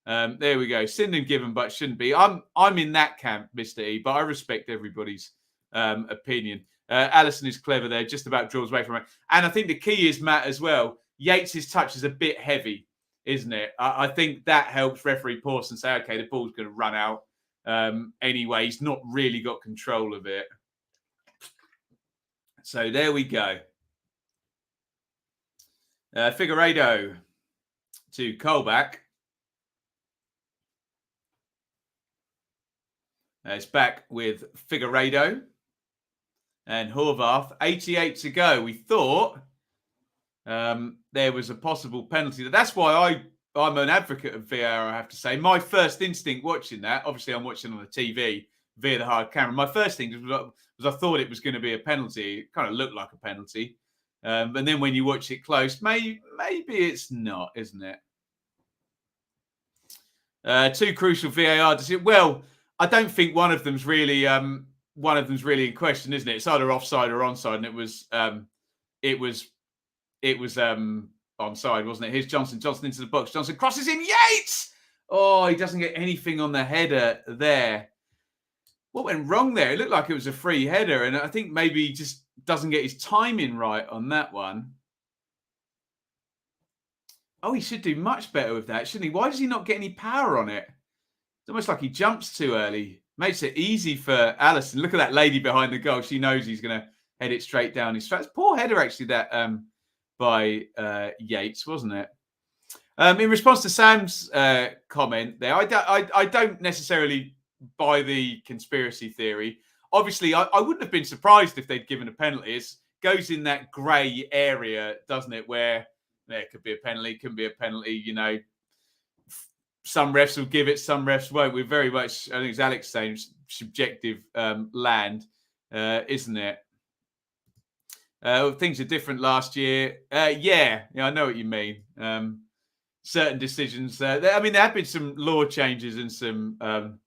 there we go. Sinned and given, but shouldn't be. I'm in that camp, Mr. E, but I respect everybody's opinion. Allison is clever there, just about draws away from it. And I think the key is, Matt, as well, Yates' touch is a bit heavy, isn't it? I think that helps referee Pawson say, okay, the ball's going to run out anyway. He's not really got control of it. So there we go. Figueiredo to Colback. It's back with Figueiredo and Horvath. 88 to go. We thought there was a possible penalty. That's why I'm an advocate of VAR, I have to say. My first instinct watching that, obviously I'm watching on the TV via the hard camera. My first thing was I thought it was going to be a penalty. It kind of looked like a penalty. And then when you watch it close, maybe it's not, isn't it? Two crucial VAR decisions. Well, I don't think one of them's really in question, isn't it? It's either offside or onside, and it was onside, wasn't it? Here's Johnson into the box. Johnson crosses in. Yates! Oh, he doesn't get anything on the header there. What went wrong there? It looked like it was a free header, and I think maybe he just doesn't get his timing right on that one. Oh, he should do much better with that, shouldn't he? Why does he not get any power on it? It's almost like he jumps too early. Makes it easy for Allison. Look at that lady behind the goal. She knows he's going to head it straight down his tracks. Poor header, actually, that by Yates, wasn't it? In response to Sam's comment there, I don't necessarily buy the conspiracy theory. Obviously, I wouldn't have been surprised if they'd given a penalty. It goes in that grey area, doesn't it, where there could be a penalty, couldn't be a penalty, you know. Some refs will give it, some refs won't. We're very much, I think it's Alex saying, subjective land, isn't it? Things are different last year. Yeah, I know what you mean. Certain decisions. There have been some law changes and some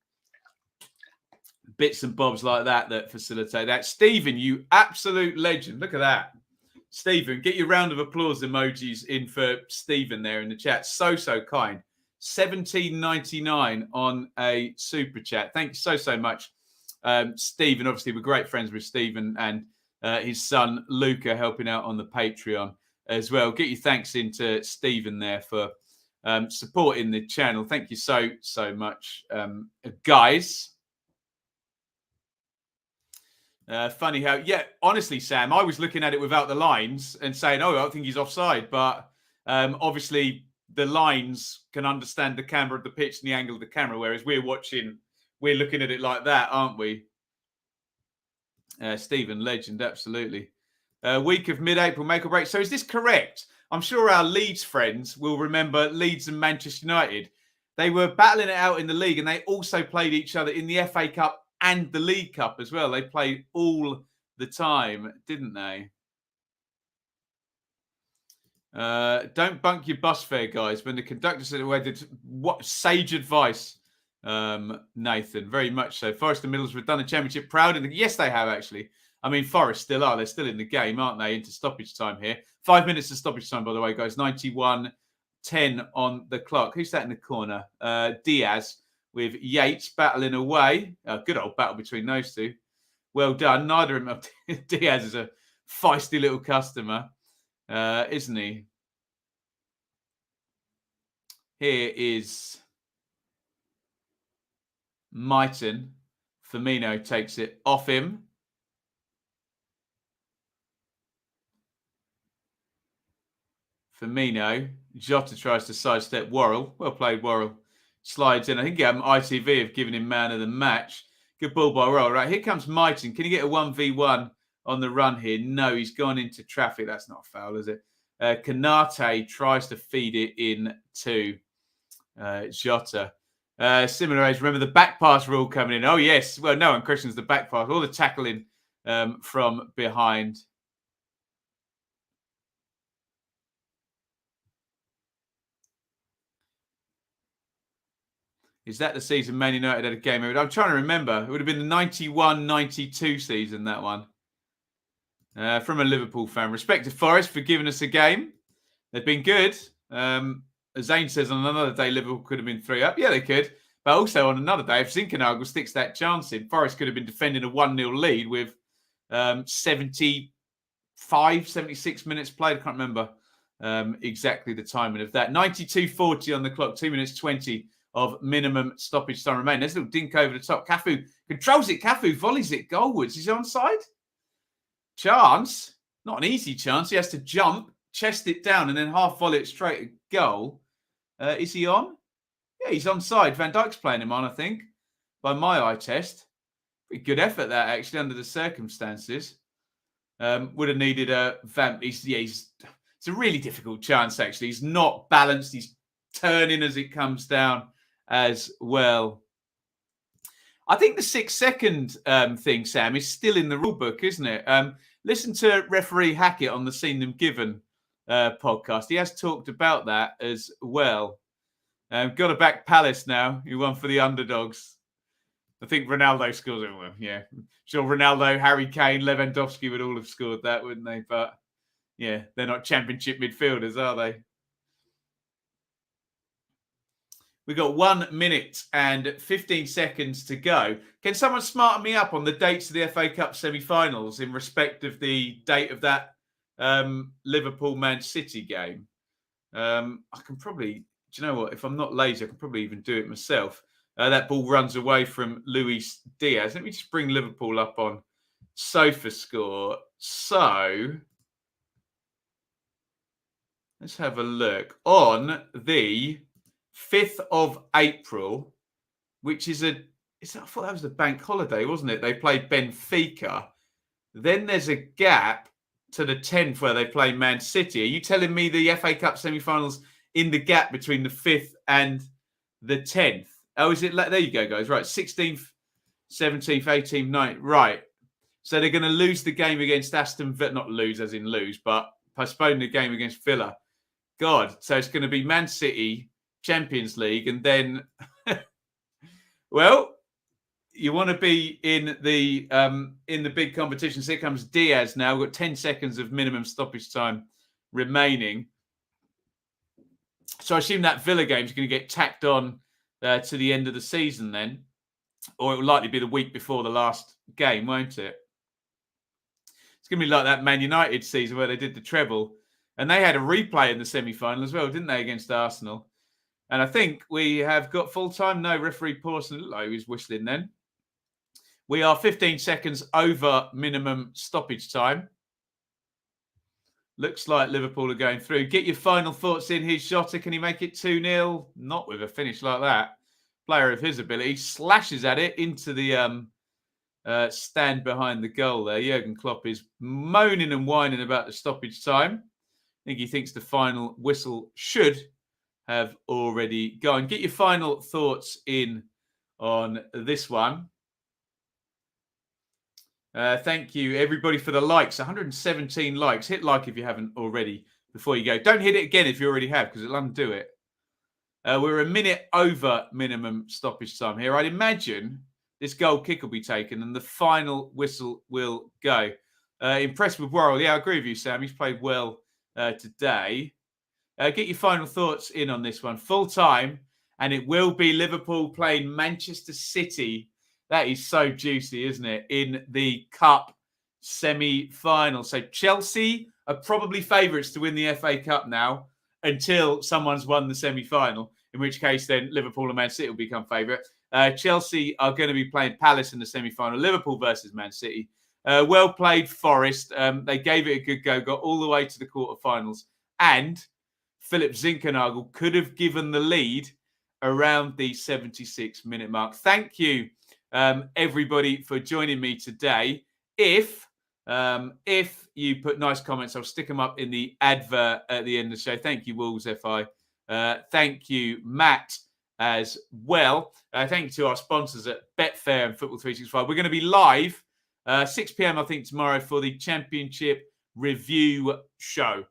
bits and bobs like that facilitate that. Stephen, you absolute legend. Look at that. Stephen, get your round of applause emojis in for Stephen there in the chat. So kind. $17.99 on a super chat. Thank you so much, Stephen. Obviously, we're great friends with Stephen and his son Luca helping out on the Patreon as well. Get your thanks into Stephen there for supporting the channel. Thank you so much, guys. Funny how, honestly, Sam, I was looking at it without the lines and saying, I think he's offside. But obviously, the lines can understand the camera of the pitch and the angle of the camera, whereas we're looking at it like that, aren't we? Stephen, legend, absolutely. Week of mid-April, make or break. So is this correct? I'm sure our Leeds friends will remember Leeds and Manchester United. They were battling it out in the league, and they also played each other in the FA Cup and the League Cup as well. They played all the time, didn't they? Don't bunk your bus fare, guys. When the conductor said what sage advice, Nathan. Very much so. Forest and Middlesbrough have done a championship proud. Yes, they have, actually. I mean, Forest still are. They're still in the game, aren't they? Into stoppage time here. 5 minutes of stoppage time, by the way, guys. 91-10 on the clock. Who's that in the corner? Diaz with Yates battling away. Good old battle between those two. Well done. Neither of them. Diaz is a feisty little customer, isn't he? Here is Mighton. Firmino takes it off him. Firmino. Jota tries to sidestep Worrell. Well played, Worrell. Slides in. I think ITV have given him man of the match. Good ball by Worrell. Right, here comes Mighton. Can he get a 1v1 on the run here? No, he's gone into traffic. That's not a foul, is it? Kanate tries to feed it in to Jota. Similar age. Remember the back pass rule coming in. Oh, yes. Well, no one questions the back pass. All the tackling from behind. Is that the season Man United had a game? I'm trying to remember. It would have been the 91-92 season, that one. From a Liverpool fan. Respect to Forest for giving us a game. They've been good. As Iain says, on another day, Liverpool could have been 3 up. Yeah, they could. But also on another day, if Zinkernagel sticks that chance in, Forest could have been defending a 1-0 lead with 75, 76 minutes played. I can't remember exactly the timing of that. 92:40 on the clock, 2 minutes 20 of minimum stoppage time remaining. There's a little dink over the top. Cafu controls it. Cafu volleys it goalwards. Is he onside? Chance. Not an easy chance. He has to jump, chest it down, and then half volley it straight at goal. Is he on? Yeah, he's onside. Van Dijk's playing him on, I think, by my eye test. Pretty good effort, that, actually, under the circumstances. Would have needed a Van. He's It's a really difficult chance, actually. He's not balanced. He's turning as it comes down as well. I think the 6-second thing, Sam, is still in the rule book, isn't it? Listen to referee Hackett on the Seen Them Given podcast. He has talked about that as well. Got to back Palace now, who won for the underdogs. I think Ronaldo scores it. Well, yeah. Sure, Ronaldo, Harry Kane, Lewandowski would all have scored that, wouldn't they? But, yeah, they're not championship midfielders, are they? We've got 1 minute and 15 seconds to go. Can someone smarten me up on the dates of the FA Cup semi-finals in respect of the date of that Liverpool-Man City game? I can probably, do you know what? If I'm not lazy, I can probably even do it myself. That ball runs away from Luis Diaz. Let me just bring Liverpool up on SofaScore. So, let's have a look. On the 5th of April, which is I thought that was the bank holiday, wasn't it? They played Benfica. Then there's a gap to the 10th where they play Man City. Are you telling me the FA Cup semi-finals in the gap between the 5th and the 10th? Oh, is it? There you go, guys. Right, 16th, 17th, 18th, 19th. Right. So they're going to lose the game against Aston Villa. Not lose as in lose, but postpone the game against Villa. God. So it's going to be Man City, Champions League, and then, well, you want to be in the big competition. So here comes Diaz now. We've got 10 seconds of minimum stoppage time remaining. So I assume that Villa game is going to get tacked on to the end of the season then, or it will likely be the week before the last game, won't it? It's going to be like that Man United season where they did the treble, and they had a replay in the semi-final as well, didn't they, against Arsenal? And I think we have got full time. No, referee Pawson looked like he was whistling then. We are 15 seconds over minimum stoppage time. Looks like Liverpool are going through. Get your final thoughts in. Here's Jota. Can he make it 2-0? Not with a finish like that. Player of his ability. Slashes at it into the stand behind the goal there. Jurgen Klopp is moaning and whining about the stoppage time. I think he thinks the final whistle should have already gone. Get your final thoughts in on this one. Thank you, everybody, for the likes. 117 likes. Hit like if you haven't already before you go. Don't hit it again if you already have, because it'll undo it. We're a minute over minimum stoppage time here. I'd imagine this goal kick will be taken and the final whistle will go. Impressed with Worrell. Yeah, I agree with you, Sam. He's played well today. Get your final thoughts in on this one. Full time, and it will be Liverpool playing Manchester City. That is so juicy, isn't it? In the Cup semi-final. So Chelsea are probably favourites to win the FA Cup now until someone's won the semi-final, in which case then Liverpool and Man City will become favourite. Chelsea are going to be playing Palace in the semi-final. Liverpool versus Man City. Well played, Forest. They gave it a good go, got all the way to the quarterfinals. And Philip Zinkernagel could have given the lead around the 76-minute mark. Thank you, everybody, for joining me today. If you put nice comments, I'll stick them up in the advert at the end of the show. Thank you, Wolves FI. Thank you, Matt, as well. Thank you to our sponsors at Betfair and Football 365. We're going to be live 6 p.m, I think, tomorrow for the Championship Review Show.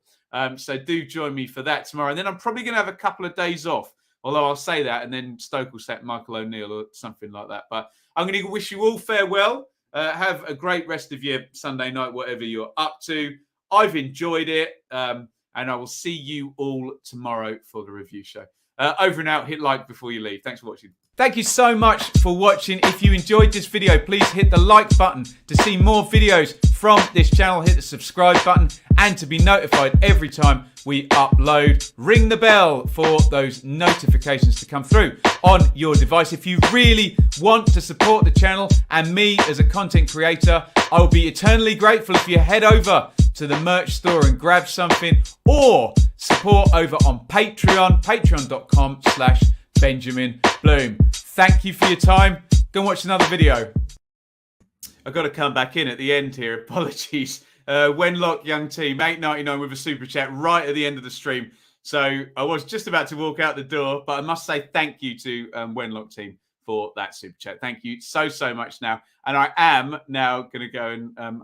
So do join me for that tomorrow. And then I'm probably going to have a couple of days off, although I'll say that, and then Stoke will sack Michael O'Neill or something like that. But I'm going to wish you all farewell. Have a great rest of your Sunday night, whatever you're up to. I've enjoyed it, and I will see you all tomorrow for the review show. Over and out. Hit like before you leave. Thanks for watching. Thank you so much for watching. If you enjoyed this video, please hit the like button to see more videos from this channel. Hit the subscribe button and to be notified every time we upload. Ring the bell for those notifications to come through on your device. If you really want to support the channel and me as a content creator, I will be eternally grateful if you head over to the merch store and grab something, or support over on Patreon, patreon.com/Benjamin Bloom. Thank you for your time. Go and watch another video. I've got to come back in at the end here. Apologies. Wenlock Young Team, 8.99 with a super chat right at the end of the stream. So I was just about to walk out the door, but I must say thank you to Wenlock Team for that super chat. Thank you so much now. And I am now going to go and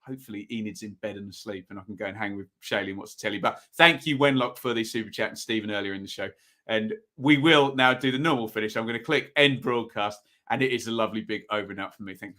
hopefully Enid's in bed and asleep and I can go and hang with Shaylee and watch the telly. But thank you, Wenlock, for the super chat and Stephen earlier in the show. And we will now do the normal finish. I'm going to click end broadcast and it is a lovely big over and out for me. Thank you.